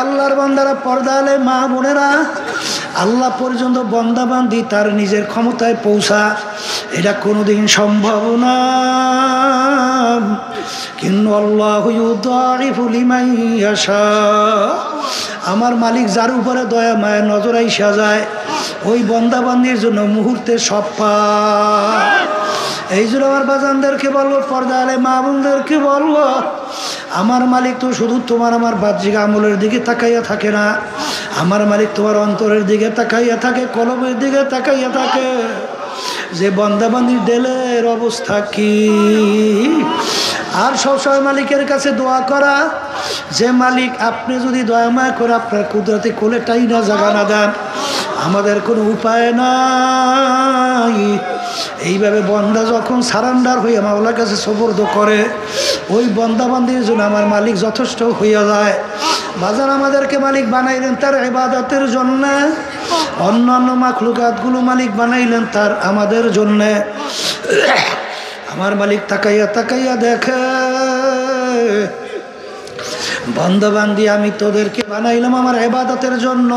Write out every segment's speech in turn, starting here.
আল্লাহর বান্দারা, পর্দা আলে মা বোনেরা, আল্লাহ পর্যন্ত বন্দাবান্দি তার নিজের ক্ষমতায় পৌঁছা এটা কোনোদিন সম্ভব না। কিন্তু আল্লাহু ইউদাইফু লিমান ইয়াশা, আমার মালিক যার উপরে দয়া মায়া নজর আইসা যায় ওই বন্দাবান্দির জন্য মুহূর্তে সব পায়। এই জন্য আমার বাজানদেরকে বলবো, পর্দা আলে মা বোনদেরকে বলবো, আমার মালিক তো শুধু তোমার আমার বাহ্যিক আমলের দিকে তাকাইয়া থাকে না, আমার মালিক তোমার অন্তরের দিকে তাকাইয়া থাকে, কলবের দিকে তাকাইয়া থাকে যে বন্দাবান্দির দিলের অবস্থা কি। আর সবসময় মালিকের কাছে দোয়া করা যে মালিক আপনি যদি দয়াময় করে আপনার কুদরতি কোলেটাই না জাগা না দেন, আমাদের কোনো উপায় নাই। এইভাবে বন্দা যখন সারান্ডার হইয়া মাওলার কাছে সুপর্দ করে ওই বন্দাবান্দির জন্য আমার মালিক যথেষ্ট হইয়া যায়। বাজার আমাদেরকে মালিক বানাইলেন তার ইবাদতের জন্য, অন্যান্য মাখলুকাতগুলো মালিক বানাইলেন তার আমাদের জন্য। আমার মালিক তাকাইয়া তাকাইয়া দেখে, বন্দাবান্দি আমি তোদেরকে বানাইলাম আমার ইবাদতের জন্য,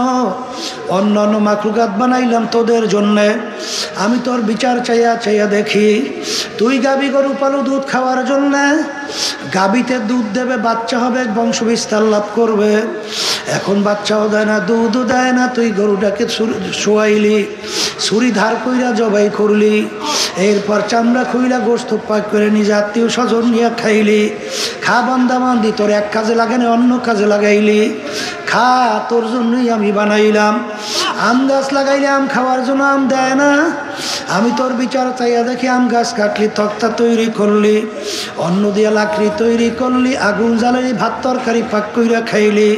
অন্যান্য মাখলুকাত বানাইলাম তোদের জন্যে। আমি তোর বিচার চাইয়া চাইয়া দেখি, তুই গাবি গরু পালু দুধ খাওয়ার জন্যে, গাবিতে দুধ দেবে, বাচ্চা হবে, বংশ বিস্তার লাভ করবে। এখন বাচ্চাও দেয় না, দুধও দেয় না, তুই গরুটাকে শোয়াইলি, ছুরি ধার কইরা জবাই করলি, এরপর চামড়া খুইলা গোস্ত পাক করে নিজে আত্মীয় স্বজন নিয়ে খাইলি। খা বন্দাবান্দি, তোর এক কাজে লাগে না অন্য কাজে লাগাইলি, খা, তোর জন্যই আমি বানাইলাম। আম গাছ লাগাইলে আম খাওয়ার জন্য আম দেয় না, আমি তোর বিচার চাইয়া দেখি আম গাছ কাটলি, তক্তা তৈরি করলি, অন্ন দিয়া লাকড়ি তৈরি করলি, আগুন জ্বালালি, ভাত তরকারি পাক কইরা খাইলি।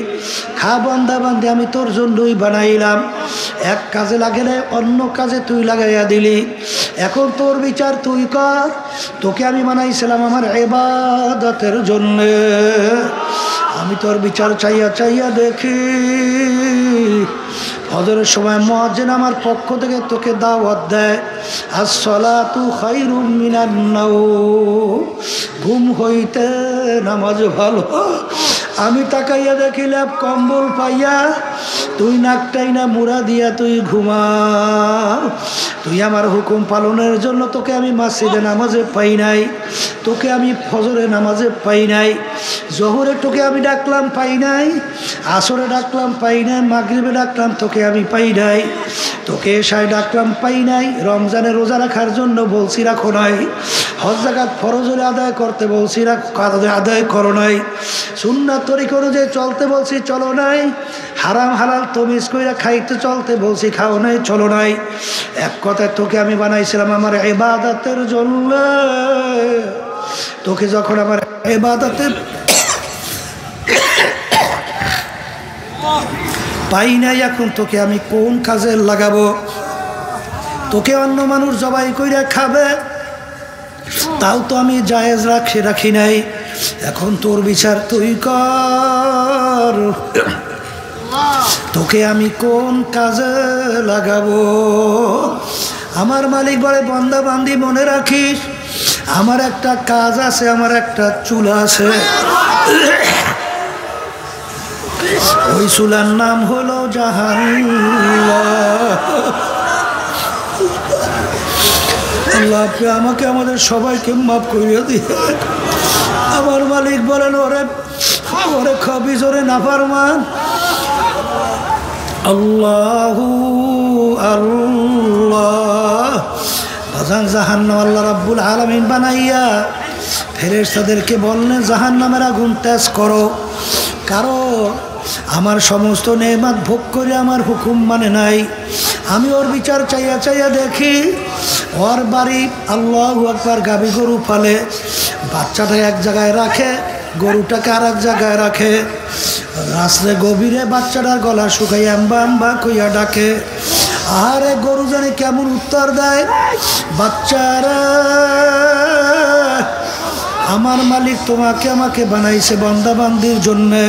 খা বন্দাবান্দি, আমি তোর জন্যই বানাইলাম। এক কাজে লাগলে অন্য কাজে তুই লাগাইয়া দিলি, এখন তোর বিচার তুই কর। তোকে আমি বানাইছিলাম আমার ইবাদতের জন্যে, আমি তোর বিচার চাইয়া চাইয়া দেখি। ফজরের সময় মুয়াজ্জিন আমার পক্ষ থেকে তোকে দাওয়াত দেয়, আসসালাতু খায়রুম মিনান নাওম, ঘুম হইতে নামাজ ভালো। আমি তাকাইয়া দেখিলাম কম্বল পাইয়া তুই নাকটাই না মুড়া দিয়া তুই ঘুমা। তুই আমার হুকুম পালনের জন্য তোকে আমি মসজিদে নামাজে পাই নাই, তোকে আমি ফজরে নামাজে পাই নাই, জোহরে তোকে আমি ডাকলাম পাই নাই, আসরে ডাকলাম পাই নাই, মাগরিবে ডাকলাম তোকে আমি পাই নাই, তোকে এশায় ডাকলাম পাই নাই, রমজানে রোজা রাখার জন্য বলছি রাখো নাই, হজ যাকাত ফরজ আদায় করতে বলছি আদায় করো নাই, সুন্নাত তরিকা অনুযায়ী চলতে বলছি চলো নাই, হারাম হালাল তমিজ কইরা খাইতে চলতে বলছি খাও নাই চলো নাই। এক কথায় তোকে আমি বানাইছিলাম আমার ইবাদতের জন্য। তোকে যখন আমার ইবাদতে পাই নাই, এখন তোকে আমি কোন কাজে লাগাবো? তোকে অন্য মানুষ জবাই কইরা খাবে, তাও তো আমি জায়েজ রাখি নাই, এখন তোর বিচার তুই কর। তোকে আমি কোন কাজে লাগাবো? আমার মালিক বলে, বান্দা বান্দি মনে রাখিস আমার একটা কাজ আছে, আমার একটা চুলা আছে, ওই চুলার নাম হলো জাহান্নাম। আল্লাহ আপনি আমাকে আমাদের সবাইকে মাফ করিয়ে দিয়ে। আমার মালিক বলেন, ওরে ওরে খবিস, ওরে নাফরমান, আল্লাহু আল্লাহ বাজান জাহান্নাম আল্লাহ রাব্বুল আলামিন বানাইয়া ফেরেশতাদেরকে বললেন জাহান্নামের আগুন তেজ করো, কারণ আমার সমস্ত নেয়ামত ভোগ করে আমার হুকুম মানে নাই। আমি ওর বিচার চাইয়া চাইয়া দেখি ওর বাড়ি আল্লাহু আকবার গাবি গরু পালে, বাচ্চাটা এক জায়গায় রাখে, গরুটাকে আর এক জায়গায় রাখে, রাস্তায় গভীরে বাচ্চাটার গলা শুকাই আম্বা আম্বা কইয়া ডাকে। আরে গরু জানে কেমন উত্তর দেয়, বাচ্চারা আমার মালিক তোমাকে আমাকে বানাইছে বান্দাবান্দির জন্যে,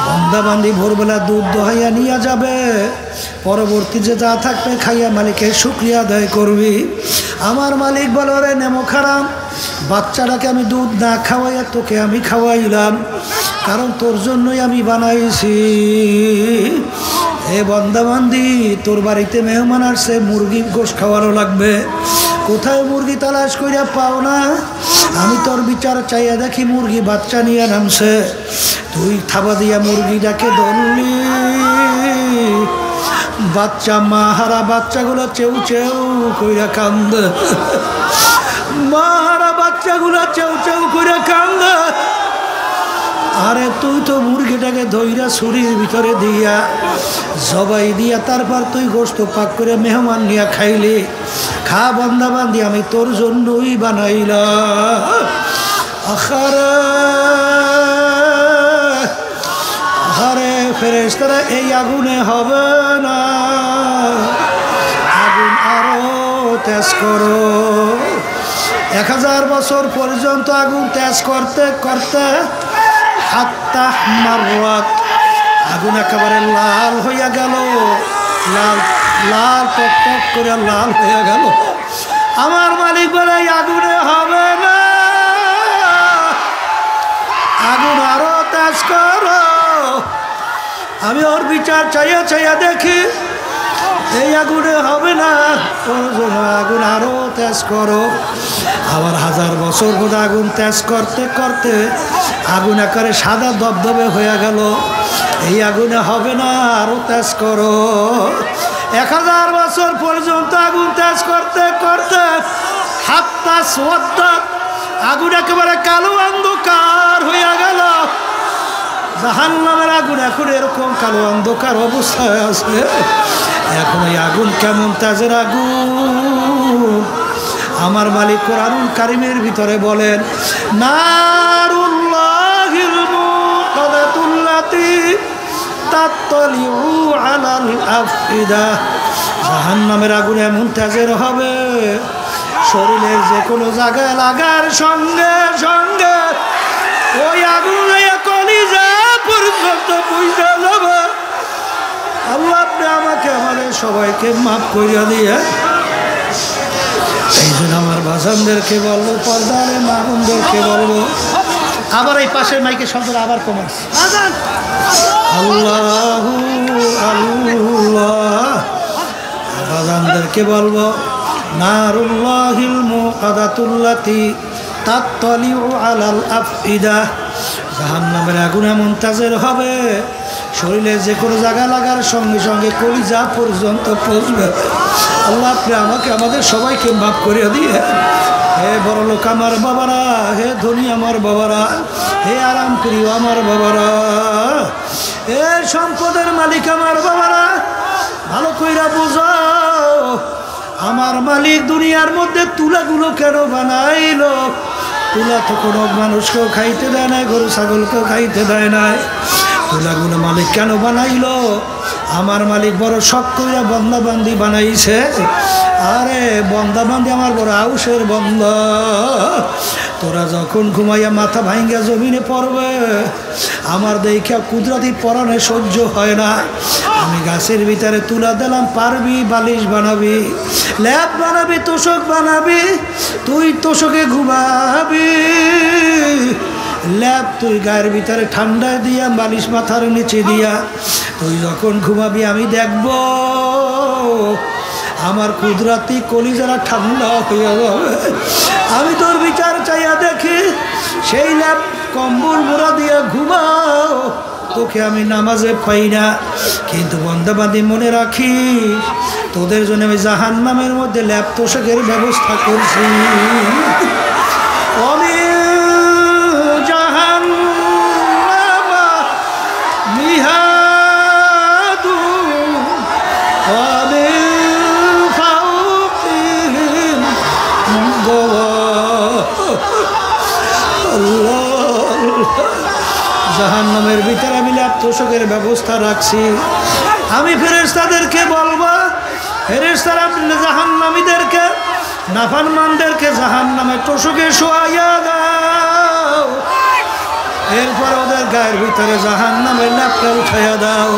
বান্দাবান্দি ভোরবেলা দুধ দোহাইয়া নিয়ে যাবে, পরবর্তী যে যা থাকবে খাইয়া মালিকের শুকরিয়া আদায় করবি। আমার মালিক বলে, ওরে নেমো খারাম, বাচ্চাটাকে আমি দুধ না খাওয়াইয়া তোকে আমি খাওয়াইলাম, কারণ তোর জন্যই আমি বানাইছি। এ বান্দাবান্দি, তোর বাড়িতে মেহমান আসছে, মুরগি গোশত খাওয়ারও লাগবে। কোথায় মুরগি তালাশ কইরা পাও না, আমি তোর বিচার চাইয়া দেখি মুরগি বাচ্চা নিয়ে নামছে। তুই থাবা দিয়া মুরগিটাকে ধরলি, বাচ্চা মা হারা বাচ্চাগুলো চেউ চেউ কইরা কান্দে, মা হারা বাচ্চাগুলো চেউ চেউ কইরা কান্দে। আরে তুই তো মুরগিটাকে ধইরা ছুরির ভিতরে দিয়া জবাই দিয়া তারপর তুই গোশত পাক করে মেহমান নিয়ে খাইলি। খা বান্দা বান্দি, আমি তোর জন্যই বানাইলাম। আখারে আরে ফেরেশতারা, এই আগুনে হবে না, আগুন আরো তেজ করো। 1000 বছর পর্যন্ত আগুন তেজ করতে করতে হাত্তা মাররাত, আগুন একেবারে লাল হইয়া গেল, লাল লাল টক টক করে লাল হইয়া গেল। আমার মালিক বলে আগুনে হবে না, আগুন আরো তেজ করো। আমি ওর বিচার চাইয়া চাইয়া দেখি এই আগুনে হবে না, ওর জন্য আগুন আরো তেজ করো। আবার 1000 বছর পর আগুন তেজ করতে করতে আগুন আকারে সাদা দবদবে হয়ে গেল। এই আগুনে হবে না, আরো তেজ করো। 1000 বছর পর্যন্ত আগুন তেজ করতে করতে হাত্তা সোয়াদ্দাত, আগুন একেবারে কালো অন্ধকার হয়ে গেল। জাহান্নামের আগুন এখন এরকম কালো অন্ধকার অবস্থায় আছে। এখন এই আগুন কেমন তেজের আগুন! আমার মালিক কোরআনুল কারীমের ভিতরে বলেন, নারুল্লাহিল মুকাদাতুল্লাতী তাত্তালিউ আলাল আফইদা। জাহান্নামের আগুন এমন তেজের হবে, শরীরের যে কোনো জায়গায় লাগার সঙ্গে সঙ্গে ওই আগুন কলিজা পর্যন্ত পৌঁছে যাবে। আল্লাহ আপনি আমাকে আমাদের সবাইকে মাফ করিয়া দিয়ে, এই জন্য আমার ভাষণদেরকে বলবো, পর্দারে মা বোনদেরকে বলবো, আবার এই পাশের মাইকে শব্দ আবার কমাস, আল্লাহ আল্লাহ। ভাষণদেরকে বলবো, নারুল্লাহিল মুকাদাতুল্লাতী তাত্তালিউ আলাল আফইদা। জাহান্নামের আগুন এমন তেজের হবে, শরীরে যে কোনো জায়গা লাগার সঙ্গে সঙ্গে কলিজা পর্যন্ত পৌঁছবে। আল্লাহ আপনি আমাকে আমাদের সবাইকে মাফ করে দিয়ে, হে বড় লোক আমার বাবারা, হে ধনী আমার বাবারা, হে আরাম প্রিয় আমার বাবারা, হে সম্পদের মালিক আমার বাবারা, ভালো কইরা বুঝাও আমার মালিক দুনিয়ার মধ্যে তুলাগুলো কেন বানাইলো? তুলা তো কোনো মানুষকেও খাইতে দেয় না, গরু ছাগলকেও খাইতে দেয় না। তুলাগুলো মালিক কেন বানাইলো? আমার মালিক বড় শখ কইরা বন্দাবান্দি বানাইছে। আরে বন্দাবান্দি আমার বড় আউসের বন্দা। তোরা যখন ঘুমাইয়া মাথা ভাঙ্গা জমিনে পড়বে, আমার দেখা কুদরতি পরাণে সহ্য হয় না। আমি গাছের ভিতরে তুলা দিলাম, পারবি বালিশ বানাবি, ল্যাব বানাবি, তোষক বানাবি, তুই তোষকে ঘুমাবি। ল্যাব তুই গায়ের ভিতরে ঠান্ডা দিয়া, বালিশ মাথার নিচে দিয়া তুই যখন ঘুমাবি, আমি দেখব আমার কুদরতি কলিজারা ঠান্ডা হয়ে যাবে। আমি তোর বিচার চাইয়া দেখি, সেই ল্যাব কম্বল মোড়া দিয়া ঘুমাও, তোকে আমি নামাজে পাই না। কিন্তু বন্দাবান্দি মনে রাখি, তোদের জন্য আমি জাহান্নামের মধ্যে ল্যাব তোষকের ব্যবস্থা করছি। আমি জাহান্নামা মিহাদু আমি ফাউকিহিম জাহান্নামের ভিতরে আমি ল্যাব তোষকের ব্যবস্থা রাখছি। আমি ফেরেশতাদেরকে বলবো, ফেরেশতারা জাহান্নামীদেরকে, নাফরমানদেরকে জাহান্নামের তোষকে শোয়াইয়া দাও। এরপর ওদের গায়ের ভিতরে জাহান্নামের ল্যাপটা উঠাইয়া দাও।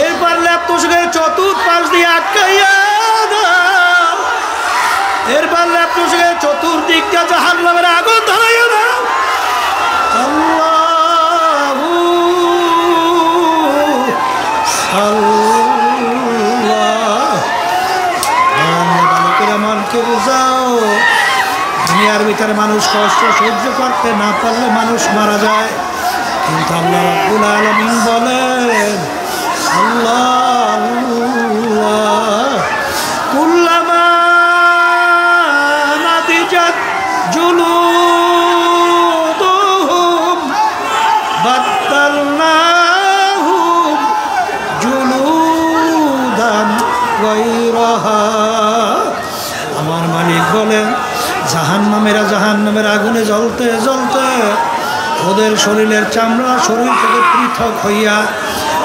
এরপর ল্যাপ তোষকের চতুর্পাশ দিয়ে আটকাইয়া দাও। এরপর ল্যাপ তোষকের চতুর্দিকটা জাহান্নামের আগুন ধরাইয়া দাও। আল্লাহু আল্লাহ বালকেরা মনকে বুঝাও দুনিয়ার ভিতরে মানুষ কষ্ট সহ্য করতে না পারলে মানুষ মারা যায় কিন্তু আল্লাহ রাব্বুল আলামিন বলেন আল্লাহ আল্লাহ কুল্লামা নাদিজাত জুলুদুহুম বাদদালনাহুম জুলুদান গায়রাহা আমার মালিক বলেন জাহান্নামের আগুনে জ্বলতে জ্বলতে ওদের শরীরের চামড়া শরীর থেকে পৃথক হইয়া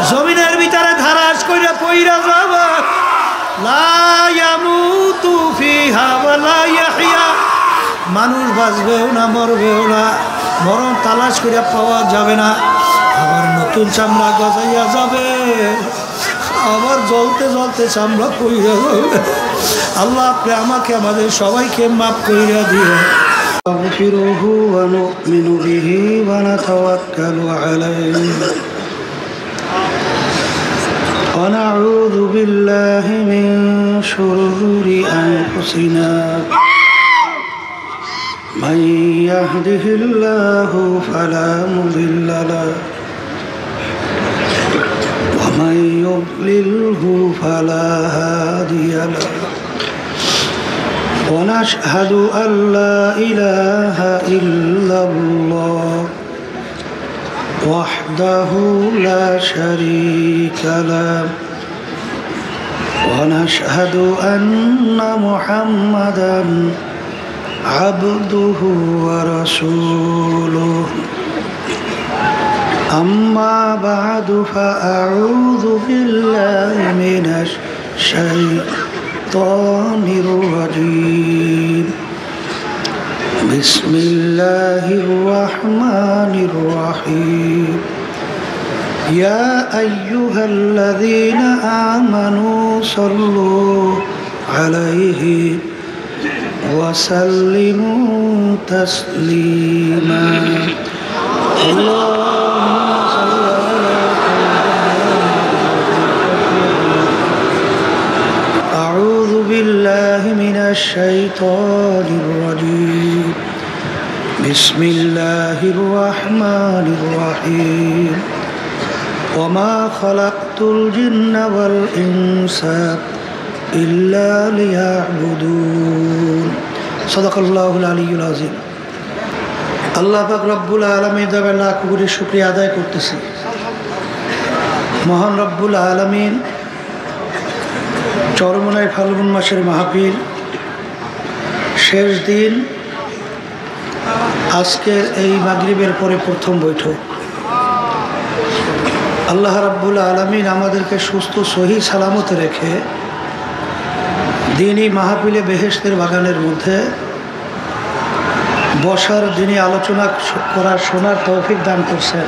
জমিনের ভিতরে ধারাস কইরা পইরা যাবে লা ইয়ামুতু ফিহা ওয়া লা ইয়াহইয়া মানুষ বাঁচবেও না মরবেও না মরণ তালাশ কইরা পাওয়া যাবে না আবার নতুন চামড়া গজাইয়া যাবে আবার জ্বলতে জ্বলতে চামড়া পইরা যাবে আল্লাহ আপনি আমাকে আমাদের সবাইকে মাফ কইরা দিও نستغفره ونؤمن به ونتوكل عليه ونعوذ بالله من شرور أنفسنا من يهده الله فلا مضل له ومن يضلله فلا هادي له ونشهد أن لا إله إلا الله وحده لا شريك له ونشهد أن محمدًا عبده ورسوله أما بعد فأعوذ بالله من الشيطان الرجيم بسم الله الرحمن الرحيم يا أيها الذين آمنوا صلوا عليه وسلموا تسليما أعوذ بالله من الشيطان الرجيم بسم الله الرحمن الرحيم وما خلقت الجن والإنس إلا ليعبدون صدق الله العلي العظيم আল্লাহ পাক রব্বুল আলামিন দরবারে লাখ কোটি শুকরিয়া আদায় করতেছি মহান রব্বুল আলামিন চরমনাই ফাল্গুন মাসের মাহফিল শেষ দিন আজকের এই মাগরিবের পরে প্রথম বৈঠক আল্লাহ রাব্বুল আলামিন আমাদেরকে সুস্থ সহি সালামতে রেখে দিনই মাহফিলে বেহেশতের বাগানের মধ্যে বসার দিনই আলোচনা করার শোনার তৌফিক দান করছেন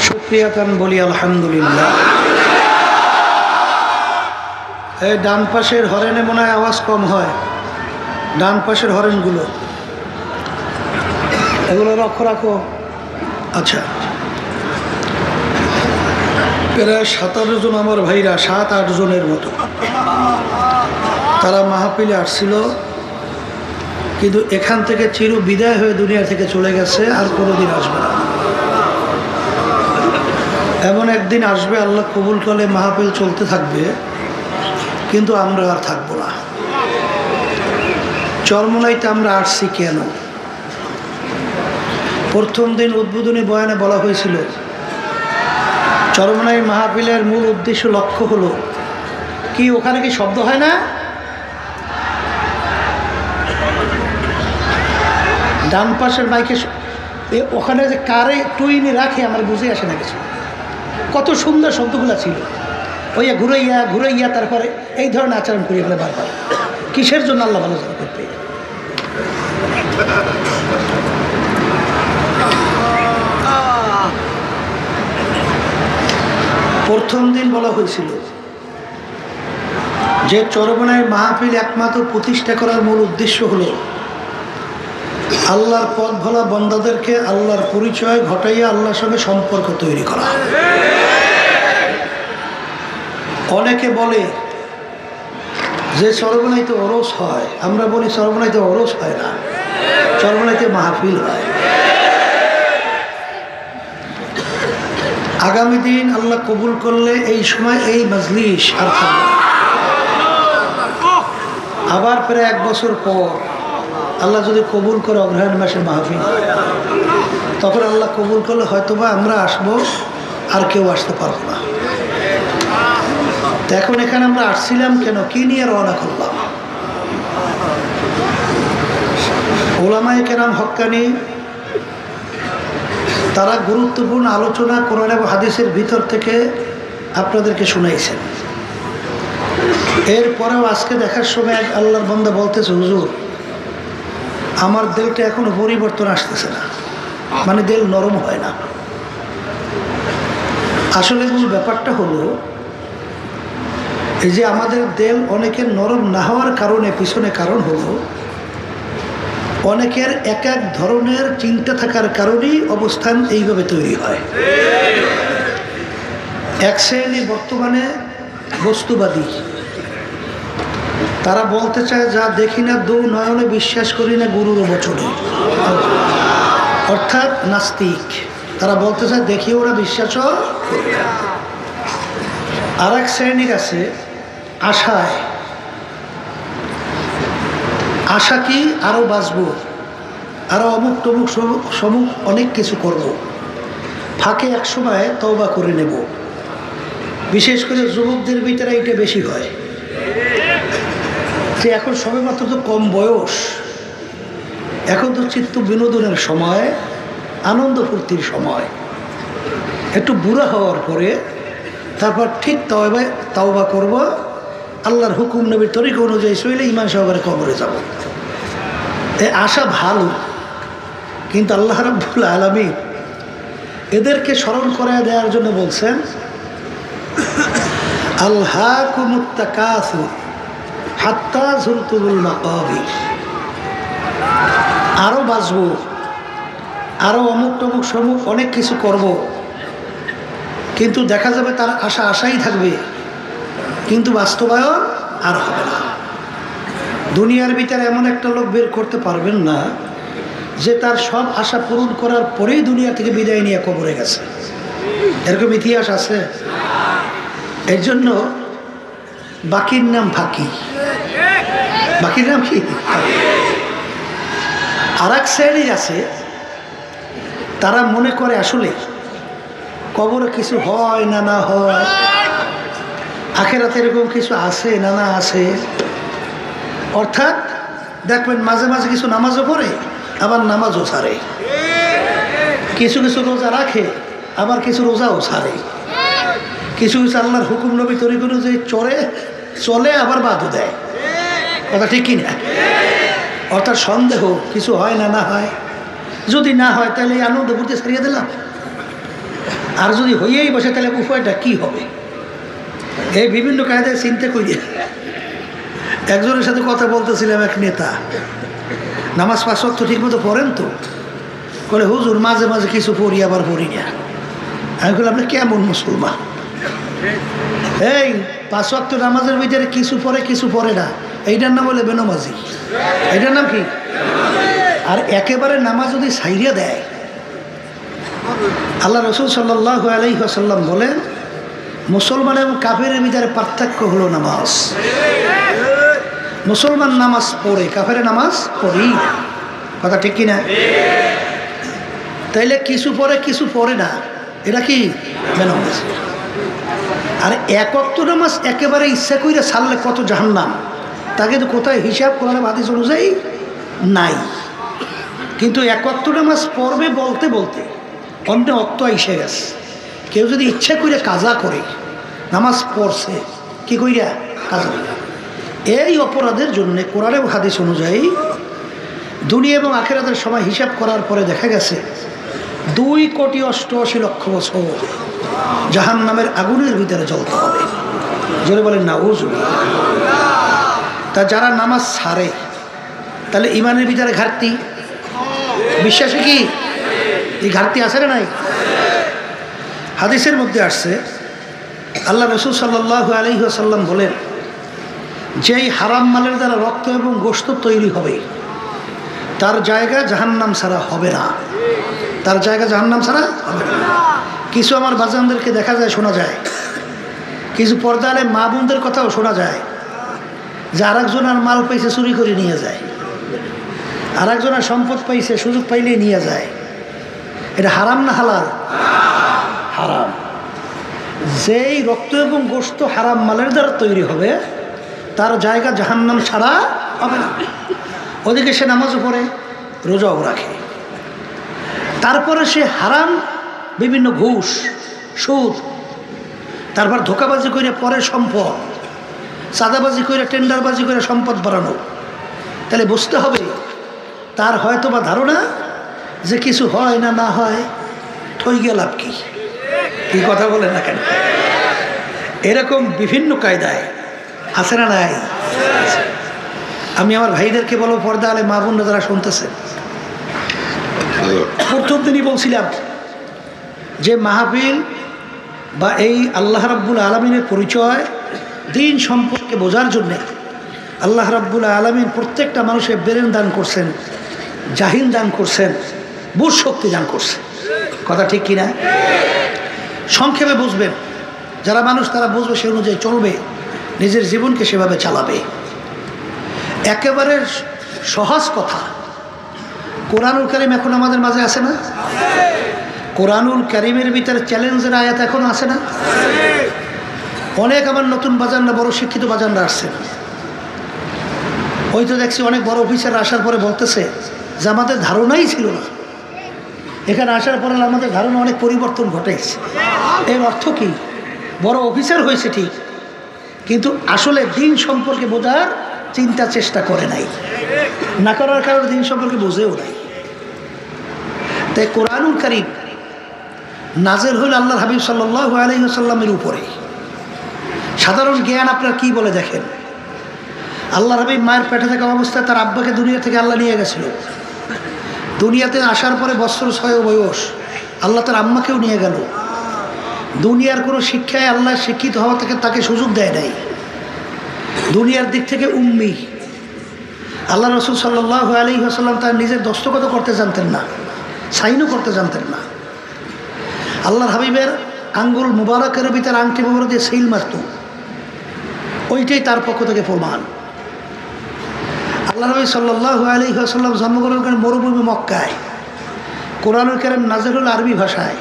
শুকরিয়া তান বলি আলহামদুলিল্লাহ এই ডান পাশের হরেনে মনে হয় আওয়াজ কম হয় ডান পাশের হরেনগুলো এগুলো লক্ষ্য রাখো আচ্ছা প্রায় 17 জন আমার ভাইরা 7-8 জনের মতো তারা মাহফিলে আসছিল কিন্তু এখান থেকে চির বিদায় হয়ে দুনিয়া থেকে চলে গেছে আর কোনোদিন আসবে না এমন একদিন আসবে আল্লাহ কবুল করলে মাহফিল চলতে থাকবে কিন্তু আমরা আর থাকবো না চরমনাইতে আমরা আসছি কেন প্রথম দিন উদ্বোধনী বয়ানে বলা হয়েছিল চরমনাই মাহফিলের মূল উদ্দেশ্য লক্ষ্য হলো কি ওখানে কি শব্দ হয় না ডান পাশের মাইকে ওখানে যে কারে টুইনে রাখে আমার বুঝে আসে না কিছু কত সুন্দর শব্দগুলো ছিল ওই ঘুরাইয়া ঘুরাইয়া তারপরে এই ধরনের আচরণ করিয়ে ফেলে বারবার কিসের জন্য আল্লাহ ভালো করতে প্রথম দিন বলা হয়েছিল যে চরমনাই মাহফিল একমাত্র প্রতিষ্ঠা করার মূল উদ্দেশ্য হলো আল্লাহর পথ ভোলা বান্দাদেরকে আল্লাহর পরিচয় ঘটাইয়া আল্লাহর সঙ্গে সম্পর্ক তৈরি করা অনেকে বলে যে চরমনাইতে ওরস হয়, আমরা বলি চরমনাইতে ওরস হয় না, চরমনাইতে মাহফিল হয়। আগামী দিন আল্লাহ কবুল করলে এই সময় এই মজলিস আর থাকবে, আবার প্রায় 1 বছর পর আল্লাহ যদি কবুল করে অগ্রহায়ণ মাসের মাহফিল, তখন আল্লাহ কবুল করলে হয়তোবা আমরা আসবো, আর কেউ আসতে পারবো না। তো এখন এখানে আমরা আসছিলাম কেন, কি নিয়ে রওনা করলাম? ওলামায়ে কেরাম হক্কানি তারা গুরুত্বপূর্ণ আলোচনা কোরআন এবং হাদিসের ভিতর থেকে আপনাদেরকে শুনাইছেন। এরপরেও আজকে দেখার সময় এক আল্লাহর বান্দা বলতেছে, হুজুর আমার দিলটা এখনো পরিবর্তন আসতেছে না, মানে দিল নরম হয় না। আসলে মূল ব্যাপারটা হলো এই যে আমাদের দিল অনেকের নরম না হওয়ার কারণে পিছনে কারণ হলো অনেকের এক এক ধরনের চিন্তা থাকার কারণেই অবস্থান এইভাবে তৈরি হয়। এক শ্রেণী বর্তমানে বস্তুবাদী, তারা বলতে চায় যা দেখি না দু নয়নে বিশ্বাস করি না গুরুর বচনে, অর্থাৎ নাস্তিক। তারা বলতে চায় দেখি ওরা বিশ্বাসও করি না। আর এক শ্রেণীর আছে আশায়, আশা কি আরো বাঁচবো, আরো অমুক তমুক সমুক অনেক কিছু করব, ফাঁকে এক সময় তওবা করে নেব। বিশেষ করে যুবকদের ভিতরে এটা বেশি হয় যে এখন সবেমাত্র তো কম বয়স, এখন তো চিত্ত বিনোদনের সময়, আনন্দ ফুর্তির সময়। একটু বুড়া হওয়ার পরে তারপর ঠিক তওবা করব, আল্লাহর হুকুম নবীর তরিকা অনুযায়ী চলে ঈমান সহকারে কবরে যাব। এই আশা ভালো, কিন্তু আল্লাহ রাব্বুল আলামিন এদেরকে স্মরণ করায় দেওয়ার জন্য বলছেন, আলহাকুমুত তাকাসুর হাত্তা যুরতুমুল মাকাবির। আরো বাঁচবো, আরো অমুক টমুক সমুক অনেক কিছু করব, কিন্তু দেখা যাবে তার আশা আশাই থাকবে, কিন্তু বাস্তবায়ন আর হবে না। দুনিয়ার ভিতরে এমন একটা লোক বের করতে পারবেন না যে তার সব আশা পূরণ করার পরেই দুনিয়া থেকে বিদায় নিয়ে কবরে গেছে। এরকম ইতিহাস আছে। এর জন্য বাকির নাম ফাঁকি। বাকির নাম কি? আর এক শ্রেণী আছে, তারা মনে করে আসলে কবরে কিছু হয় না না হয়, আখেরাতে এরকম কিছু আছে না না আছে। অর্থাৎ দেখবেন মাঝে মাঝে কিছু নামাজও পড়ে, আবার নামাজও ছাড়ে, কিছু কিছু রোজা রাখে, আবার কিছু রোজাও ছাড়ে, কিছু কিছু আল্লাহর হুকুম নবী তরিকা অনুযায়ী চলে, আবার বাদও দেয়। কথা ঠিক কিনা? অর্থাৎ সন্দেহ কিছু হয় না না হয়। যদি না হয় তাহলে এই আনন্দ করতে ছাড়িয়ে দিলাম, আর যদি হইয়েই বসে তাহলে উপায়টা কি হবে? এই বিভিন্ন কায়দায় চিন্তা করি। একজনের সাথে কথা বলতেছিলাম, এক নেতা, নামাজ 5 ওয়াক্ত ঠিক মতো পড়েন তো? বলে হুজুর মাঝে মাঝে কিছু পড়ি আবার পড়ি না। আমি বললাম আপনি কেমন মুসলমান? এই 5 ওয়াক্ত নামাজের ভিতরে কিছু পড়ে কিছু পড়ে না, এইটার নাম বলে বেনমাজি। এইটার নাম কি? আর একেবারে নামাজ যদি ছাইরিয়া দেয়, আল্লাহ রসুল সাল্লাল্লাহু আলাইহি ওয়াসাল্লাম বলেন মুসলমান এবং কাফেরের ভিতরে পার্থক্য হলো নামাজ। মুসলমান নামাজ পড়ে, কাফের নামাজ পড়ি। কথা ঠিক কিনা? তাইলে কিছু পড়ে কিছু পড়ে না, এটা কি বেনামাজ? আর এক ওয়াক্ত নামাজ একেবারে ইচ্ছা কইরা ছাড়লে কত জাহান্নাম, তাকে তো কোথায় হিসাব করার হাদিস অনুযায়ী নাই। কিন্তু এক ওয়াক্ত নামাজ পড়বে বলতে বলতে অন্য অক্ত এসে গেছে। কেউ যদি ইচ্ছা করে কাজা করে, নামাজ পড়ছে কি কইরা কাজা, এই অপরাধের জন্য কোরআন এবং হাদিস অনুযায়ী দুনিয়া এবং আখিরাতের সময় হিসাব করার পরে দেখা গেছে 2,88,00,000 বছর জাহান্নামের আগুনের ভিতরে জ্বলতে হবে। জোরে বলেন নাউজুবিল্লাহ। তা যারা নামাজ ছাড়ে তাহলে ইমানের ভিতরে ঘাটতি, বিশ্বাসে কি এই ঘাটতি আছে না নাই? হাদিসের মধ্যে আসছে আল্লাহ রাসূল সাল্লাল্লাহু আলাইহি ওয়াসাল্লাম বলেন, যেই হারাম মালের দ্বারা রক্ত এবং গোশত তৈরি হবে তার জায়গা জাহান্নাম ছাড়া হবে না, তার জায়গা জাহান্নাম ছাড়া হবে না। কিছু আমার বাজানদেরকে দেখা যায়, শোনা যায়, কিছু পর্দালে মা বোনদের কথাও শোনা যায় যে আরেকজনের মাল পাইছে চুরি করে নিয়ে যায়, আরেকজনের সম্পদ পাইছে সুযোগ পাইলেই নিয়ে যায়। এটা হারাম না হালাল? হারাম। যেই রক্ত এবং গোশত হারাম মালের দ্বারা তৈরি হবে তার জায়গা জাহান্নাম ছাড়া হবে না। ওদিকে সে নামাজও পড়ে, রোজাও রাখে, তারপরে সে হারাম বিভিন্ন ঘুষ, সুদ, তারপর ধোকাবাজি করে পরে সম্পদ, চাঁদাবাজি করে, টেন্ডারবাজি করে সম্পদ বাড়ানো। তাহলে বুঝতে হবে তার হয়তো বা ধারণা যে কিছু হয় না, না হয় থই গেল লাভ কি? কি কথা বলে না কেন? এরকম বিভিন্ন কায়দায় আছে না নাই? আমি আমার ভাইদেরকে বলবো, পর্দা আলে মা বোনরা যারা শুনতেছেন, প্রথম দিনই বলছিলাম যে মাহফিল বা এই আল্লাহ রাব্বুল আলামিনের পরিচয় দিন সম্পর্কে বোঝার জন্যে আল্লাহ রাব্বুল আলামিন প্রত্যেকটা মানুষের ব্রেন দান করছেন, জাহিন দান করছেন, বুঝ শক্তি দান করছেন। কথা ঠিক কিনা? সংক্ষেপে বুঝবেন যারা মানুষ, তারা বুঝবে, সে অনুযায়ী চলবে, নিজের জীবনকে সেভাবে চালাবে। একেবারে সহজ কথা, কোরআনুল কারীম এখন আমাদের মাঝে আছে না? কোরআনুল কারীমের ভিতরে চ্যালেঞ্জের আয়াত এখন আছে না? অনেক আমার নতুন বাজানরা, বড় শিক্ষিত বাজানরা আসছেন। ওই তো দেখছি অনেক বড় অফিসার আসার পরে বলতেছে যে আমাদের ধারণাই ছিল না, এখানে আসার পরে আমাদের ধারণা অনেক পরিবর্তন ঘটেছে। এর অর্থ কি? বড় অফিসার হয়েছে ঠিক, কিন্তু আসলে দিন সম্পর্কে বোঝার চিন্তা চেষ্টা করে নাই, না করার কারণে দিন সম্পর্কে বুঝেও নাই। তাই কোরআনুল কারীম নাযিল হইল আল্লাহর হাবিব সাল্লাল্লাহু আলাইহি ওয়াসাল্লামের উপরে। সাধারণ জ্ঞান আপনার কি বলে দেখেন, আল্লাহর হাবিব মায়ের পেটে থাকা অবস্থায় তার আব্বাকে দুনিয়া থেকে আল্লাহ নিয়ে গেছিল। দুনিয়াতে আসার পরে বছর 6 বয়স আল্লাহ তার আম্মাকেও নিয়ে গেল। দুনিয়ার কোনো শিক্ষায় আল্লাহ শিক্ষিত হওয়া থেকে তাকে সুযোগ দেয় নাই। দুনিয়ার দিক থেকে উম্মি। আল্লাহ রাসূল সাল্লাল্লাহু আলাইহি ওয়াসাল্লাম তার নিজের দস্তখত করতে জানতেন না, সাইনও করতে জানতেন না। আল্লাহর হাবিবের আঙ্গুল মুবারকের ভিতরে আংটি মুবারক দিয়ে সিল মারত, ওইটাই তার পক্ষ থেকে প্রমাণ। আল্লাহ নবী সাল্লাল্লাহু আলাইহি ওয়াসাল্লাম জন্মগ্রহণ করেন মরুভূমি মক্কায়। কোরআনুল কারীম নাযিল হল আরবি ভাষায়।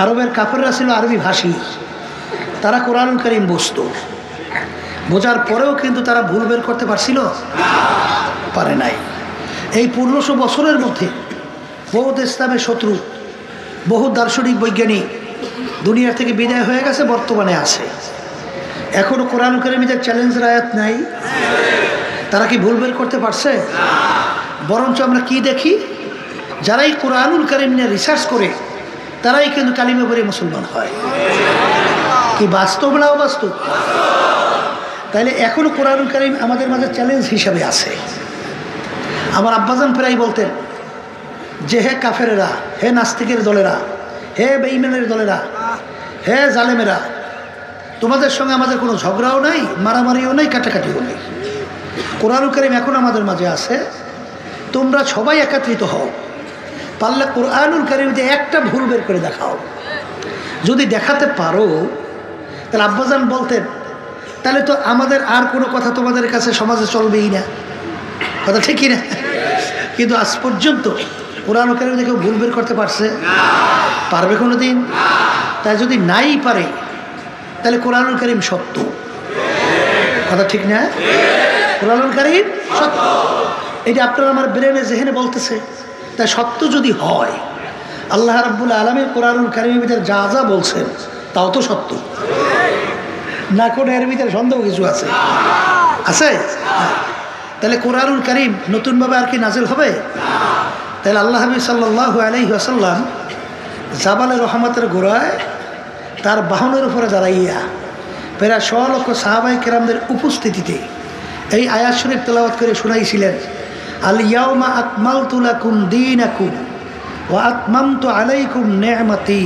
আরবের কাফেররা ছিল আরবি ভাষী, তারা কোরআনুল কারীম বুঝতো, বোঝার পরেও কিন্তু তারা ভুল বের করতে পারছিল পারে নাই। এই 1500 বছরের মধ্যে বহু ইসলামের শত্রু, বহু দার্শনিক বৈজ্ঞানিক দুনিয়ার থেকে বিদায় হয়ে গেছে, বর্তমানে আছে। এখনও কোরআনুল কারীমের চ্যালেঞ্জের আয়াত নাই। তারা কি ভুল বের করতে পারছে? বরঞ্চ আমরা কি দেখি, যারাই কোরআনুল কারীম নিয়ে রিসার্চ করে তারাই কিন্তু কালিমা পড়ে মুসলমান হয়। কি বাস্তব না অবাস্তব? তাইলে এখনও কোরআনুল কারীম আমাদের মাঝে চ্যালেঞ্জ হিসাবে আছে। আমার আব্বাজান প্রায় বলতেন যে হে কাফেরেরা, হে নাস্তিকের দলেরা, হে বেঈমানের দলেরা, হে জালেমেরা, তোমাদের সঙ্গে আমাদের কোনো ঝগড়াও নাই, মারামারিও নাই, কাটাকাটিও নেই। কোরআনুল কারীম এখন আমাদের মাঝে আছে, তোমরা সবাই একত্রিত হও, পারলে কোরআনুল কারীমে একটা ভুল বের করে দেখাও। যদি দেখাতে পারো, তাহলে আব্বাজান বলতেন তাহলে তো আমাদের আর কোনো কথা তোমাদের কাছে সমাজে চলবেই না। কথা ঠিকই না? কিন্তু আজ পর্যন্ত কোরআনুল কারীমে কেউ ভুল বের করতে পারছে? পারবে কোনো দিন? তাই যদি নাই পারে তাহলে কোরআনুল কারীম সত্য। কথা ঠিক না? কোরআনুল কারীম সত্য, এটা আপনারা আমার ব্রেনে জেহেনে বলতেছে। তাই সত্য যদি হয়, আল্লাহ রাব্বুল আলামিন কোরআনুল কারীমের ভিতরে যা যা বলছেন তাও তো সত্য না? কোনো এর ভিতরে সন্দেহ কিছু আছে? আছে? তাহলে কোরআনুল কারীম নতুনভাবে আর কি নাজিল হবে? তাহলে আল্লাহ হাবিব সাল্লাল্লাহু আলাইহি ওয়াসাল্লাম জাবালে রহমতের গোড়ায় তার বাহনের উপরে দাঁড়াইয়া প্রায় 100 লক্ষ সাহাবায়ে কেরামদের উপস্থিতিতে এই আয়াত শরীফ তেলাওয়াত করে শোনাইছিলেন, আল ইয়াউমা আকমালতু লাকুম দীনাকুম ওয়া আতমামতু আলাইকুম নি'মাতি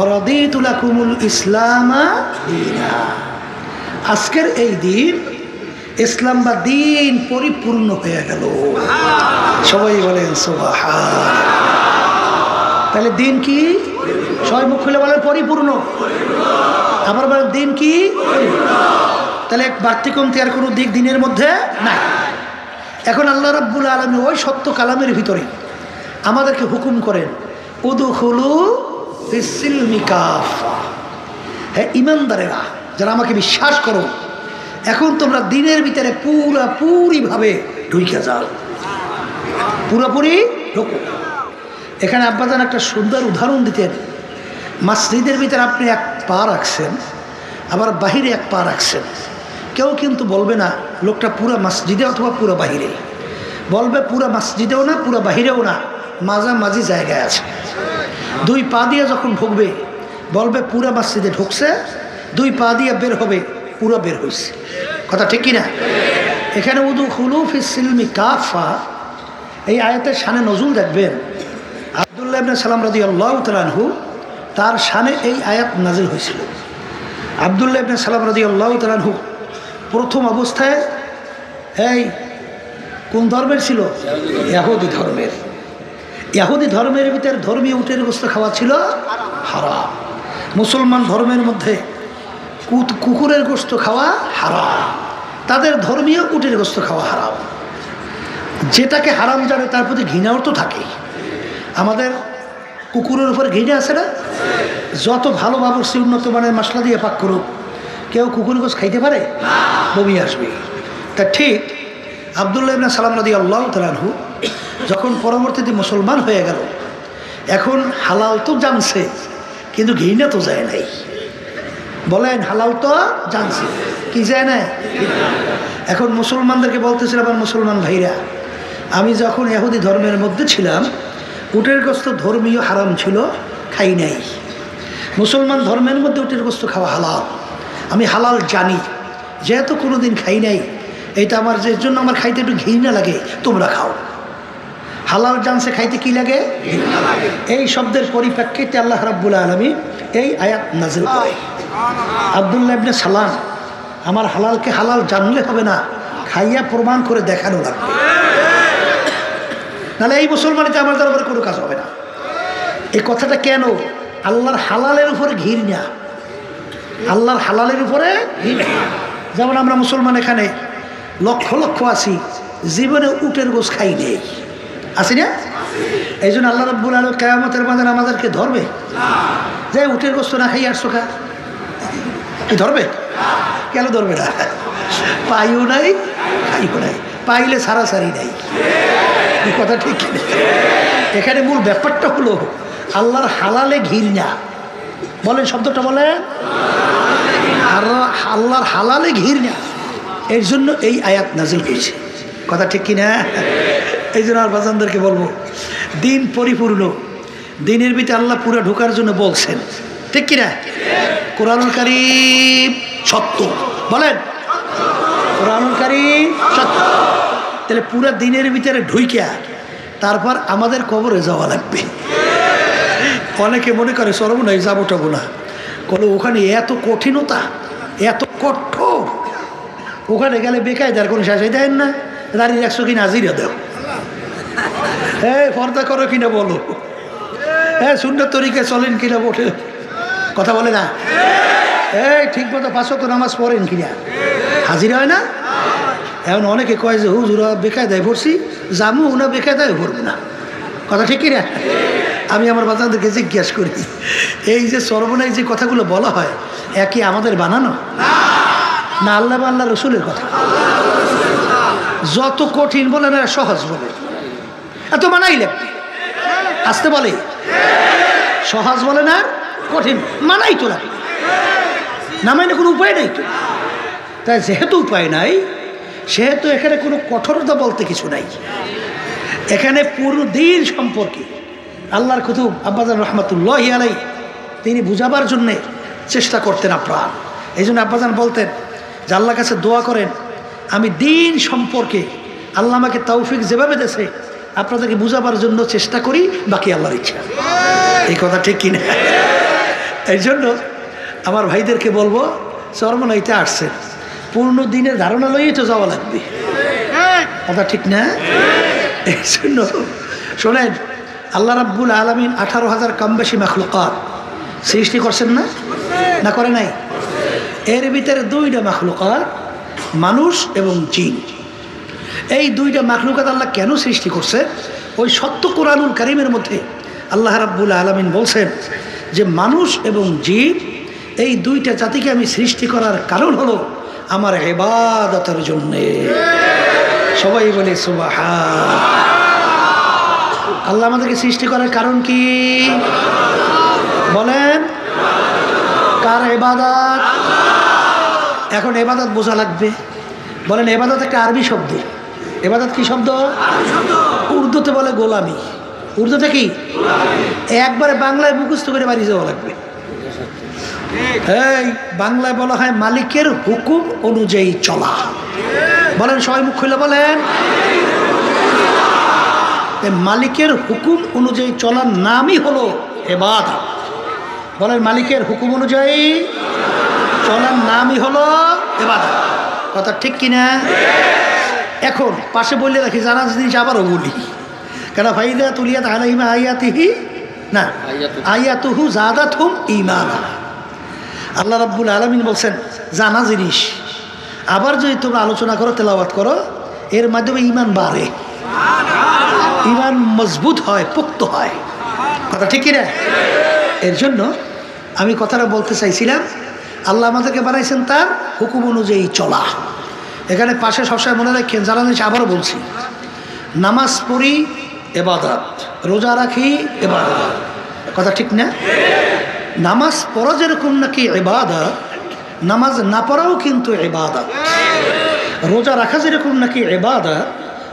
অরাদিতু লাকুমুল ইসলামা দীনা। আজকের এই দিন ইসলাম বা দিন পরিপূর্ণ হয়ে গেল। সবাই বলেন সুবহান। তাহলে দিন কি? সবাই মুখ খুলে বলেন পরিপূর্ণ। আবার বলেন দিন কি? তাহলে এক বাড়তি কমতি আর কোনো দিক দিনের মধ্যে নাই। এখন আল্লাহ রাব্বুল আলামিন ওই সত্য কালামের ভিতরে আমাদেরকে হুকুম করেন, উদখুলু ফিস-সিলমি কাফা। হ্যাঁ ইমানদারেরা, যারা আমাকে বিশ্বাস করো, এখন তোমরা দিনের ভিতরে পুরাপুরিভাবে ঢুকে যাও, পুরোপুরি ঢুকো। এখানে আব্বাজান একটা সুন্দর উদাহরণ দিতেন। মসজিদের ভিতরে আপনি এক পা রাখছেন, আবার বাহিরে এক পা রাখছেন। কেউ কিন্তু বলবে না লোকটা পুরো মসজিদে অথবা পুরো বাহিরে, বলবে পুরো মসজিদেও না পুরো বাহিরেও না, মাঝামাঝি জায়গায় আছে। দুই পা দিয়ে যখন ঢুকবে বলবে পুরো মসজিদে ঢুকছে, দুই পা দিয়ে বের হবে পুরো বের হয়েছে। কথা ঠিক কিনা? এখানে উদখুলু ফিস-সিলমি কাফা, এই আয়াতের শানে নজুল দেখবেন। আব্দুল্লাহ ইবনে সালাম রাদিয়াল্লাহু তাআলা আনহু, তার শানে এই আয়াত নাজিল হয়েছিল। আব্দুল্লাহ ইবনে সালাম রাদিয়াল্লাহু তাআলা আনহু প্রথম অবস্থায় এই কোন ধর্মের ছিল? ইহুদি ধর্মের। ইহুদি ধর্মের ভিতরে ধর্মীয় উটের গোশত খাওয়া ছিল হারাম। মুসলমান ধর্মের মধ্যে কুকুরের গোশত খাওয়া হারাম, তাদের ধর্মীয় উটের গোশত খাওয়া হারাম। যেটাকে হারাম জানে তার প্রতি ঘৃণাও তো থাকে। আমাদের কুকুরের উপর ঘৃণা আছে না? যত ভালো বাবুর্চি উন্নত মানের মশলা দিয়ে পাক করুক, কেউ কুকুর গোশত খাইতে পারে? বমি আসবে। তা ঠিক আব্দুল্লাহ ইবনে সালাম রাদিয়াল্লাহু তাআলা আনহু যখন পরবর্তীতে মুসলমান হয়ে গেল, এখন হালাল তো জানছে কিন্তু ঘৃণা তো যায় নাই। বলেন হালাল তো জানছে, কি যায় না? এখন মুসলমানদেরকে বলতেছিল, আমার মুসলমান ভাইরা, আমি যখন ইহুদি ধর্মের মধ্যে ছিলাম, উটের গোশত ধর্মীয় হারাম ছিল, খাই নাই। মুসলমান ধর্মের মধ্যে উটের গোশত খাওয়া হালাল, আমি হালাল জানি, যেহেতু কোনো দিন খাই নাই, এইটা আমার যে জন্য আমার খাইতে একটু ঘৃণা লাগে, তোমরা খাও। হালাল জানছে, খাইতে কি লাগে? এই শব্দের পরিপ্রেক্ষিতে আল্লাহ রাব্বুল আলামিন এই আয়াত নাজিল করে। আব্দুল্লাহ ইবনে সালাম, আমার হালালকে হালাল জানলে হবে না, খাইয়া প্রমাণ করে দেখানো লাগবে, নাহলে এই মুসলমানিতে আমার দরবারে কোনো কাজ হবে না। এই কথাটা কেন? আল্লাহর হালালের উপরে ঘৃণা, আল্লাহর হালালের উপরে ঘৃণা। যেমন আমরা মুসলমান এখানে লক্ষ লক্ষ আছি, জীবনে উটের গোশ খাই নেই, আছি না? এই জন্য আল্লাহ রাব্বুল আলামিন কিয়ামতের মাঝে আমাদেরকে ধরবে যে উটের গোশত না খাই আসছো খা, কি ধরবে? কেন ধরবে না? পাইও নাই, খাইও নাই, পাইলে সারাসারি নাই। এই কথা ঠিক কিনা? এখানে মূল ব্যাপারটা হলো আল্লাহর হালালে ঘৃণা। বলেন শব্দটা বলেন, আল্লাহর হালালে ঘৃণা। এর জন্য এই আয়াত নাজিল হয়েছে। কথা ঠিক কিনা? এই জন্য আর বাজানদেরকে বলবো, দিন পরিপূর্ণ, দিনের ভিতরে আল্লাহ পুরো ঢোকার জন্য বলছেন, ঠিক কিনা? কোরআনুল কারীম সত্য, বলেন কোরআনুল কারীম সত্য। তাহলে পুরো দিনের ভিতরে ঢুইকা তারপর আমাদের কবরে যাওয়া লাগবে। অনেকে মনে করে সর্বনাই যাবো টাবো না, বলে ওখানে এত কঠিনতা, এত কঠোর, ওখানে গেলে বেকায়দার কোনো শাসাই দেন না, দাঁড়িয়ে রাখছো কিনা হাজিরা দেও, হ্যাঁ পর্দা করো কিনা বলো, হ্যাঁ সুন্দর তরিকে চলেন কিনা বটে, কথা বলে না, এই ঠিক মতো 5 ওয়াক্ত নামাজ পড়েন কিনা, হাজিরা হয় না। এখন অনেকে কয় যে হুজুরা বেকায়দায় পড়ছি, জামু না বেকায়দায় পড়বো না, কথা ঠিক কিনা? আমি আমার বাচ্চাদেরকে জিজ্ঞেস করি, এই যে সর্বনাই যে কথাগুলো বলা হয়, একই আমাদের বানানো না আল্লাহ বা আল্লাহ রসুলের কথা? যত কঠিন বলে না সহজ বলে, এত মানাই লাগবে, আসতে বলে সহজ বলে না কঠিন, মানাই তো লাগে না, মানে কোনো উপায় নাই তো। তাই যেহেতু উপায় নাই, সেহেতু এখানে কোনো কঠোরতা বলতে কিছু নাই। এখানে পুরো দিন সম্পর্কে আল্লাহর কুতুব আব্বাজান রহমাতুল্লাহি আলাইহি তিনি বুঝাবার জন্যে চেষ্টা করতেন আপ্রাণ। এই জন্য আব্বাজান বলতেন যে আল্লাহর কাছে দোয়া করেন, আমি দিন সম্পর্কে আল্লাহ আমাকে তৌফিক যেভাবে দেছে আপনাদেরকে বুঝাবার জন্য চেষ্টা করি, বাকি আল্লাহর ইচ্ছা। এই কথা ঠিক কিনা? এই জন্য আমার ভাইদেরকে বলবো চরমনাইতে আসছেন, পূর্ণ দিনের ধারণা লইয়ে তো যাওয়া লাগবে, কথা ঠিক না? এই জন্য শোনেন, আল্লাহ রাব্বুল আলামিন 18,000 কম বেশি মাখলুকাত সৃষ্টি করছেন না, না করে নাই? এর ভিতরে দুইটা মাখলুকাত, মানুষ এবং জিন। এই দুইটা মাখলুকাত আল্লাহ কেন সৃষ্টি করছে? ওই সত্য কোরআনুল কারীমের মধ্যে আল্লাহ রাব্বুল আলামিন বলছেন যে মানুষ এবং জিন এই দুইটা জাতিকে আমি সৃষ্টি করার কারণ হলো আমার ইবাদতের জন্যে। সবাই বলে সুবহান। আল্লাহ আমাদেরকে সৃষ্টি করার কারণ কি বলেন? কার ইবাদত? এখন ইবাদত বোঝা লাগবে। বলেন, ইবাদত একটা আরবি শব্দ। ইবাদত কি শব্দ? উর্দুতে বলে গোলামি। উর্দুতে কি? একবারে বাংলায় মুখস্থ করে বাড়ি যাওয়া লাগবে। এই বাংলায় বলা হয় মালিকের হুকুম অনুযায়ী চলা। বলেন সবাই মুখ খুলে বলেন, মালিকের হুকুম অনুযায়ী চলার নামই হলো ইবাদত। বলেন মালিকের হুকুম অনুযায়ী চলার নামই হলো ইবাদত। কথা ঠিক কিনা? এখন পাশে বললে রাখি, জানা জিনিস আবারও বলি, কেন ফাইদা তুলিয়াত আলাইহিম আয়াতিহি না আয়াতুহু যাদাতহুম ঈমানা। আল্লাহ রাব্বুল আলামিন বলছেন জানা জিনিস আবার যদি তোমরা আলোচনা করো, তেলাওয়াত করো, এর মাধ্যমে ঈমান বাড়ে, ঈমান মজবুত হয়, পোক্ত হয়। কথা ঠিক কিনা? এর জন্য আমি কথাটা বলতে চাইছিলাম, আল্লাহ আমাদেরকে বানাইছেন তার হুকুম অনুযায়ী চলা। এখানে পাশে সবসময় মনে রাখেন, জানা জিনিস আবারও বলছি, নামাজ পড়ি ইবাদত, রোজা রাখি ইবাদত। কথা ঠিক না? নামাজ পড়া যেরকম নাকি ইবাদত, নামাজ না পড়াও কিন্তু ইবাদত। রোজা রাখা যেরকম নাকি ইবাদত,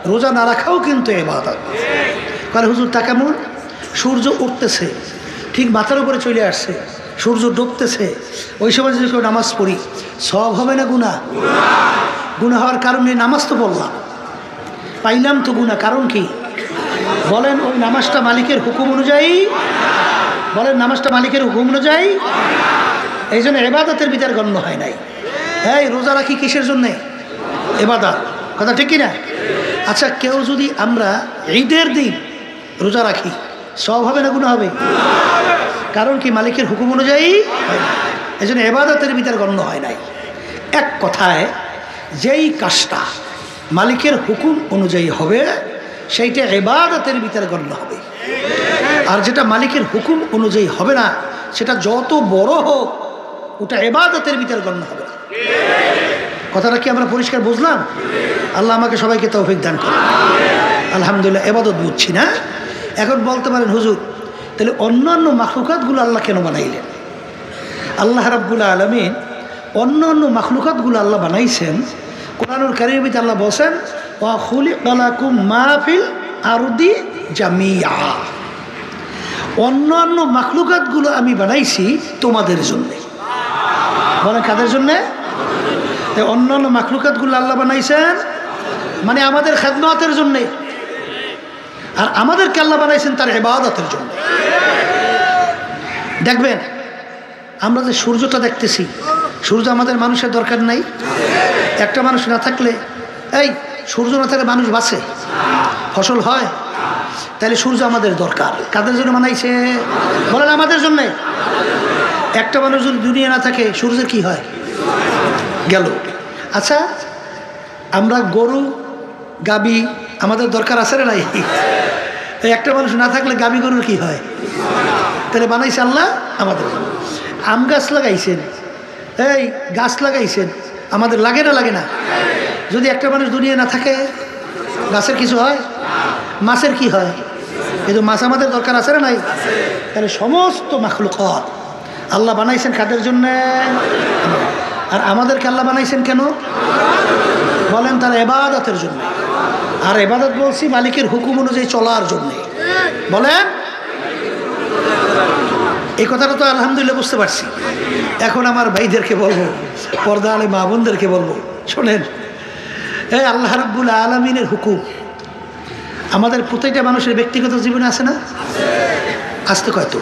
রোজা না রাখাও কিন্তু ইবাদত। কারণ হুজুর তা কেমন? সূর্য উঠতেছে, ঠিক মাথার উপরে চলে আসছে, সূর্য ডুবতেছে, ওই সময় যদি কেউ নামাজ পড়ি, সওয়াব হবে না গুনাহ? গুনাহ হওয়ার কারণে নামাজ তো পড়লাম, পাইলাম তো গুনাহ। কারণ কি বলেন? ওই নামাজটা মালিকের হুকুম অনুযায়ী। বলেন নামাজটা মালিকের হুকুম অনুযায়ী, এই জন্য ইবাদতের ভিতর গণ্য হয় নাই। এই রোজা রাখি কিসের জন্যে? ইবাদত। কথা ঠিক কিনা? আচ্ছা, কেউ যদি আমরা ঈদের দিন রোজা রাখি, সওয়াব হবে না গুনাহ হবে? কারণ কি মালিকের হুকুম অনুযায়ী, এই জন্য ইবাদতের ভিতর গণ্য হয় নাই। এক কথায় যেই কাজটা মালিকের হুকুম অনুযায়ী হবে সেইটা ইবাদতের ভিতরে গণ্য হবে, আর যেটা মালিকের হুকুম অনুযায়ী হবে না, সেটা যত বড় হোক ওটা ইবাদতের ভিতরে গণ্য হবে না। কথাটা কি আমরা পরিষ্কার বুঝলাম? আল্লাহ আমাকে সবাইকে তৌফিক দান করুন। আলহামদুলিল্লাহ, ইবাদত বুঝছি না। এখন বলতে পারেন হুজুর, তাহলে অন্যান্য মাখলুকাতগুলো আল্লাহ কেন বানাইলেন? আল্লাহ রাব্বুল আলামিন অন্যান্য মাখলুকাতগুলো আল্লাহ বানাইছেন। কোরআনুল কারীমে আল্লাহ বলেন, ওয়া খুলিকা লাকুম মা ফিল আরদি জামিআ। অন্যান্য মাখলুকাতগুলো আমি বানাইছি তোমাদের জন্য। বলেন কাদের জন্যে? অন্যান্য মাখলুকাতগুলো আল্লাহ বানাইছেন মানে আমাদের খেদমতের জন্যে, আর আমাদেরকে আল্লাহ বানাইছেন তার ইবাদতের জন্য। দেখবেন আমরা যে সূর্যটা দেখতেছি, সূর্য আমাদের মানুষের দরকার নাই? একটা মানুষ না থাকলে, এই সূর্য না থাকলে মানুষ বাঁচে, ফসল হয়? তাহলে সূর্য আমাদের দরকার। কাদের জন্য বানাইছে? বলেন আমাদের জন্যে। একটা মানুষ যদি দুনিয়া না থাকে, সূর্যের কি হয়? গেল। আচ্ছা, আমরা গরু গাবি আমাদের দরকার আছে না নাই? একটা মানুষ না থাকলে গাবি গরুর কি হয়? তাহলে বানাইছে আল্লাহ আমাদের। আম গাছ লাগাইছেন, এই গাছ লাগাইছেন, আমাদের লাগে না লাগে না? যদি একটা মানুষ দুনিয়া না থাকে, গাছের কিছু হয়? মাছের কি হয়? কিন্তু মাছ আমাদের দরকার আছে না নাই? তাহলে সমস্ত মাখলুকাত আল্লাহ বানাইছেন কাদের জন্য? আর আমাদেরকে আল্লাহ বানাইছেন কেন? বলেন তার ইবাদতের জন্য। আর ইবাদত বলছি মালিকের হুকুম অনুযায়ী চলার জন্য। বলেন, এই কথাটা তো আলহামদুলিল্লাহ বুঝতে পারছি। এখন আমার ভাইদেরকে বলবো, পর্দা আলে মা বোনদেরকে বলবো, শোনেন, এই আল্লাহ রাব্বুল আলামিনের হুকুম আমাদের প্রত্যেকটা মানুষের ব্যক্তিগত জীবনে আছে না? আসতে কয়তো?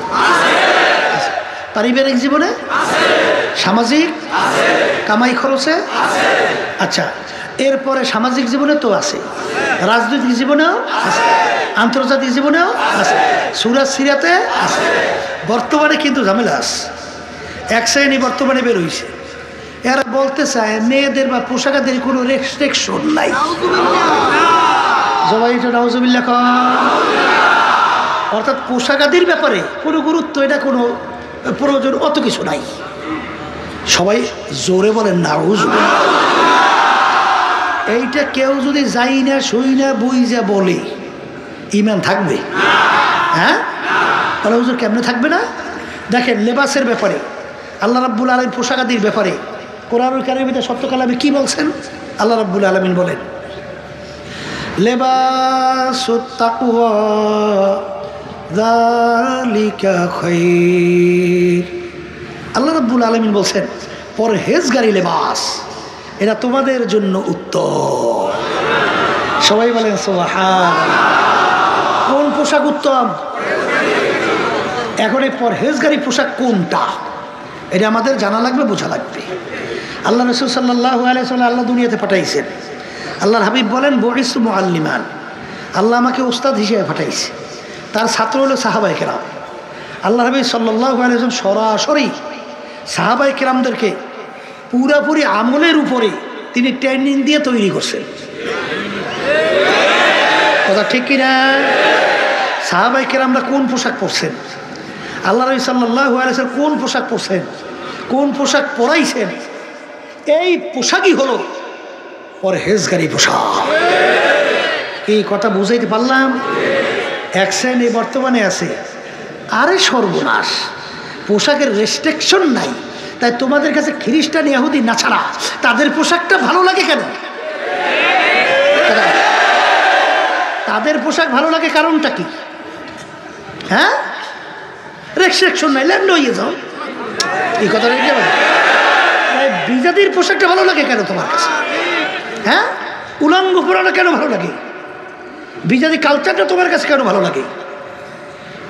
পারিবারিক জীবনে, সামাজিক কামাই খরচে, আচ্ছা এরপরে সামাজিক জীবনে তো আছে, রাজনৈতিক জীবনেও আছে, আন্তর্জাতিক জীবনেও আছে, সূরা সিরাতে আছে। বর্তমানে কিন্তু ঝামেলা আছে। এক শ্রেণী বর্তমানে বের হইছে, এরা বলতে চায় মেয়েদের বা পোশাকাদের কোনো রেস্ট্রিকশন নাই। সবাই এটা নাউজুবিল্লাহ কর। অর্থাৎ পোশাকাদির ব্যাপারে কোনো গুরুত্ব, এটা কোনো প্রয়োজন, অত কিছু নাই। সবাই জোরে বলেন নাউজুবিল্লাহ। এইটা কেউ যদি যাই না সই না বই যা বলে, ইমান থাকবে? হ্যাঁ, তাহলে হুজুর কেমনে থাকবে না? দেখেন লেবাসের ব্যাপারে আল্লাহ রাব্বুল আলামিন পোশাকাদির ব্যাপারে কোরআনুল কারীমে সত্য কালামে কি বলছেন? আল্লাহ রাব্বুল আলামিন বলেন লেবাসুত তাকওয়া যালিকা খায়র। আল্লাহ রাব্বুল আলামিন বলছেন পরহেজগারি লেবাস, এটা তোমাদের জন্য উত্তম। সবাই বলেন সুবহানাল্লাহ। কোন পোশাক উত্তম? এখন এই পরহেজগারি পোশাক কোনটা, এটা আমাদের জানা লাগবে, বোঝা লাগবে। আল্লাহ রাসূল সাল্লাল্লাহু আলাইহি ওয়াসাল্লাম আল্লাহ দুনিয়াতে পাঠাইছেন। আল্লাহর হাবিব বলেন বুইসু মুআল্লিমান, আল্লাহ আমাকে উস্তাদ হিসেবে পাঠাইছে। তার ছাত্র হলো সাহাবায়ে কেরাম। আল্লাহ হাবিব সাল্লাল্লাহু আলাইহি ওয়াসাল্লাম সরাসরি সাহাবায়ে কেরামদেরকে পুরাপুরি আমলের উপরে তিনি ট্রেনিং দিয়ে তৈরি করছেন। কথা ঠিক কিনা? সাহাবায়ে কেরামরা কোন পোশাক পরছেন, আল্লাহ নবী সাল্লাল্লাহু আলাইহি ওয়াসাল্লাম কোন পোশাক পরছেন, কোন পোশাক পরাইছেন, এই পোশাকই হলো পরহেজগারি পোশাক। এই কথা বুঝাইতে পারলাম? এক শ্রেণী বর্তমানে আছে, আরে সর্বনাশ, পোশাকের রেস্ট্রিকশন নাই, তাই তোমাদের কাছে খ্রিস্টান ইহুদি না ছাড়া তাদের পোশাকটা ভালো লাগে কেন? তাদের পোশাক ভালো লাগে কারণটা কি? হ্যাঁ, রেস্ট্রিকশন নাই, ল্যান্ড হয়ে যাও। এই কথা বিজাতির পোশাকটা ভালো লাগে কেন তোমার কাছে? হ্যাঁ, উলঙ্গ পরানো কেন ভালো লাগে? বিজাতি কালচারটা তোমার কাছে কেন ভালো লাগে?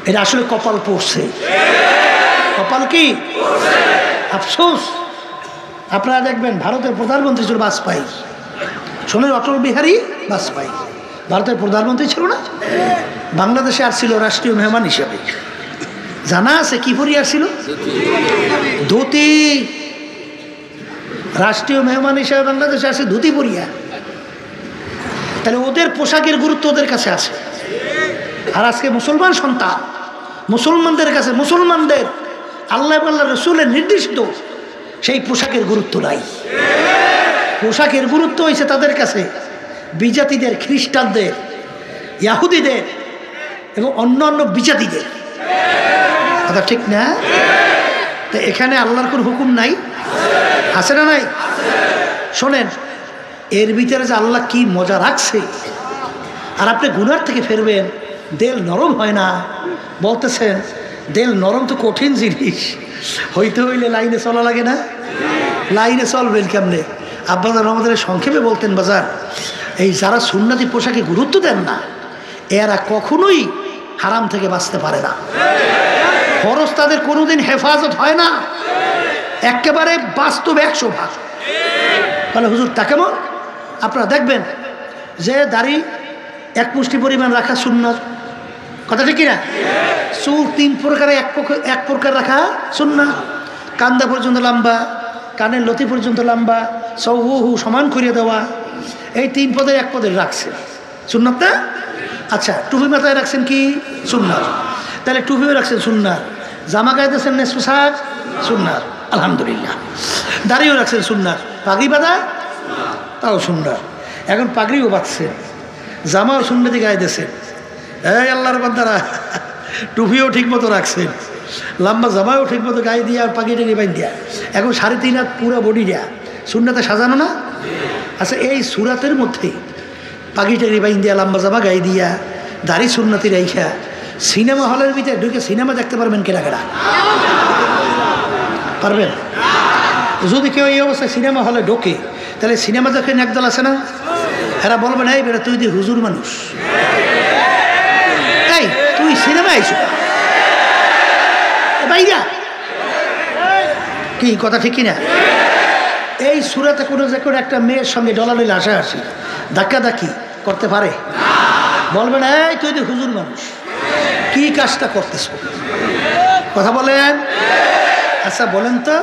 এটা আসলে কপাল পড়ছে। কপাল কি? আফসোস, আপনারা দেখবেন ভারতের প্রধানমন্ত্রী ছিল বাজপেয়ী, শোনেন অটল বিহারী বাজপেয়ী ভারতের প্রধানমন্ত্রী ছিল না? বাংলাদেশে আসছিল রাষ্ট্রীয় মেহমান হিসেবে। জানা আছে কি পরি আসছিল? ধুতি। রাষ্ট্রীয় মেহমান হিসেবে বাংলাদেশে আসে ধুতি পরিয়া। তাহলে ওদের পোশাকের গুরুত্ব ওদের কাছে আছে। আর আজকে মুসলমান সন্তান, মুসলমানদের কাছে, মুসলমানদের আল্লাহ আল্লাহ রসুলের নির্দিষ্ট সেই পোশাকের গুরুত্ব নাই। পোশাকের গুরুত্ব হয়েছে তাদের কাছে বিজাতিদের, খ্রিস্টানদের, ইহুদিদের এবং অন্য অন্য বিজাতিদের। কথা ঠিক না? তো এখানে আল্লাহর কোন হুকুম নাই? আছে না নাই? শোনেন, এর ভিতরে যে আল্লাহ কি মজা রাখছে। আর আপনি গুনার থেকে ফিরবেন, দেল নরম হয় না। বলতেছেন দেল নরম তো কঠিন জিনিস, হইতে হইলে লাইনে চলা লাগে না? লাইনে চলবেন কেমনে? আব্বাজান আমাদের সংক্ষেপে বলতেন বাজার, এই যারা সুন্নতি পোশাকে গুরুত্ব দেন না, এরা কখনোই হারাম থেকে বাঁচতে পারে না। ফরজ তাদের কোনোদিন হেফাজত হয় না, একেবারে বাস্তব 100%। তাহলে হুজুর তা কেমন? আপনারা দেখবেন যে দাড়ি এক মুষ্টি পরিমাণ রাখা সুন্নাত। কথা ঠিক কিনা? চুল 3 প্রকারে এক প্রকার রাখা সুন্নাত। কান্দা পর্যন্ত লম্বা, কানের লতি পর্যন্ত লম্বা, সৌহু সমান করিয়ে দেওয়া, এই 3 পদের 1 পদের রাখছে সুন্নাত না? আচ্ছা, টুপি মাথায় রাখছেন কি? সুন্নাত। তাহলে টুপিও রাখছেন সুন্নাত, জামা গাইতেছেন পোশাক সুন্নাত, আলহামদুলিল্লাহ। দাড়িও রাখছেন সুন্নাত, পাগড়ি বাঁধা তাও সুন্নাত। এখন পাগড়িও বাঁধছেন, জামাও সুন্নতি গায়ে দিয়েছেন। এই আল্লাহর বান্দারা, টুপিও ঠিক মতো রাখছেন, লম্বা জামাও ঠিক মতো গায়ে দিয়া, পাগড়ি টাগি বাইন দিয়া, এখন 3.5 হাত পুরো বডি দেয়া সুন্নাতে সাজানো না? আচ্ছা, এই সুরাতের মধ্যে পাগড়ি টাগি বাইন দিয়া, লম্বা জামা গায়ে দিয়া, দাড়ি সুন্নতি রাইখা সিনেমা হলের ভিতরে ঢুকে সিনেমা দেখতে পারবেন কেনা কেনা? পারবেন? যদি কেউ এই অবস্থায় সিনেমা হলে ঢোকে, তাহলে সিনেমা দেখেন একদল আছে না, এরা বলবেন এই বেটা তুই দি হুজুর মানুষ, এই তুই সিনেমা আইসু বাইরা, কি কথা ঠিক কিনা? এই সুরাতে কোনো যে কোনো একটা মেয়ের সঙ্গে ডলালিল হাসাহাসি ধাক্কাধাক্কি করতে পারে? বলবেন এই তুই তো হুজুর মানুষ, কি কাজটা করতেছ? কথা বলেন। আচ্ছা বলেন তো,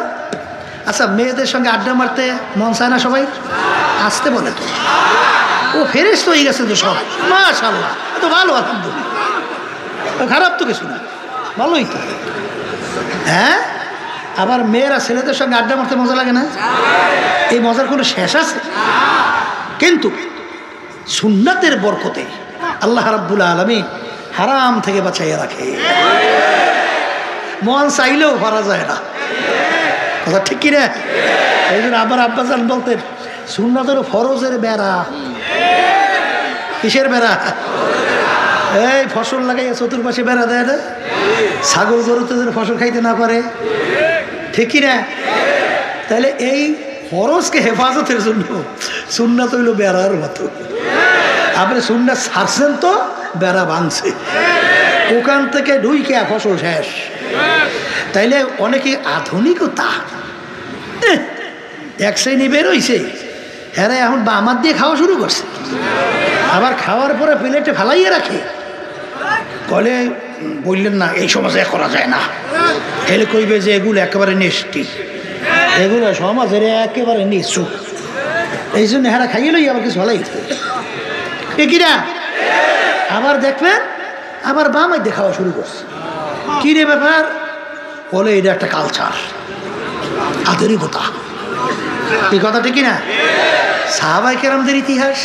আচ্ছা মেয়েদের সঙ্গে আড্ডা মারতে মন চায় না সবাই? আসতে বলে তো, ও ফেরেশতা হয়ে গেছে তো সব, মাশাআল্লাহ, তো ভালো, আলহামদুলিল্লাহ, খারাপ তো কিছু না, ভালোই তো। হ্যাঁ, আবার মেয়েরা ছেলেদের সঙ্গে আড্ডা মারতে মজা লাগে না? এই মজার কোনো শেষ আছে? কিন্তু সুন্নাতের বরকতে আল্লাহ রাব্বুল আলামিন হারাম থেকে বাঁচাইয়া রাখে, মন চাইলেও পারা যায় না। কথা ঠিক কিনা? এই জন্য আবার আব্বাজান বলতেন সুন্নাতের ফরজের বেড়া। কিসের বেড়া? এই ফসল লাগাইয়া চতুর্পাশে বেড়া দেয় না, ছাগল গরুতে যেন ফসল খাইতে না পারে, ঠিক কিনা? তাহলে এই ফরজকে হেফাজতের জন্য সুন্নাত হইল বেড়ার মতো। আপনি সুন্নাত ছাড়ছেন তো বেড়া ভাঙছে, ওখান থেকে ঢুইকে ফসল শেষ। তাইলে অনেকে আধুনিকতা এক শ্রেণী বের হইছে, হ্যাঁ এখন আমার দিয়ে খাওয়া শুরু করছে, আবার খাওয়ার পরে প্লেটে ফেলাইয়ে রাখে, বলে বললেন না এই সমাজে করা যায় না, এলে কইবে যে এগুলো একেবারে নেষ্টি, এগুলো সমাজের একেবারে নিচু, এই জন্য হ্যাঁ খাইয়ে লই আবার কিছু ভালাই কিনা। আবার দেখবেন আবার বামাই দেখাওয়া শুরু করছে, কি রে ব্যাপার? বলে এটা একটা কালচার, আধুনিকতা। এই কথা ঠিক কিনা? সাহাবায়ে কেরামদের ইতিহাস,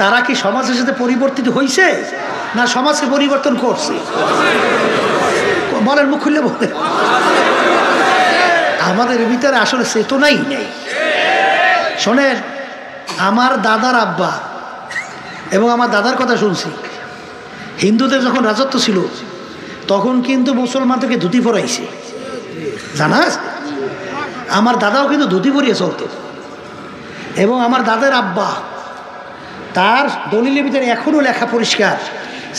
তারা কি সমাজের সাথে পরিবর্তিত হয়েছে না সমাজকে পরিবর্তন করছে? বলেন, মুখ খুললে বলতে। আমাদের ভিতরে আসলে চেতনাই নেই। শোনেন, আমার দাদার আব্বা এবং আমার দাদার কথা শুনছি, হিন্দুদের যখন রাজত্ব ছিল তখন কিন্তু মুসলমানদেরকে ধুতি পরাইছে, জানাস? আমার দাদাও কিন্তু ধুতি পরিয়ে চলত। এবং আমার দাদার আব্বা, তার দলিলের ভিতরে এখনও লেখা পরিষ্কার,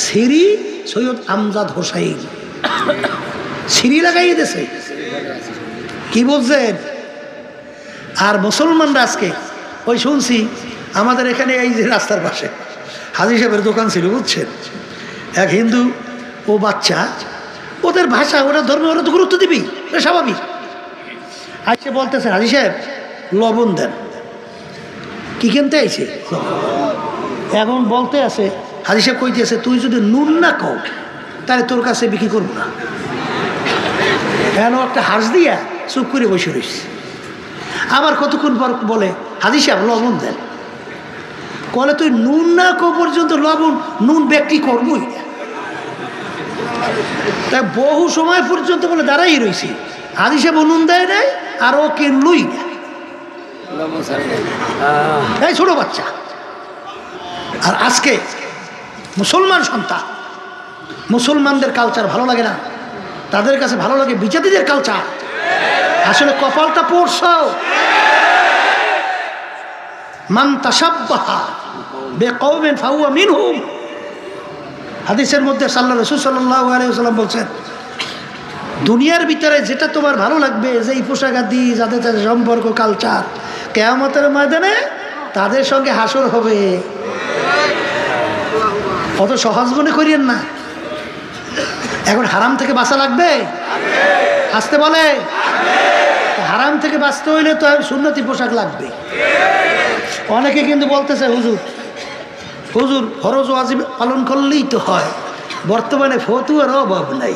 শ্রী সৈয়দ আমজাদ হোসাইন, শ্রী লাগাইয়ে দিয়েছে। কি বলছেন? আর মুসলমানরা আজকে ওই শুনছি আমাদের এখানে এই যে রাস্তার পাশে হাজী সাহেবের দোকান ছিল, বুঝছেন, এক হিন্দু ও বাচ্চা, ওদের ভাষা, ওরা ধর্মে ওরা তো গুরুত্ব দিবি, এটা স্বাভাবিক। আজকে বলতেছে হাজী সাহেব লবণ দেন, কি কিনতে আইছে? এখন বলতে আছে হাজী সাহেব কইতে আছে তুই যদি নুন না কও তাহলে তোর কাছে বিক্রি করবো না। এখন একটা হাঁস দিয়া চুপ করে বসে রয়েছে। আবার কতক্ষণ পর বলে হাজী সাহেব লবণ দেন, কলে তুই নুন না কো পর্যন্ত লবণ নুন বিক্রি করবই না। তাই বহু সময় পর্যন্ত বলে দাঁড়াই রয়েছে, হাজী সাহেব নুন দেয় নাই আর ও কিনলই না, এই ছোট বাচ্চা। আর আজকে মুসলমান সন্তান, মুসলমানদের কালচার ভালো লাগে না, তাদের কাছে ভালো লাগে বিজাতিদের কালচার। আসলে কপালটা পড়ছ, মান তাশাব্বাহা বিকওমিন ফাহুয়া মিনহুম। হাদিসের মধ্যে রাসূল সাল্লাল্লাহু আলাইহি ওয়াসাল্লাম বলছেন, দুনিয়ার ভিতরে যেটা তোমার ভালো লাগবে, যেই পোশাক আদি, যাদের সাথে সম্পর্ক, কালচার, কিয়ামতের ময়দানে তাদের সঙ্গে হাসর হবে। অত সহজ মনে করিয়েন না। এখন হারাম থেকে বাঁচা লাগবে, আসতে বলে হারাম থেকে বাঁচতে হইলে তো সুন্নতি পোশাক লাগবে। অনেকে কিন্তু বলতেছে হুজুর হুজুর ফরজ ওয়াজিব পালন করলেই তো হয়, বর্তমানে ফতুয়ার অভাব নাই,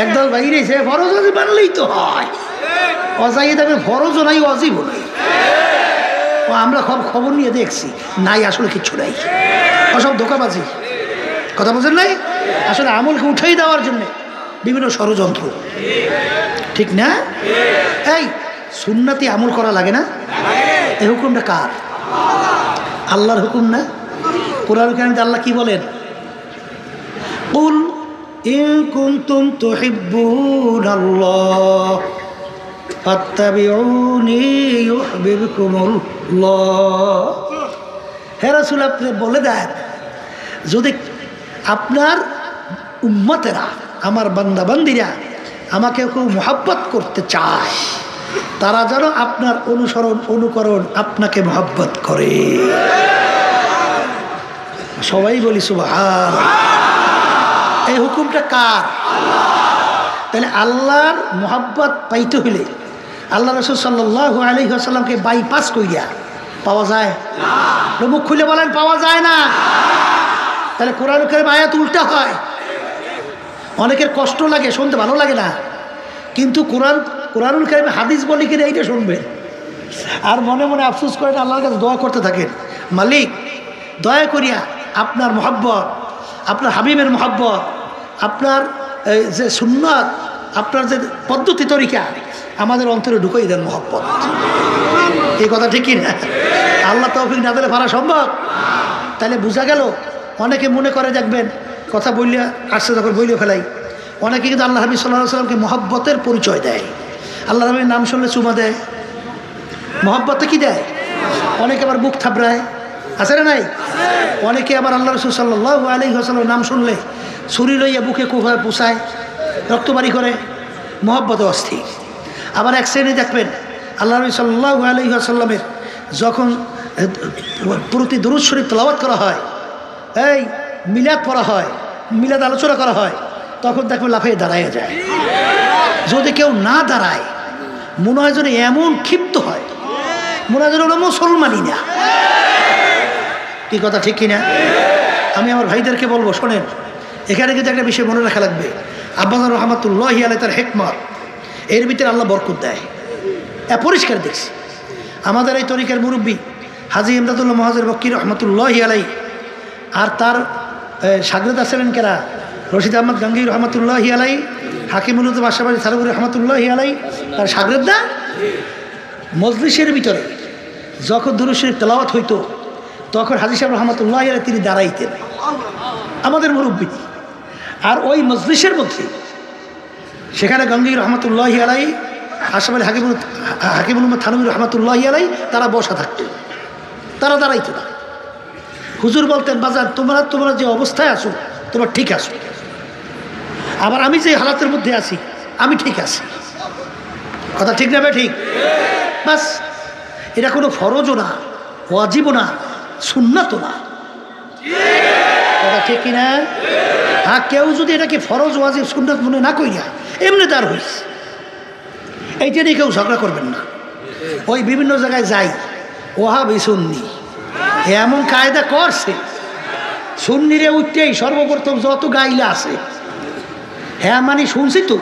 একদল বাইরে সে ফরজ ওয়াজিব মানলেই তো হয়, অজাইয়ে দেবে ফরজও নাই ওয়াজিবও নাই। ও আমরা খবর নিয়ে দেখছি নাই, আসলে কিচ্ছু নাই, ওসব ধোঁকাবাজি, কথা বলছেন নাই? আসলে আমলকে উঠাই দেওয়ার জন্য বিভিন্ন ষড়যন্ত্র, ঠিক না? এই সুন্নতি আমল করা লাগে না? এই হুকুমটা কার? আল্লাহর হুকুম না? কোরআন কারিমে আল্লাহ কি বলেন? কুল ইন কুনতুম তুহিব্বুনাল্লাহ ফাত্তাবিউনি ইউহিব্বুকুমুল্লাহ। হে রাসূল, আপনি বলে দেন, যদি আপনার উম্মতেরা, আমার বান্দা বান্দিরা আমাকে কেউ মহব্বত করতে চায়, তারা যেন আপনার অনুকরণ আপনাকে মহব্বত করে। সবাই বলি সুবহানাল্লাহ। এই হুকুমটা কার? তাহলে আল্লাহর মহব্বত পাইতে হইলে আল্লাহ রাসূল সাল্লাল্লাহু আলাইহি ওয়াসাল্লামকে বাইপাস কইরা পাওয়া যায় না। মুখ খুলে বলেন পাওয়া যায় না। তাহলে কোরআন কারীম আয়াত উল্টা হয়। অনেকের কষ্ট লাগে, শুনতে ভালো লাগে না, কিন্তু কোরআনুল কারীমে হাদিস বলি কিনা এইটা শুনবেন আর মনে মনে আফসোস করেন, আল্লাহর কাছে দোয়া করতে থাকেন, মালিক দয়া করিয়া আপনার মহব্বত, আপনার হাবিবের মহব্বত, আপনার যে সুন্নাত, আপনার যে পদ্ধতি তরিকা আমাদের অন্তরে ঢুকাই দেন মহব্বত। এই কথা ঠিকই না? আল্লাহ তৌফিক না দিলে পারা সম্ভব? তাহলে বোঝা গেল, অনেকে মনে করে দেখবেন কথা বললে আসছে যখন বইলে ফেলাই, অনেকে কিন্তু আল্লাহ হাবিব সাল্লাল্লাহু আলাইহি সাল্লামকে মহব্বতের পরিচয় দেয়। আল্লাহ হাবিবের নাম শুনলে চুমা দেয়, মহব্বতে কি দেয়? অনেকে আবার বুক থাবড়ায়, আছে না নাই? অনেকে আবার আল্লাহ রাসূল সাল্লাল্লাহু আলাইহি ওয়াসাল্লামের নাম শুনলে ছুরি লইয়া বুকে কোফায় পুষায়, রক্তবাড়ি করে, মহব্বতে অস্থির। আবার এক শ্রেণী দেখবেন আল্লাহ নবী সাল্লাল্লাহু আলাইহি ওয়াসাল্লামের যখন প্রতি দুরূদ শরীফ তেলাওয়াত করা হয়, এই মিলাদ পড়া হয়, মিলাদ আলোচনা করা হয়, তখন দেখবেন লাফিয়ে দাঁড়াইয়া যায়। যদি কেউ না দাঁড়ায় মনে হয় যেন এমন ক্ষিপ্ত হয়, মনে হয় যেন ওরা মুসলমানই না। কি কথা ঠিক কিনা? আমি আমার ভাইদেরকে বলবো, শোনেন, এখানে কিন্তু একটা বিষয় মনে রাখা লাগবে। আব্বাজান রহমাতুল্লাহি আলাইহি তার হিকমত, এর ভিতরে আল্লাহ বরকত দেয়। পরিষ্কার দেখছি আমাদের এই তরিকার মুরব্বী হাজী ইমদাদুল্লাহ মহাজের বক্কি রহমতুল্লাহি আলাইহি, আর তার শাগরেদ আছিলেন কেরা, রশিদ আহমদ গাঙ্গী রহমতুল্লাহি আলাইহি, হাকিমুল উদ্দিন আশরাফী থানভী রহমতুল্লাহি আলাইহি, তার শাগরেদ না। মজলিসের ভিতরে যখন দুরূদ শরীফ তেলাওয়াত হইতো তখন হাজী সাহেব রহমতুল্লাহি আলাইহি তিনি দাঁড়াইতেন, আমাদের মুরব্বী। আর ওই মজলিসের মধ্যে সেখানে গাঙ্গী রহমতুল্লাহি আলাইহি, আশরাফ আলী হাকিমুল উম্মত থানভী রহমতুল্লাহি আলাইহি তারা বসা থাকতেন, তারা দাঁড়াইতো না। হুজুর বলতেন, বাজার তোমরা যে অবস্থায় আছো তোমরা ঠিক আছো, আবার আমি যে হালাতের মধ্যে আছি আমি ঠিক আছি। কথা ঠিক না? ঠিক। বাস, এটা কোনো ফরজও না, ওয়াজিবও না, সুন্নাতও না। কথা ঠিক কিনা? হ্যাঁ, কেউ যদি এটাকে ফরজ, ওয়াজিব, সুন্নাত মনে না কইরা এমনি তার হইছে, এইটা নিয়ে কেউ ঝগড়া করবেন না। ওই বিভিন্ন জায়গায় যাই, ওহাবি সুন্নি এমন কায়দা করছে, সুন্নিরে উঠতেই সর্বপ্রথম যত গাইলা আছে, হ্যাঁ মানে শুনছি তো,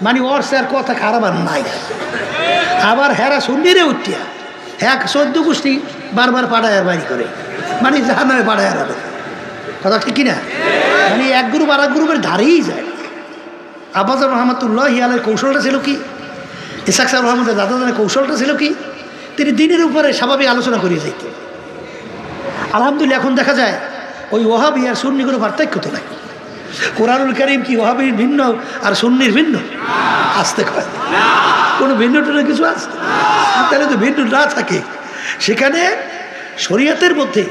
মানে ওর স্যার কথা খারাপ আর নাই। আবার হেরা সুন্নিরে উঠিয়া হ্যাঁ 14 গোষ্ঠী বারবার পাড়ায় আর বাড়ি করে, মানে জাহান্নামে পাড়ায় আর। কথা ঠিক কিনা? মানে এক গ্রুপ আর এক গ্রুপের ধারেই যায়। আব্বাজান রহমতুল্লাহি আলাইহির কৌশলটা ছিল কি? ইসহাক সাহেব রহমতের দাদাদের কৌশলটা ছিল কি? তিনি দিনের উপরে স্বাভাবিক আলোচনা করিয়ে যাইতেন। আলহামদুলিল্লাহ এখন দেখা যায় ওই ওহাবি আর সুন্নি কোনো পার্থক্য তো নাই। কোরআনুল কারীম কি ওহাবির ভিন্ন আর সুন্নির ভিন্ন? আসতে কয় কোনো ভিন্ন টোনের কিছু আছে? তাহলে তো ভিন্ন না থাকে, সেখানে শরীয়তের মধ্যে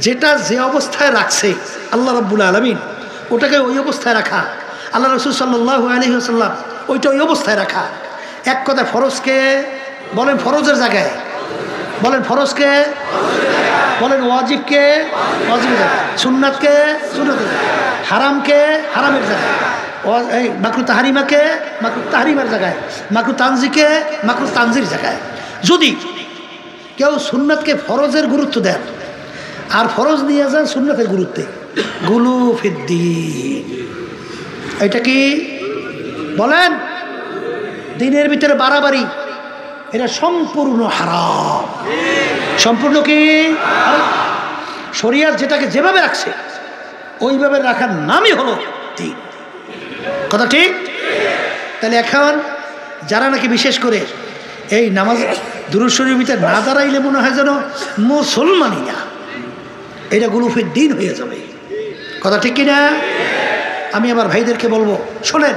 যেটা যে অবস্থায় রাখছে আল্লাহ রাব্বুল আলামিন, ওটাকে ওই অবস্থায় রাখা, আল্লাহ রাসূল সাল্লাল্লাহু আলাইহি ওয়াসাল্লাম ওইটা ওই অবস্থায় রাখা। এক কথায় ফরজকে বলেন ফরজের জায়গায়, বলেন ফরজকে, বলেন ওয়াজিবকে ওয়াজিবের জায়গায়, সুন্নাতকে সুন্নাতের জায়গায়, হারামকে হারামের জায়গায়, এই মাকরু তাহরিমাকে মাকরু তাহরিমের জায়গায়, মাকরু তানজিকে মাকরু তানজির জায়গায়। যদি কেউ সুন্নাতকে ফরজের গুরুত্ব দেন আর ফরজ নিয়ে যান সুন্নাতের গুরুত্বে, গুলু ফিদ্দিন, এটা কি বলেন? দিনের ভিতরে বাড়াবাড়ি, এটা সম্পূর্ণ হারাম। সম্পূর্ণ কি? শরীয়ত যেটাকে যেভাবে রাখছে ওইভাবে রাখার নামই হলো দিন। কথা ঠিক? তাহলে এখন যারা নাকি বিশেষ করে এই নামাজ দুরূদ শরীফের ভিতরে না দাঁড়াইলে মনে হয় যেন মুসলমানই না, এটা গুলুফের দিন হয়ে যাবে। কথা ঠিক কিনা? আমি আমার ভাইদেরকে বলবো, শোনেন,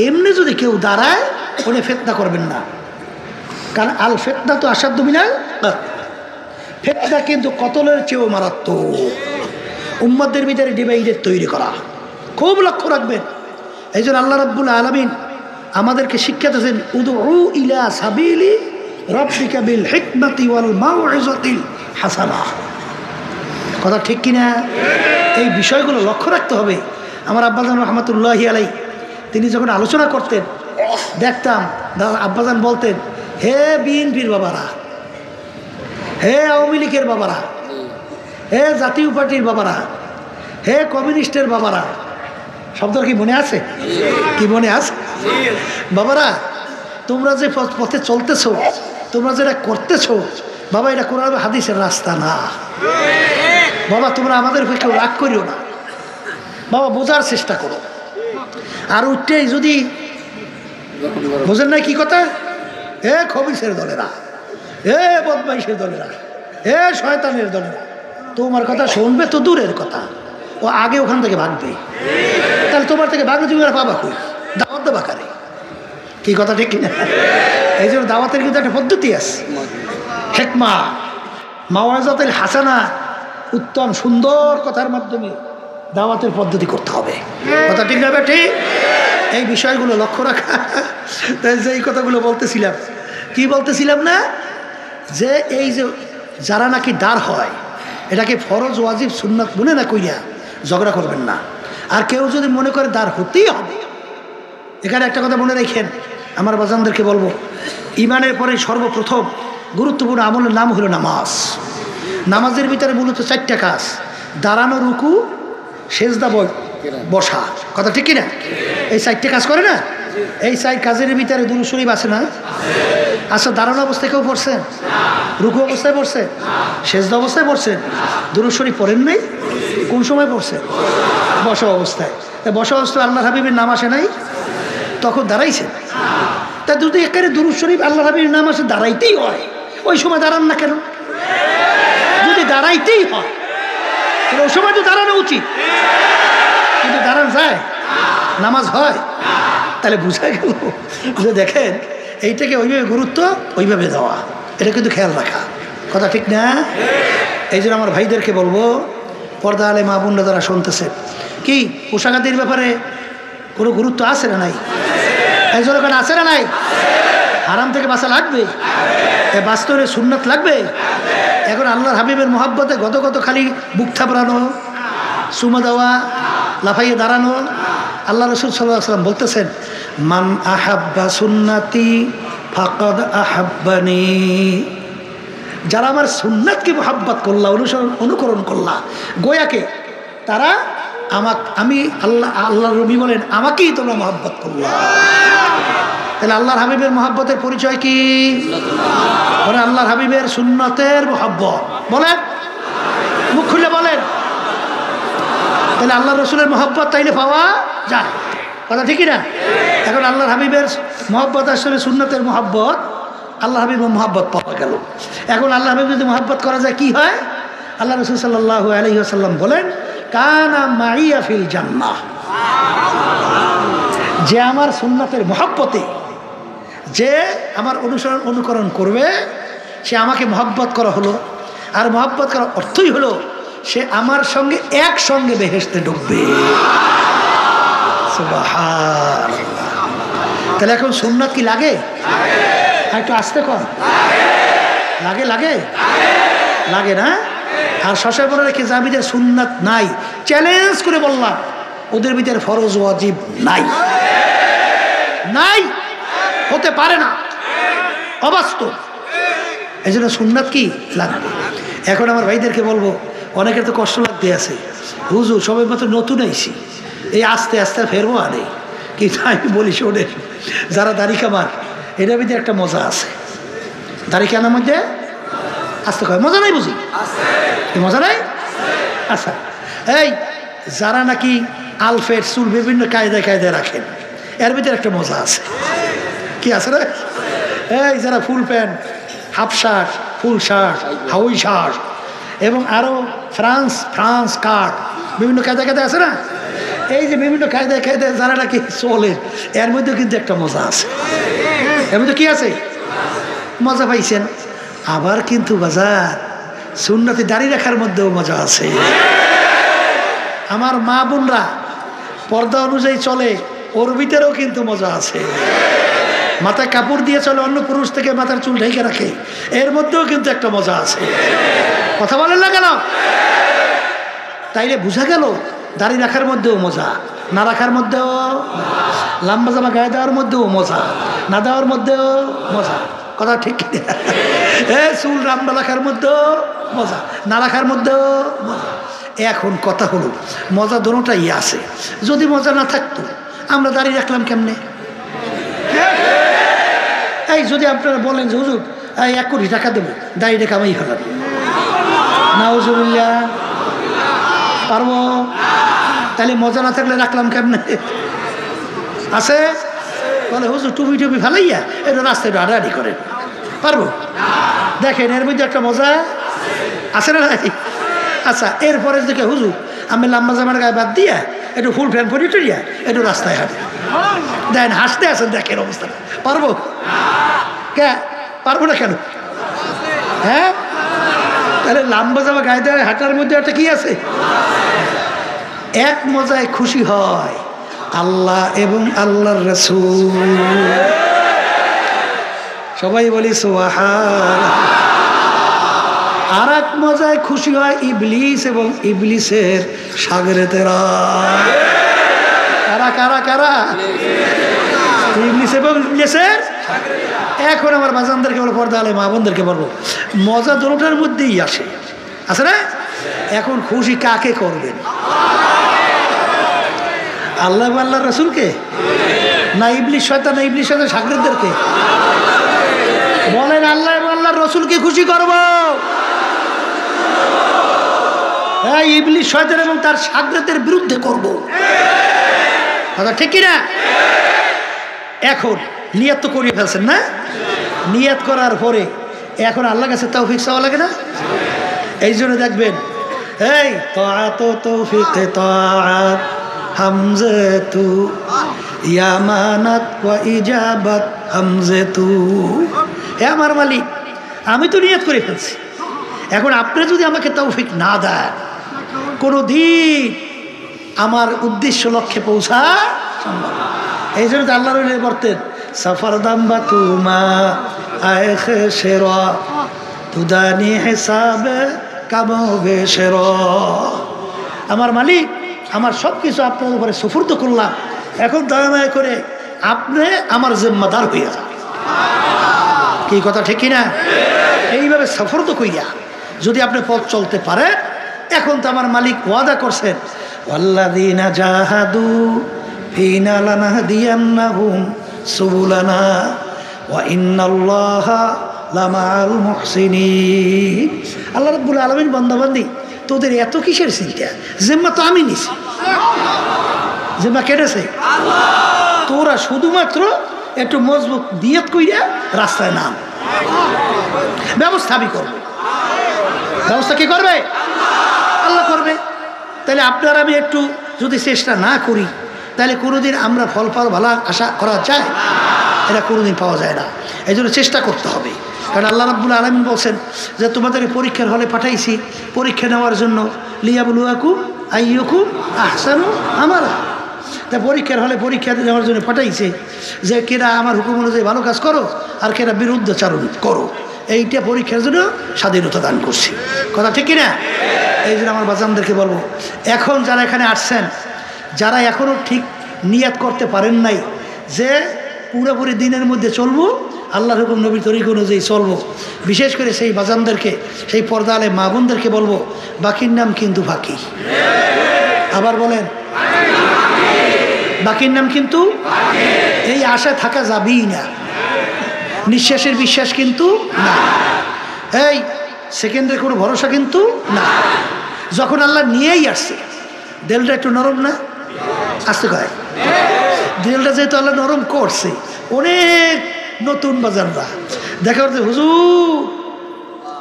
এমনি যদি কেউ দাঁড়ায় ওনে ফিতনা করবেন না, কারণ আল ফিতনা তো আসাধ্য মিনাল কতল, ফিতনা কিন্তু কতলের চেয়েও মারাত্মক। উম্মতদের ভিতরে ডিভাইডের তৈরি করা, খুব লক্ষ্য রাখবেন। এই জন্য আল্লাহ রাব্বুল আলামিন আমাদেরকে শিক্ষা দিয়েছেন উদউ ইলা সাবিলি রাব্বিকা বিল হিকমাতি ওয়াল মাউইজাতিল হাসানা। কথা ঠিক কিনা? এই বিষয়গুলো লক্ষ্য রাখতে হবে। আমার আব্বাজান রহমতুল্লাহি আলাই তিনি যখন আলোচনা করতেন দেখতাম আব্বাজান বলতেন, হে বিএনপির বাবারা, হে আওয়ামী লীগের বাবারা, হে জাতীয় পার্টির বাবারা, হে কমিউনিস্টের বাবারা, শব্দটা কি মনে আছে? কি মনে আছে? বাবারা, তোমরা যে পথে চলতেছ, তোমরা যেটা করতেছ, বাবা এটা কোরআন হাদিসের রাস্তা না। বাবা তোমরা আমাদের উপরে কেউ রাগ করিও না, বাবা বোঝার চেষ্টা করো। আর উঠতেই যদি বোঝেন না কি কথা, হে খবিসের দলেরা, হে বদমাইশের দলেরা, হে শয়তানের দলেরা, তোমার কথা শুনবে তো দূরের কথা, ও আগে ওখান থেকে ভাগবে। তাহলে তোমার থেকে ভাগলে তুমি আর পাবা কই? দাওয়াত দেবা কারে? কি কথা ঠিক কিনা? এই জন্য দাওয়াতের কিন্তু একটা পদ্ধতি আছে, হিকমা মাওয়াজাতুল হাসানা, উত্তম সুন্দর কথার মাধ্যমে দাওয়াতের পদ্ধতি করতে হবে। কথা ঠিক না? ঠিক। এই বিষয়গুলো লক্ষ্য রাখা। যে এই কথাগুলো বলতেছিলাম, কি বলতেছিলাম না, যে এই যে যারা নাকি দাঁড় হয় এটাকে ফরজ ওয়াজিব সুন্নাত মনে না কইয়া ঝগড়া করবেন না। আর কেউ যদি মনে করে দাঁড় হতেই হবে, এখানে একটা কথা মনে রাখেন, আমার বাজানদেরকে বলবো, ইমানের পরে সর্বপ্রথম গুরুত্বপূর্ণ আমলের নাম হলো নামাজ। নামাজের ভিতরে মূলত 4টা কাজ: দাঁড়ানো, রুকু, সেজদা, বসা। কথা ঠিক কিনা? এই 4টে কাজ করে না? এই 4 কাজের ভিতরে দুরূদ শরীফ আছে না? আচ্ছা, দাঁড়ানো অবস্থায় কেউ পড়ছেন? রুকু অবস্থায় পড়ছেন? সেজদা অবস্থায় পড়ছেন? দুরূদ শরীফ পড়েন নাই? কোন সময় পড়ছেন? বসা অবস্থায়। বসা অবস্থায় আল্লাহ হাবিবের নাম আসে নাই? তখন দাঁড়াইছেন। তা যদি একেবারে দুরূদ শরীফ আল্লাহ হাবিবের নাম আসে দাঁড়াইতেই হয়, ওই সময় দাঁড়ান না কেন? যদি দাঁড়াইতেই হয় ওই সময় তো দাঁড়ানো উচিত, কিন্তু দাঁড়ান যায়? নামাজ হয়? তাহলে বুঝা গেল যে দেখেন এইটাকে ওইভাবে গুরুত্ব ওইভাবে দেওয়া, এটা কিন্তু খেয়াল রাখা। কথা ঠিক না? এই জন্য আমার ভাইদেরকে বলবো, পর্দা আলে মা বোনরা যারা শুনতেছে, কি পোশাকাদির ব্যাপারে কোনো গুরুত্ব আছে না নাই? এই জন্য কেন আছে না নাই? হারাম থেকে বাঁচা লাগবে, বাস্তবে সুন্নাত লাগবে। এখন আল্লাহর হাবিবের মোহাব্বতে গত খালি বুক থাপড়ানো, সুমা দেওয়া, লাফাইয়ে দাঁড়ানো। আল্লাহ রসুল সাল্লাল্লাহু আলাইহি ওয়াসাল্লাম বলতেছেন, মান আহাব্বা সুন্নাতি ফাকাদ আহাব্বানি। যারা আমার সুন্নাতকে মোহাব্বত করলা, অনুকরণ করলা, গোয়াকে, তারা আমি আল্লাহ রবি বলেন আমাকেই তোমরা মোহাব্বত করলা। তাহলে আল্লাহর হাবিবের মোহাব্বতের পরিচয় কি? বলে আল্লাহর হাবিবের সুন্নতের মোহাব্বত। বলেন, মুখ খুলে বলেন। তাহলে আল্লাহ রসুলের মোহাব্বত তাইলে পাওয়া যায়। কথা ঠিকই না? এখন আল্লাহর হাবিবের মোহাব্বত আসলে সুন্নতের মোহাব্বত, আল্লাহ হাবিবের মোহাব্বত পাওয়া গেল। এখন আল্লাহ হাবিব যদি মোহাব্বত করা যায় কি হয়? আল্লাহ রসুল সাল্লাল্লাহু আলাইহি ওয়াসাল্লাম বলেন, কানা মাইয়া ফিল জান্নাহ। যে আমার সুন্নতের মোহাব্বতে, যে আমার অনুকরণ করবে, সে আমাকে মহব্বত করা হলো। আর মহব্বত করার অর্থই হলো সে আমার সঙ্গে একসঙ্গে বেহেশতে ঢুকবে। সুবহানাল্লাহ। তাহলে এখন সুন্নাত কি লাগে? একটু আসতে কর। লাগে লাগে লাগে না? আর শশা বলে রেখে যাবিদের সুন্নাত নাই, চ্যালেঞ্জ করে বললাম, ওদের ভিতরে ফরজ ওয়াজিব নাই, নাই, হতে পারে না, অবাস্তব। এই জন্য সুন্নাত কি লাগবে। এখন আমার ভাইদেরকে বলবো, অনেকের তো কষ্ট লাগতে আছে, হুজুর সবাই মাত্র নতুন আইসি, এই আস্তে আস্তে ফেরবো আরে। কিন্তু আমি বলি, শোনে, যারা দাড়ি কামার, এটার ভিতরে একটা মজা আছে। দাড়ি কামার মধ্যে আস্তে কয় মজা নাই, বুঝি মজা নাই? আচ্ছা, এই যারা নাকি আলফেট চুল বিভিন্ন কায়দায় কায়দায় রাখেন, এর ভিতরে একটা মজা আছে। কি আছে রে? এই যারা full pant, half shirt, full shirt, Hawaii shirt এবং আরও ফ্রান্স কাট, বিভিন্ন কায়দায় কায়দায় আছে না? এই যে বিভিন্ন কায়দায় কায়দায় যারা নাকি চলে, এর মধ্যে কিন্তু একটা মজা আছে। এর মধ্যে কি আছে? মজা পাইছেন। আবার কিন্তু বাজার সুন্নতে দাঁড়িয়ে রাখার মধ্যেও মজা আছে। আমার মা বোনরা পর্দা অনুযায়ী চলে, ওর ভিতরেও কিন্তু মজা আছে। মাথায় কাপড় দিয়ে চলে, অন্য পুরুষ থেকে মাথার চুল ঢেকে রাখে, এর মধ্যেও কিন্তু একটা মজা আছে। কথা বলেন না কেন? তাইলে বোঝা গেল দাড়ি রাখার মধ্যেও মজা, না রাখার মধ্যেও, লম্বা জামা গায়ে দেওয়ার মধ্যেও মজা, না দেওয়ার মধ্যেও মজা। কথা ঠিক কিনা? চুল লম্বা রাখার মধ্যেও মজা, না রাখার মধ্যেও মজা। এখন কথা হলো মজা দোনোটাই আছে। যদি মজা না থাকতো আমরা দাঁড়িয়ে রাখলাম কেমনে? এই যদি আপনারা বলেন যে হুজুর 1 কোটি টাকা দেবো দাঁড়িয়ে কামাই ফেলাম, নাউজুবিল্লাহ, পারবো? তাহলে মজা না থাকলে রাখলাম কেমনে? আছে? বলে হুজুর টুপি টুপি ফেলাইয়া এটা রাস্তায় হাঁটাহাঁটি করেন, পারবো? দেখেন এর মধ্যে একটা মজা আছে না নাই? আচ্ছা, এরপরে দেখে হুজুর আমি লম্বা জামার গায়ে বাদ দিয়া একটু ফুল ফ্যান পরি টরিয়া একটু রাস্তায় হাঁটে, দেখেন হাসতে আছেন, দেখেন অবস্থা, পারবো? কে পারবো না কেন? হ্যাঁ, তাহলে লম্বা জামা গায়ে দেওয়া হাঁটার মধ্যে একটা কি আছে? এক মজায় খুশি হয় আল্লাহ এবং আল্লাহর রাসূল। সবাই বলি সুবহানাল্লাহ। আর এক মজায় খুশি হয় ইবলিস এবং ইবলিসের শাগরেদেরা। কারা কারা কারা? ইবলিস এবং ইবলিসের। এখন আমার বাজানদেরকে বলো, পর্দা আলে মা বোনদেরকে বলবো, মজা দুটোটার মধ্যেই আসে, আছে না? এখন খুশি কাকে করবেন? আল্লাহ এবং আল্লাহর রাসূলকে, না ইবলিস শয়তান, না ইবলিস শয়তান শাগরেদদেরকে? বলেন আল্লাহ এবং আল্লাহর রাসূলকে খুশি করব। হ্যাঁ, ইবলিস শয়তান এবং তার শাগরেদের বিরুদ্ধে করব। কথা ঠিক কিনা? এখন নিয়ত তো করিয়ে ফেলছেন না? নিয়ত করার পরে এখন আল্লাহর কাছে তৌফিক চাওয়া লাগে না? এই জন্য দেখবেন এই তাআত তৌফিক তাআত হামজাতু ইয়ামানাত ওয়া ইজাবাত হামজাতু। হে আমার মালিক, আমি তো নিয়ত করে ফেলছি, এখন আপনি যদি আমাকে তৌফিক না দেন কোনোদিন আমার উদ্দেশ্য লক্ষ্যে পৌঁছা সম্ভব না। এই জন্য তো আল্লাহ রইলে বলতেন সফর দাম্বা তুমা আয়েখ শের তুদানি হিসাবে কামবে শের। আমার মালিক, আমার সব কিছু আপনার উপরে সুফুর্দ করলাম, এখন দয়া করে আপনি আমার জিম্মাদার হইয়া যান। কি কথা ঠিক কিনা? এইভাবে সুফুর্দ কইয়া যদি আপনি পথ চলতে পারেন, এখন তো আমার মালিক ওয়াদা করছেন ওয়াল্লাযীনা জাহাদু ফীনা লানাহদিয়ান্নাহুম সুবুলানা ওয়া ইন্নাল্লাহা লামাআল মুহসিনিন। আল্লাহ রাব্বুল আলামিন বান্দাবান্দি তোদের এত কিসের চিন্তা? জিম্মা তো আমি নিছি। জিম্মা কেটেছে আল্লাহ। তোরা শুধুমাত্র একটু মজবুত নিয়ত কইরা রাস্তায় নাম, ব্যবস্থা আমি করবো। ব্যবস্থা কি করবে? আল্লাহ করবে। তাহলে আপনার আমি একটু যদি চেষ্টা না করি তাহলে কোনোদিন আমরা ফল ভালো আশা করা যায়? এটা কোনোদিন পাওয়া যায় না। এই জন্য চেষ্টা করতে হবে। কারণ আল্লাহ রাব্বুল আলামিন বলছেন যে তোমাদের পরীক্ষার হলে পাঠাইছি পরীক্ষা নেওয়ার জন্য, লিয়াবলুয়াকুম আইয়ুকুম আহসানু আমালা। তা পরীক্ষার হলে পরীক্ষা নেওয়ার জন্য পাঠাইছে যে কেরা আমার হুকুম অনুযায়ী ভালো কাজ করো আর কেরা বিরুদ্ধাচারণ করো। এইটা পরীক্ষার জন্য স্বাধীনতা দান করছি। কথা ঠিক কিনা? এই জন্য আমার বাজানদেরকে বলবো, এখন যারা এখানে আসছেন, যারা এখনও ঠিক নিয়াত করতে পারেন নাই যে পুরোপুরি দিনের মধ্যে চলবো, আল্লাহর হুকুম নবীর তরিকা অনুযায়ী চলবো, বিশেষ করে সেই বাজানদেরকে, সেই পর্দা আলে মা বোনদেরকে বলবো, বাকির নাম কিন্তু বাকি। আবার বলেন, বাকির নাম কিন্তু এই আশা থাকা যাবেই না। নিঃশ্বাসের বিশ্বাস কিন্তু না, এই সেকেন্ডের কোনো ভরসা কিন্তু না। যখন আল্লাহ নিয়েই আসছে, দিলটা একটু নরম না? আসতে কয় দিলটা যেহেতু আল্লাহ নরম করছে, অনেক নতুন বাজানরা দেখা করতে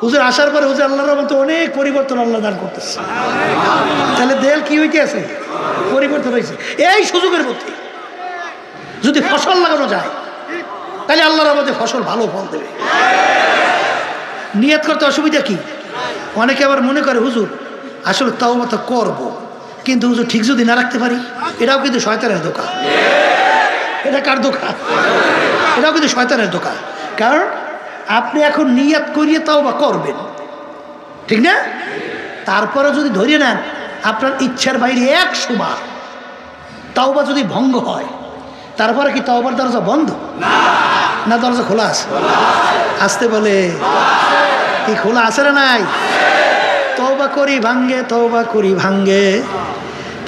হুজুর আসার পরে হুজুর আল্লাহর মতো অনেক পরিবর্তন আল্লাহ দান করতেছে। তাহলে দেল কি হইতে আছে? পরিবর্তন হয়েছে। এই সুযোগের মধ্যে যদি ফসল লাগানো যায় তাহলে আল্লাহর মধ্যে ফসল ভালো ফল দেবে। নিয়ত করতে অসুবিধা কি? অনেকে আবার মনে করে হুজুর আসলে তাওবা তো করবো, কিন্তু হুজুর ঠিক যদি না রাখতে পারি, এটাও কিন্তু শয়তানের ধোঁকা। এটা কার ধোঁকা? এটাও কিন্তু শয়তানের ধোঁকা। কারণ আপনি এখন নিয়াত করিয়ে তাওবা করবেন, ঠিক না? তারপরে যদি ধরিয়ে নেন আপনার ইচ্ছার বাইরে 100 বার তাওবা যদি ভঙ্গ হয়, তারপরে কি তাওবার দরজা বন্ধ না দরজা খোলা আছে? আসতে বলে কি খোলা আছে না নাই? তওবা করি ভাঙ্গে, তওবা করি ভাঙ্গে,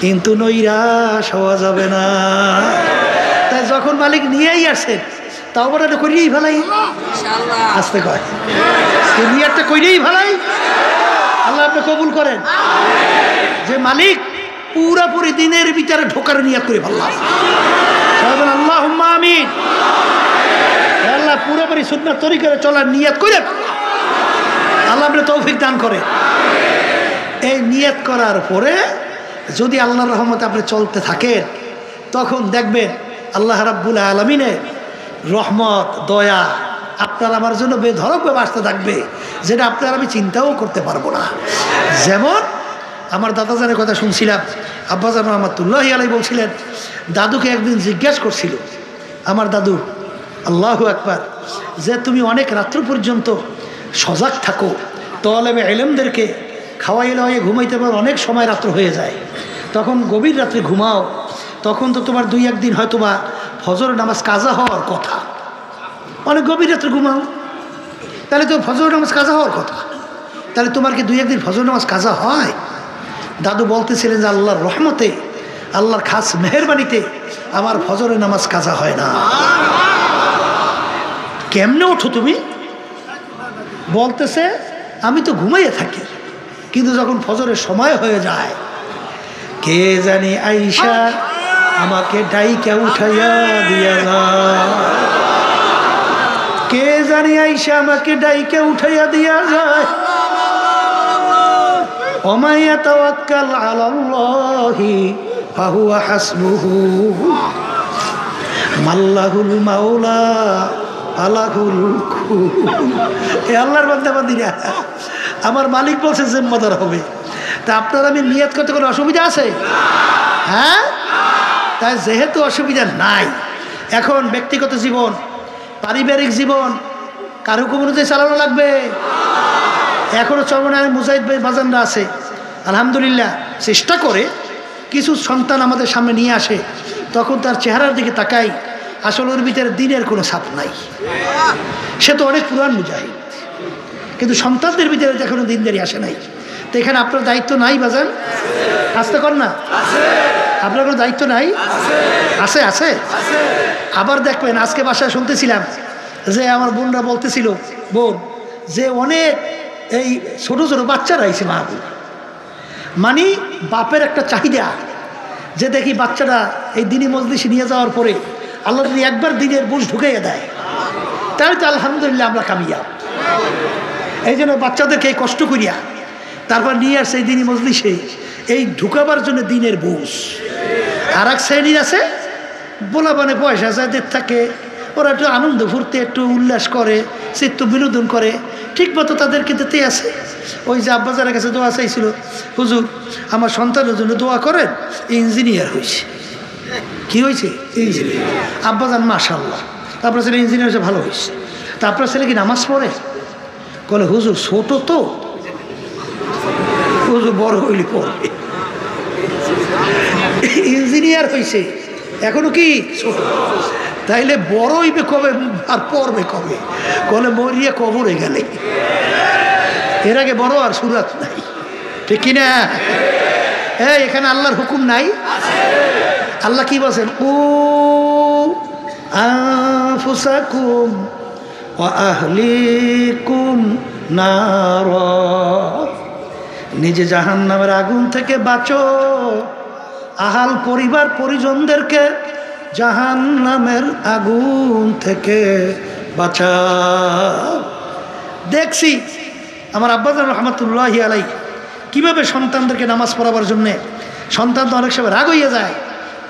কিন্তু নৈরাশ হওয়া যাবে না। তাই যখন মালিক নিয়েই আসেন তাওবাটা করিয়েই ভালাই, আসতে কয় নিয়াতটা করিয়েই ভালাই। আল্লাহ আপনি কবুল করেন যে মালিক পুরাপুরি দিনের ভিতরে ঢোকার নিয়াত করে ভাল্লাম। আল্লাহুম্মা আমিন। আল্লাহ পুরোপুরি সুন্নাত তরিকায় চলার নিয়াত করে আল্লাহ আপনি তৌফিক দান করে। এই নিয়াত করার পরে যদি আল্লাহর রহমতে আপনি চলতে থাকেন, তখন দেখবেন আল্লাহ রাব্বুল আলামিনের রহমত দয়া আপনার আমার জন্য বেধড়কভাবে আসতে থাকবে, যেটা আপনার আমি চিন্তাও করতে পারবো না। যেমন আমার দাদাজানের কথা শুনছিলাম, আব্বাজান রহমাতুল্লাহি আলাইহি বলছিলেন, দাদুকে একদিন জিজ্ঞাসা করছিল আমার দাদু, আল্লাহু আকবার, যে তুমি অনেক রাত্র পর্যন্ত সজাগ থাকো, তলেবে ইলমদেরকে খাওয়াইলে হয়ে ঘুমাইতে পারো, অনেক সময় রাত্র হয়ে যায়, তখন গভীর রাত্রে ঘুমাও, তখন তো তোমার 2-1 দিন হয়তো বা ফজরের নামাজ কাজা হওয়ার কথা, অনেক গভীর রাত্রে ঘুমাও, তাহলে তো ফজরের নামাজ কাজা হওয়ার কথা, তাহলে তোমার কি 2-1 দিন ফজর নামাজ কাজা হয়? দাদু বলতেছিলেন যে আল্লাহর রহমতে, আল্লাহর খাস মেহেরবানিতে আমার ফজরের নামাজ কাজা হয় না। কেমনে ওঠো তুমি? বলতেছে আমি তো ঘুমাইয়ে থাকি, কিন্তু যখন ফজরের সময় হয়ে যায়, কে জানি আইসা আমাকে ডাইকা উঠাইয়া দিয়া যায়, কে জানি আইসা আমাকে ডাইকা উঠাইয়া দিয়া যায়। ওমা ইয়াতাওয়াক্কাল আলাল্লাহি ফাহুয়া হাসবুহু মাল্লাহুল মাওলা আলাহুল কুল। এ আল্লাহর বান্দা বান্দিরা, আমার মালিক বলছে জিম্মাদার হবে, তা আপনার আমি নিয়ত করতে কোনো অসুবিধা আছে? হ্যাঁ, তাই যেহেতু অসুবিধা নাই, এখন ব্যক্তিগত জীবন, পারিবারিক জীবন কার হুকুম অনুযায়ী চালানো লাগবে। এখনও চরমনায় মুজাহিদ ভাই বাজানরা আছে, আলহামদুলিল্লাহ চেষ্টা করে কিছু সন্তান আমাদের সামনে নিয়ে আসে, তখন তার চেহারার দিকে তাকাই, আসলে ওর ভিতরে দিনের কোনো ছাপ নাই, সে তো অনেক পুরান মুজাহিদ, কিন্তু সন্তানদের ভিতরে এখনো দিনদারি আসে নাই। তো এখানে আপনার দায়িত্ব নাই বাজান? আসতে কর না, আপনার কোনো দায়িত্ব নাই? আছে আছে। আবার দেখবেন আজকে বাসায় শুনতেছিলাম যে আমার বোনরা বলতেছিল, বোন যে অনেক এই ছোট ছোট বাচ্চারা আইছে মাহবুব, মানে বাপের একটা চাহিদা যে দেখি বাচ্চাটা এই দিনী মজলিসে নিয়ে যাওয়ার পরে আল্লাহ যদি একবার দিনের বুঝ ঢুকাইয়া দেয়, তাহলে তো আলহামদুলিল্লাহ আমরা কামিয়াব। এই জন্য বাচ্চাদেরকে এই কষ্ট করিয়া তারপর নিয়ে আসছে এই দিনী মজলিসে, এই ঢুকাবার জন্য দিনের বুঝ। আর এক শ্রেণীর আছে বলা মানে পয়সা যাদের থাকে, ওরা একটু আনন্দ ফুর্তি একটু উল্লাস করে, চিত্ত বিনোদন করে, ঠিক মতো তাদেরকে দিতে আছে। ওই যে আব্বাজারের কাছে দোয়া চাইছিল, হুজুর আমার সন্তানের জন্য দোয়া করেন, ইঞ্জিনিয়ার হয়েছে। কি হয়েছে? ইঞ্জিনিয়ার। আব্বাজান মাশাআল্লাহ, তারপরে ছেলে ইঞ্জিনিয়ার হয়েছে, ভালো হয়েছে। তারপরে ছেলে কি নামাজ পড়ে? বলে হুজুর ছোট তো, হুজুর বড় হইলে পড়বে। ইঞ্জিনিয়ার হয়েছে এখনো কি ছোট, তাইলে বড় হইবে কবে আর পড়বে কবে? বলে মরিয়া কবরে গেলে, এর আগে বড় আর সুরাত নাই, ঠিক কিনা? হ্যাঁ, এখানে আল্লাহর হুকুম নাই? আল্লাহ কি বলছেন? ও আনফুসাকুম ওয়া আহলিকুম নারা, নিজে জাহান্নামের আগুন থেকে বাঁচো, আহাল পরিবার পরিজনদেরকে জাহান্নামের আগুন থেকে বাঁচাও। দেখছি আমার আব্বাজান রহমাতুল্লাহি আলাইহি কীভাবে সন্তানদেরকে নামাজ পড়াবার জন্যে, সন্তান তো অনেক সময় রাগ হইয়া যায়,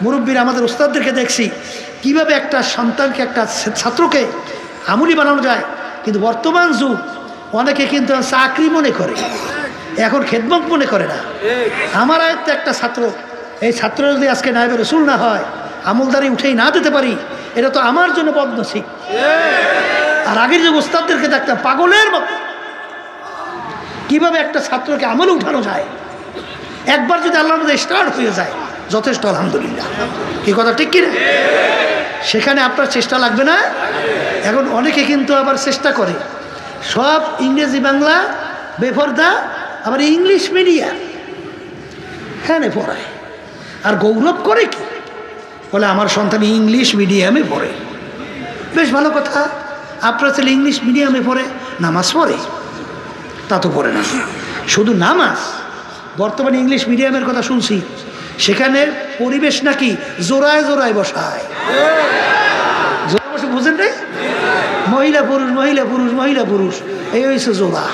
মুরব্বীরা আমাদের উস্তাদদেরকে দেখছি কিভাবে একটা সন্তানকে, একটা ছাত্রকে আমলি বানানো যায়। কিন্তু বর্তমান যুগ অনেকে কিন্তু চাকরি মনে করে, এখন খেদমত মনে করে না। আমার আয়ত্তে একটা ছাত্র, এই ছাত্র যদি আজকে নায়েবে রসুল না হয়, আমলদারি উঠেই না দিতে পারি, এটা তো আমার জন্য বদনসিব। আর আগের যে ওস্তাদদেরকে দেখতাম পাগলের মতো কিভাবে একটা ছাত্রকে আমলে উঠানো যায়, একবার যদি আল্লাহর মধ্যে স্টার্ট হয়ে যায় যথেষ্ট, আলহামদুলিল্লাহ। কি কথা ঠিক কিনা? সেখানে আপনার চেষ্টা লাগবে না। এখন অনেকে কিন্তু আবার চেষ্টা করে সব ইংরেজি বাংলা বেপরদা, আবার ইংলিশ মিডিয়াম হ্যাঁ পড়ায়, আর গৌরব করে কি বলে আমার সন্তান ইংলিশ মিডিয়ামে পড়ে। বেশ ভালো কথা, আপনার ছেলে ইংলিশ মিডিয়ামে পড়ে, নামাজ পড়ে? তা তো পড়ে না। শুধু নামাজ, বর্তমানে ইংলিশ মিডিয়ামের কথা শুনছি, সেখানে পরিবেশ নাকি জোড়ায় জোড়ায় বসায়। জোড়া বসে বুঝেন নাই? মহিলা পুরুষ মহিলা পুরুষ মহিলা পুরুষ, এই হয়েছে জোড়া।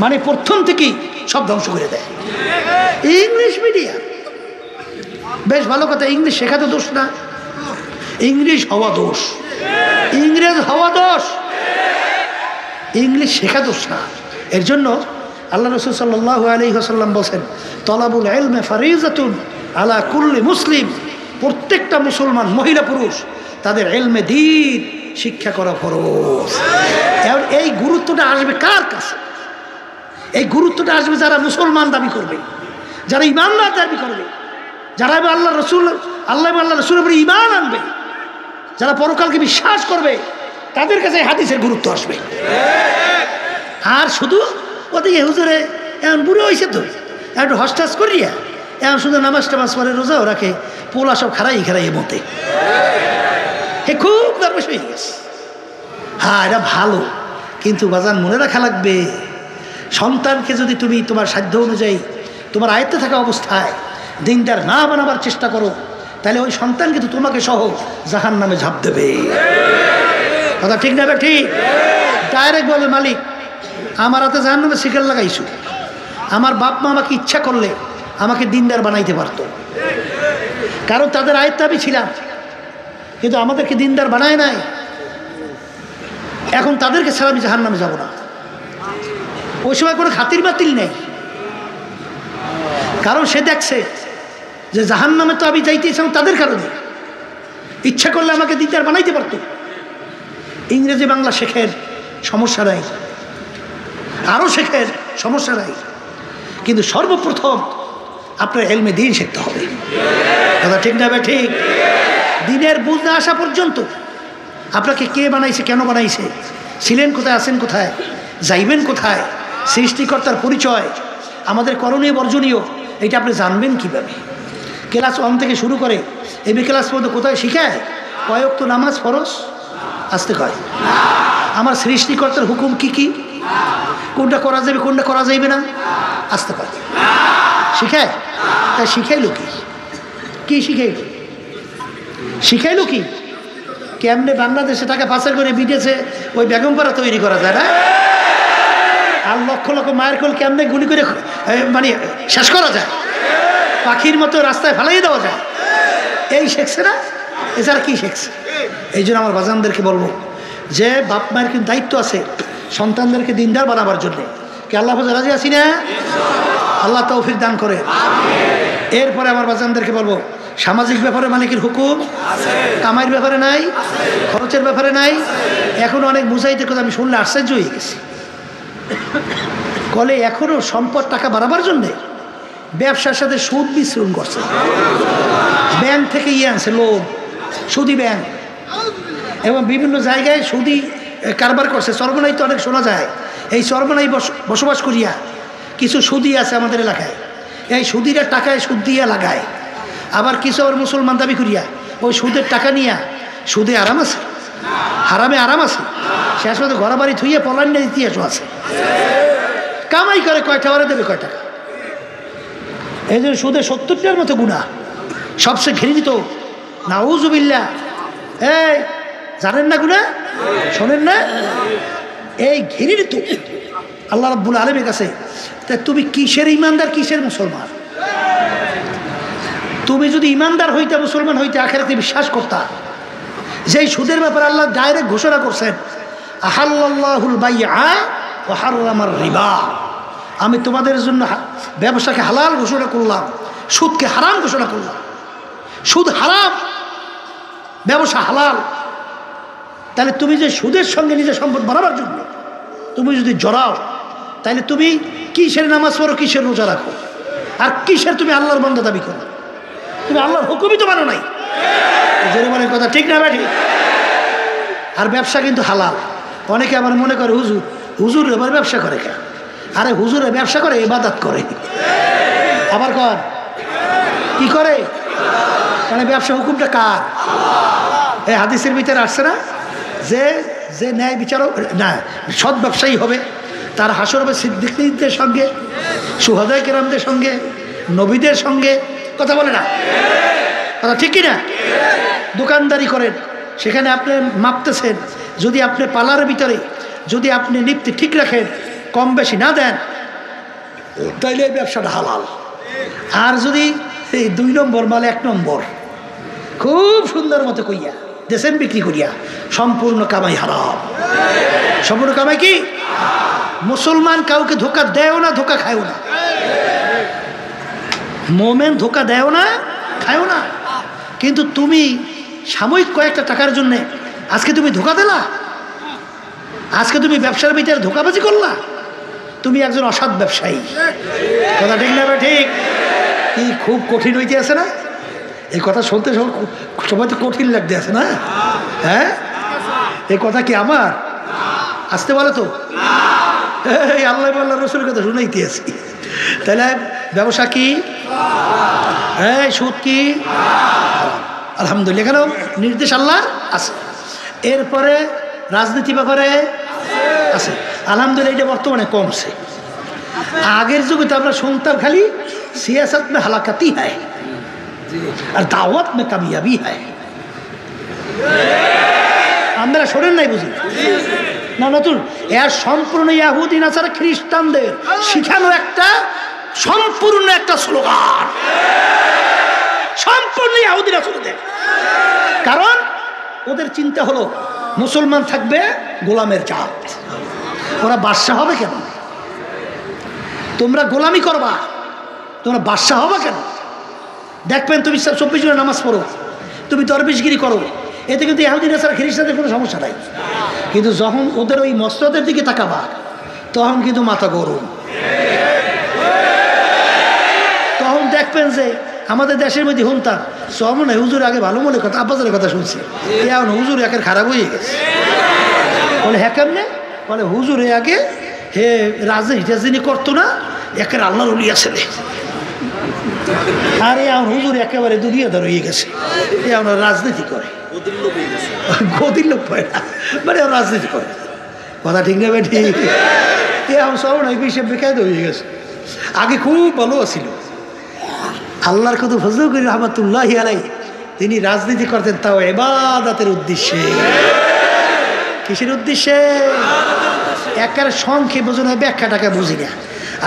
মানে প্রথম থেকেই সব ধ্বংস করে দেয় ইংলিশ মিডিয়াম। বেশ ভালো কথা, ইংলিশ শেখা তো দোষ না, ইংলিশ হওয়া দোষ, ইংরেজ হওয়া দোষ, ইংলিশ শেখা দোষ না। এর জন্য আল্লাহ রাসূল সাল্লাল্লাহু আলাইহি ওয়াসাল্লাম বলেন, তলাবুল ইলমি ফারিজাতুন আলা কুল্লি মুসলিম, প্রত্যেকটা মুসলমান মহিলা পুরুষ তাদের ইলমে দ্বীন শিক্ষা করা ফরজ। এই গুরুত্বটা আসবে কার কাছে? এই গুরুত্বটা আসবে যারা মুসলমান দাবি করবে, যারা ঈমানদার দাবি করবে, যারা আল্লাহ রসুল আল্লাহ রসুলের উপরে ঈমান আনবে, যারা পরকালকে বিশ্বাস করবে, তাদের কাছে হাদিসের গুরুত্ব আসবে। আর শুধু ওদিকে হুজুরে এমন বুড়ো হয়েছে তো একটু হস্টাস করিয়া এমন শুধু নামাজ টামাজ পরে রোজাও রাখে, পোলা সব খারাই খারাই মতে খুব দরবেশ হয়ে গেছে। হ্যাঁ এটা ভালো, কিন্তু বাজান মনে রাখা লাগবে, সন্তানকে যদি তুমি তোমার সাধ্য অনুযায়ী তোমার আয়ত্তে থাকা অবস্থায় দিনদার না বানাবার চেষ্টা করো, তাহলে ওই সন্তান কিন্তু তোমাকে সহ জাহান্নামে ঝাঁপ দেবে। কথা ঠিক না? ঠিক। ডাইরেক্ট বলে, মালিক আমার হাতে জাহান্নামে শিকল লাগাইছো, আমার বাপ মা আমাকে ইচ্ছা করলে আমাকে দিনদার বানাইতে পারতো, কারণ তাদের আয়ত্তে আমি ছিলাম, কিন্তু আমাদেরকে দিনদার বানায় নাই। এখন তাদেরকে ছাড়া আমি জাহান্নামে যাব না। ওই সময় কোনো খাতির বাতিল নেই, কারণ সে দেখছে যে জাহান্নামে তো আমি যাইতেছিলাম তাদের কারণে, ইচ্ছা করলে আমাকে দিনদার বানাইতে পারতো। ইংরেজি বাংলা শেখের সমস্যা নাই, আরও শেখের সমস্যা নাই, কিন্তু সর্বপ্রথম আপনার ইলমে দ্বীন শিখতে হবে। কথা ঠিক না? ঠিক। দ্বীনের বুঝ না আসা পর্যন্ত আপনাকে কে বানাইছে, কেন বানাইছে, ছিলেন কোথায়, আছেন কোথায়, যাইবেন কোথায়, সৃষ্টিকর্তার পরিচয়, আমাদের করণীয় বর্জনীয়, এটা আপনি জানবেন কীভাবে? ক্লাস 1 থেকে শুরু করে এবি ক্লাস পর্যন্ত কোথায় শিখায়? কয়েক তো নামাজ ফরজ আসতে কয়, আমার সৃষ্টিকর্তার হুকুম কি কি, কোনটা করা যাবে কোনটা করা যাইবে না আসতে কয়, শিখায়? তাই শিখাইলো কি? কি শিখাইল? শিখাইলো কি? কেমনে বাংলাদেশে টাকা পাচার করে বিদেশে ওই বেগমপাড়া তৈরি করা যায় না, আর লক্ষ লক্ষ মায়ের কোল কেমনে গুলি করে মানে শেষ করা যায়, পাখির মতো রাস্তায় ফেলাই দেওয়া যায়, এই শিখছে না? এছাড়া কি শিখছে? এই জন্য আমার বাজানদেরকে বলবো যে বাপ মায়ের কিন্তু দায়িত্ব আছে সন্তানদেরকে দিনদার বানাবার জন্য। কি আল্লাহ রাজি আছি না? আল্লাহ তৌফিক দান করে। এরপরে আমার বাজানদেরকে বলবো, সামাজিক ব্যাপারে মালিকের হুকুম, কামাইয়ের ব্যাপারে নাই, খরচের ব্যাপারে নাই। এখন অনেক মুজাহিদের কথা আমি শুনলে আশ্চর্য হয়ে গেছি, কলে এখনও সম্পদ টাকা বাড়াবার জন্যে ব্যবসার সাথে সুদ মিশ্রণ করছে, ব্যাংক থেকে আনছে লোন, সুদি ব্যাংক, এবং বিভিন্ন জায়গায় সুদি কারবার করছে। চরমনাই তো অনেক শোনা যায়, এই চরমনাই বসবাস করিয়া কিছু সুদি আছে আমাদের এলাকায়, এই সুদিরা টাকায় সুদ দিয়া লাগায়, আবার কিছু আবার মুসলমান দাবি করিয়া ওই সুদের টাকা নিয়া সুদে আরাম আছে, হারামে আরাম আছে, শেষ মতো ঘর বাড়ি থুইয়ে পলান্ডের ইতিহাসও আছে। কামাই করে কয়টা, ওরা দেবে কয় টাকা। এই জন্য সুদে 70টার মতো গুণা, সবচেয়ে ঘৃণিত, নাউজুবিল্লাহ। এই জানেন না গুণা, শোনেন না, এই ঘৃণিত আল্লাহ রাব্বুল আলামিনের কাছে। তা তুমি কিসের ইমানদার, কিসের মুসলমান? তুমি যদি ইমানদার হইতে, মুসলমান হইতে, আখিরাতে বিশ্বাস করতা, যেই সুদের ব্যাপারে আল্লাহ ডাইরেক্ট ঘোষণা করছেন, আহাল্লাল্লাহুল বাইআ ওয়া হাররামার রিবা, আমি তোমাদের জন্য ব্যবসাকে হালাল ঘোষণা করলাম, সুদকে হারাম ঘোষণা করলাম। সুদ হারাম, ব্যবসা হালাল। তাহলে তুমি যে সুদের সঙ্গে নিজের সম্পদ বাড়াবার জন্য তুমি যদি জড়াও, তাহলে তুমি কিসের নামাজ পড়ো, কিসের রোজা রাখো, আর কিসের তুমি আল্লাহর বান্দা দাবি করো? তুমি আল্লাহর হুকুমই তো মানো নাই। জেরুমানের কথা ঠিক না ভাই? আর ব্যবসা কিন্তু হালাল। অনেকে আবার মনে করে হুজুর এবার ব্যবসা করে কেন? আরে হুজুরে ব্যবসা করে, ইবাদত করে। আবার কর কি করে? মানে ব্যবসা হুকুমটা কার? এই হাদিসের ভিতরে আসছে না যে যে ন্যায় বিচারক না, সৎ ব্যবসায়ী হবে, তার হাসর হবে সিদ্দিকদের সঙ্গে, সুহাদায়ে কেরামদের সঙ্গে, নবীদের সঙ্গে। কথা বলে না? কথা ঠিক কিনা? দোকানদারি করেন, সেখানে আপনি মাপতেছেন, যদি আপনি পালার ভিতরে যদি আপনি নিপ্তি ঠিক রাখেন, কম বেশি না দেন, তাইলে এই ব্যবসাটা হালাল। আর যদি এই 2 নম্বর মাল 1 নম্বর খুব সুন্দর মতো কইয়া দেশেন বিক্রি করিয়া, সম্পূর্ণ কামাই হারাম। সম্পূর্ণ কামাই কি? মুসলমান কাউকে ধোকা দেয়ও না, ধোকা খায়ও না। মোমেন ধোকা দেয়ও না, খায়ও না। কিন্তু তুমি সাময়িক কয়েকটা টাকার জন্য আজকে তুমি ধোকা দিলা, আজকে তুমি ব্যবসার ভিতরে ধোকাবাজি করলা, তুমি একজন অসৎ ব্যবসায়ী। কথা ঠিক না? ঠিক। কি খুব কঠিন হইতে আছে না? এই কথা শুনতে সবাই তো কঠিন লাগতে আছে না? হ্যাঁ, এই কথা কি আমার আসতে বলে তো? এই আল্লাহ আল্লাহ রসুলের কথা শুনাইতে আছি। তাহলে ব্যবসা কি? এই সুদ কি? আলহামদুলিল্লাহ, কেন নির্দেশ আল্লাহ আছে। এরপরে রাজনীতি ব্যাপারে আছে, আলহামদুলিল্লাহ এটা বর্তমানে কমছে। আগের যুগে তো আমরা শুনতাম খালি সিয়াসত মে হালাকাতি হয় আর দাওয়াত মে কামিয়াবি হয়। আমরা শোনেন নাই, বুঝি না? নতুন এর সম্পূর্ণ ইহুদি নাসারা খ্রিস্টানদের শিখানো একটা সম্পূর্ণ একটা স্লোগান, সম্পূর্ণ ইহুদি নাসারাদের। কারণ ওদের চিন্তা হলো মুসলমান থাকবে গোলামের জাত, ওরা বাদশাহ হবে কেন? তোমরা গোলামি করবা, তোমরা বাদশাহ হবে কেন? দেখবেন তুমি 24 জনের নামাজ পড়ো, তুমি দরবেশগিরি করো, এতে কিন্তু ইহুদি নাসারা খ্রিস্টানদের কোনো সমস্যা নাই। কিন্তু যখন ওদের ওই মসনদের দিকে তাকাবা, তখন কিন্তু মাথা গরম। তখন দেখবেন যে আমাদের দেশের মধ্যে হুনতাম সব না, হুজুর আগে ভালো মনে কথা, আব্বাসের কথা শুনছি, এখন হুজুর একের খারাপ হয়ে গেছে। বলে হ্যাঁ কেমনে? বলে হুজুর আগে হে রাজনীতি করতো না, একের আল্লাহর উলিয়া ছেলে। আর এখন হুজুর একেবারে দুনিয়াদার হয়ে গেছে, এখন রাজনীতি করে, গদির লোক পায় না, মানে রাজনীতি করে। কথা ঠিক না? ঠিক। এখন সব না হিসেব বেকায়দা হয়ে গেছে। আগে খুব ভালো ছিল। আল্লাহর কত ফজল করি রহমাতুল্লাহি আলাইহি, তিনি রাজনীতি করতেন তাও ইবাদতের উদ্দেশ্যে। কিসের উদ্দেশ্যে? একের সংখ্যে বোঝো না, ব্যাখ্যাটাকে বুঝি না।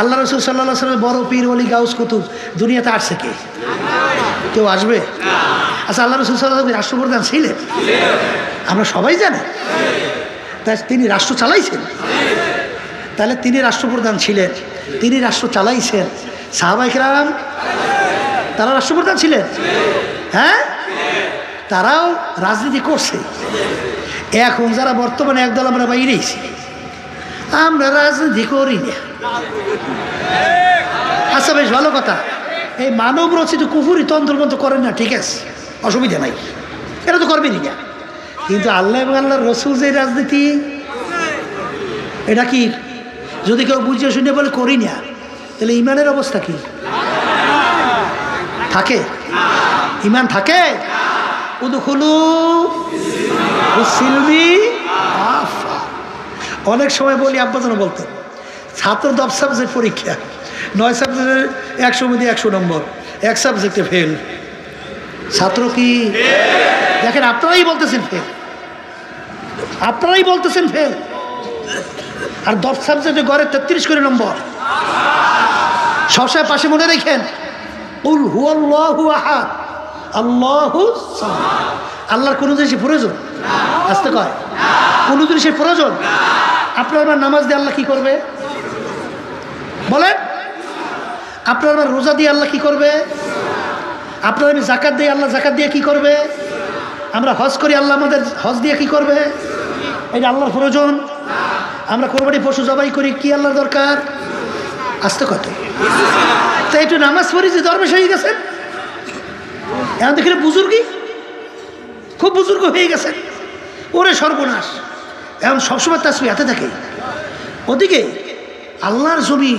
আল্লাহ রাসূল সাল্লাল্লাহু আলাইহি ওয়াসাল্লামের বড় পীর ওলি গাউস কুতুব দুনিয়াতে আসছে কে? কেউ আসবে? আচ্ছা, আল্লাহ রাসূল সাল্লাল্লাহু আলাইহি ওয়াসাল্লাম রাষ্ট্রপ্রধান ছিলেন, আমরা সবাই জানি। তাই তিনি রাষ্ট্র চালাইছেন। তাহলে তিনি রাষ্ট্রপ্রধান ছিলেন, তিনি রাষ্ট্র চালাইছেন। সাহাবায়ে কেরাম তারা রাষ্ট্রপ্রধান ছিলেন? হ্যাঁ, তারাও রাজনীতি করছে। এখন যারা বর্তমানে একদল আমরা বাইরেছি, আমরা রাজনীতি করি না। আচ্ছা, বেশ ভালো কথা। এই মানব রচিত কুফুরি তন্ত্র মতো করেন না, ঠিক আছে, অসুবিধা নাই, এটা তো করবেনই না। কিন্তু আল্লাহ এবং আল্লাহর রসুল যে রাজনীতি, এটা কি যদি কেউ বুঝিয়ে শুনে বলে করি না, তাহলে ইমানের অবস্থা কি থাকে? ইমান থাকে? উদখুলু ফিসসিলমি কাফা। অনেক সময় বলি, আব্বাজানও বলতেন, ছাত্র 10 সাবজেক্ট পরীক্ষা, 9 সাবজেক্টের 100 মধ্যে 100 নম্বর, 1 সাবজেক্টে ফেল। ছাত্র কি? দেখেন, আপনারাই বলতেছেন ফেল, আপনারাই বলতেছেন ফেল। আর 10 সাবজেক্টে গড়ে 33 করে নম্বর। সবসময় পাশে মনে রেখেন, কুল হুয়াল্লাহু আহাদ আল্লাহুস সামাদ। আল্লাহর কোনো জিনিসের প্রয়োজন আসতে কয়? কোনো জিনিসের প্রয়োজন? আপনার আমার নামাজ দিয়ে আল্লাহ কি করবে বলেন? আপনার আমার রোজা দিয়ে আল্লাহ কি করবে? আপনার আমি জাকাত দিই, আল্লাহ জাকাত দিয়ে কি করবে? আমরা হজ করি, আল্লাহ আমাদের হজ দিয়ে কি করবে? এটা আল্লাহর প্রয়োজন? আমরা কোরবানি পশু জবাই করি, কি আল্লাহর দরকার? আসতে কত তো একটু নামাজ পড়ি যে দরবেশ হয়ে গেছেন, এখন দেখলে বুজুর্গই খুব বুজুর্গ হয়ে গেছেন, ওরে সর্বনাশ। এখন সবসময় তাসবিহ হাতে থাকে, ওদিকে আল্লাহর জমি,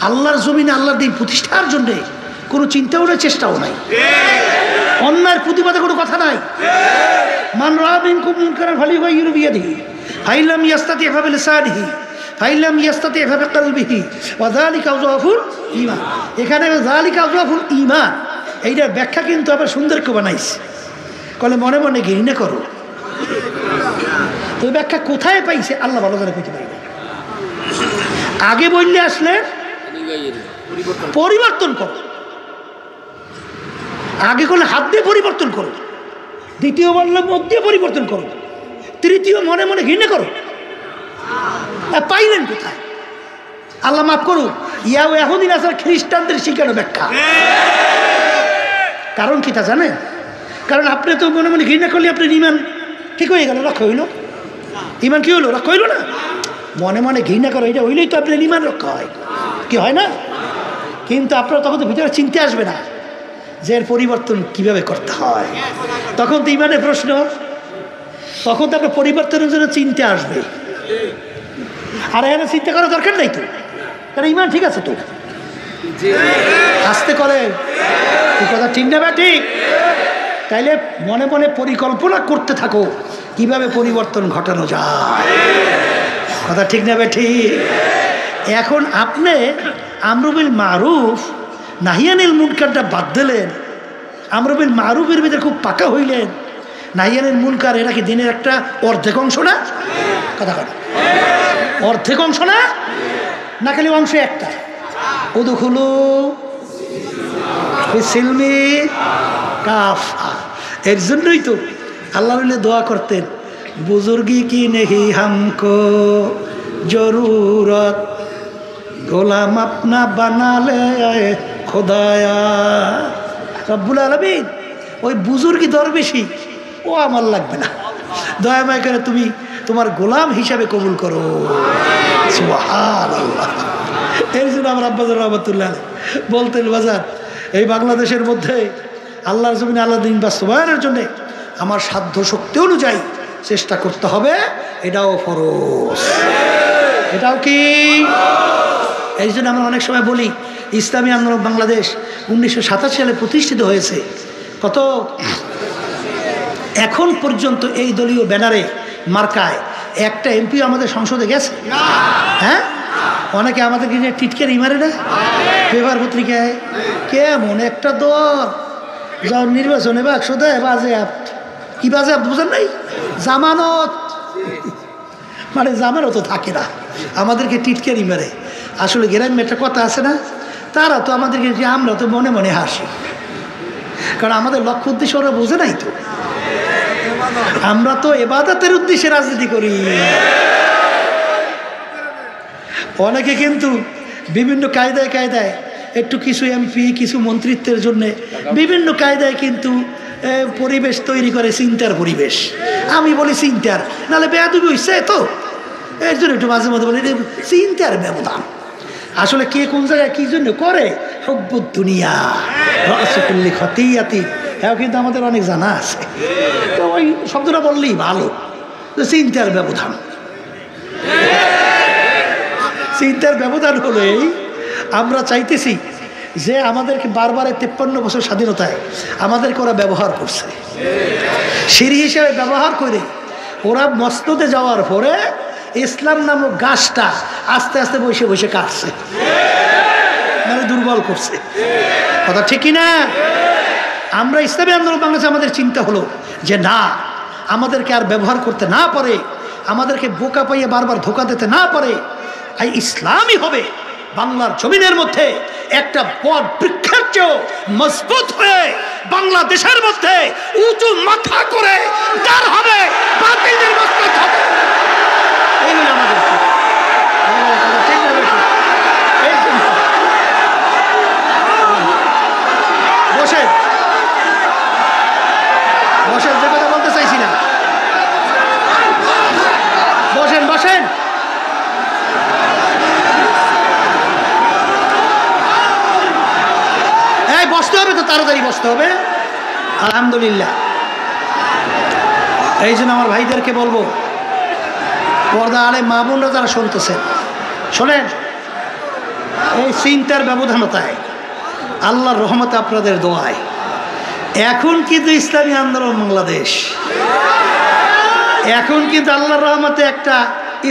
আল্লাহর জমিনে আল্লাহর দিন প্রতিষ্ঠার জন্যে কোনো চিন্তাও নেই, চেষ্টাও নাই, অন্যায়ের প্রতিবাদে কোনো কথা নাই। মান রাআ মিনকুম মুনকারান ফালিয়ুগাইয়িরহু বিয়াদিহি ফাইন লাম ইয়াস্তাতি' ফাবিলিসানিহি ফাইন লাম ইয়াস্তাতি' ফাবিকলবিহি ওয়া যালিকা আযআফুল ঈমান। এখানে যালিকা আযআফুল ঈমান এইটার ব্যাখ্যা কিন্তু আবার সুন্দর করে বানাইছে, কলে মনে মনে ঘৃণা করো। তো ব্যাখ্যা কোথায় পাইছে আল্লাহ ভালো করে কইতে পারবে। আগে বললে আসলে পরিবর্তন করো, আগে করলে হাত দিয়ে পরিবর্তন করো, দ্বিতীয় বললে মুখ দিয়ে পরিবর্তন করো, তৃতীয় মনে মনে ঘৃণা করো। পাইলেন কোথায়? আল্লাহ মাফ করুক, ইয়াও এখনদিন আসলে খ্রিস্টানদের শিখানো ব্যাখ্যা। কারণ কি তা জানেন? কারণ আপনি তো মনে মনে ঘৃণা করলে আপনার ইমান ঠিক হয়ে গেল, রক্ষা হইল। ইমান কি হইলো? রক্ষা হইল না। মনে মনে ঘৃণা করো, এটা হইলেই তো আপনার ইমান রক্ষা হয়, কি হয় না? কিন্তু আপনার তখন তো ভিতরে চিন্তা আসবে না যে এর পরিবর্তন কিভাবে করতে হয়। তখন তো ইমানের প্রশ্ন, তখন তো আপনার পরিবর্তনের জন্য চিন্তা আসবে। আর এখানে চিন্তা করার দরকার নাই তো, কারণ ইমান ঠিক আছে তো। আস্তে করে কথা ঠিক না বা ঠিক? তাইলে মনে মনে পরিকল্পনা করতে থাকো কিভাবে পরিবর্তন ঘটানো যায়। কথা ঠিক না বা ঠিক? এখন আপনি আমরু বিল মারুফ নাহিয়ানিল মুনকারটা বাদ দিলেন, আমরু বিল মারুফের ভিতরে খুব পাকা হইলেন। নাহিয়ানিল মুনকার এটা কি দিনের একটা অর্ধেক অংশ না? কথা কথা অর্ধেক অংশ না, না খালি অংশ একটা। উদখুলু ফিসসিলমি কাফা। এর জন্যই তো আল্লাহ দোয়া করতেন, বুজুর্গি কি নেহি হামকো জরুরত, গোলাম আপনা বানালে খোদায়া। রব্বুল আলামিন ওই বুজুর্গি দরবেশি ও আমার লাগবে না, দয়া মায়া করে তুমি তোমার গোলাম হিসাবে কবুল করো। সুবহানাল্লাহ। এই জন্য আমার আব্বাস রহমতুল্লাহ বলতেন, বাজার এই বাংলাদেশের মধ্যে আল্লাহর জমিনে আল্লাহ দিন বাস্তবায়নের জন্যে আমার সাধ্য শক্তি অনুযায়ী চেষ্টা করতে হবে, এটাও ফরজ। এটাও কি? এই জন্য আমরা অনেক সময় বলি ইসলামী আন্দোলন বাংলাদেশ 1987 সালে প্রতিষ্ঠিত হয়েছে। কত এখন পর্যন্ত এই দলীয় ব্যানারে মার্কায় একটা এমপি আমাদের সংসদে গেছে? হ্যাঁ, অনেকে আমাদেরকে যে টিটকের ইমারে না পেপার পত্রিকায়, কেমন একটা দল যাও নির্বাচনে বাক্স দেয় বাজে আপ্ত। কি বাজে আপ্ত বুঝেন নাই? জামানত, মানে জামানত থাকে না, আমাদেরকে টিটকের ইমারে। আসলে গ্রামে একটা কথা আছে না, তারা তো আমাদেরকে, যে আমরা তো মনে মনে হাসি, কারণ আমাদের লক্ষ্য উদ্দেশ্য ওরা বোঝে নাই তো। আমরা তো ইবাদতের উদ্দেশ্যে রাজনীতি করি। অনেকে কিন্তু বিভিন্ন কায়দায় কায়দায় একটু কিছু এমপি কিছু মন্ত্রিত্বের জন্য বিভিন্ন কায়দায় কিন্তু পরিবেশ তৈরি করে, চিন্তার পরিবেশ। আমি বলি চিন্তার, নাহলে বেয়াদবি হইছে তো, এর জন্য একটু মাঝে মধ্যে বলি চিন্তার ব্যবধান। আসলে কে কোন জায়গায় কি জন্য করে, হুব্বুদ দুনিয়া রাসুকুল্লি খতিয়াতি, হ্যাঁ, কিন্তু আমাদের অনেক জানা আছে। তো ওই শব্দটা বললেই ভালো, চিন্তার ব্যবধান। চিন্তার ব্যবধান হলো এই, আমরা চাইতেছি যে আমাদেরকে বারবার 53 বছর স্বাধীনতায় আমাদেরকে ওরা ব্যবহার করছে, সিঁড়ি হিসেবে ব্যবহার করে ওরা মসনদে যাওয়ার পরে ইসলাম নামক গাছটা আস্তে আস্তে বসে বসে কাটছে, মানে দুর্বল করছে। কথা ঠিক কিনা? আমরা ইসলামী আন্দোলন বাংলাদেশে আমাদের চিন্তা হলো যে না, আমাদেরকে আর ব্যবহার করতে না পারে, আমাদেরকে বোকা পাইয়ে বারবার ধোকা দিতে না পারে, এই ইসলামই হবে বাংলার জমিনের মধ্যে একটা বট বৃক্ষের চেয়েও মজবুত হয়ে বাংলাদেশের মধ্যে উঁচু মাথা করে দাঁড় হবে বাতিলের মস্তক হবে। এই হলো আমাদের বসে তাড়াতাড়ি বসতে হবে। আলহামদুলিল্লাহ। এই জন্য আমার ভাইদেরকে বলবো, পর্দা আলে মা বোনরা যারা শুনতেছেন, শোনেন, এই চিন্তার ব্যবধানতায় আল্লাহর রহমতে আপনাদের দোয়ায় এখন কিন্তু ইসলামী আন্দোলন বাংলাদেশ, এখন কিন্তু আল্লাহর রহমতে একটা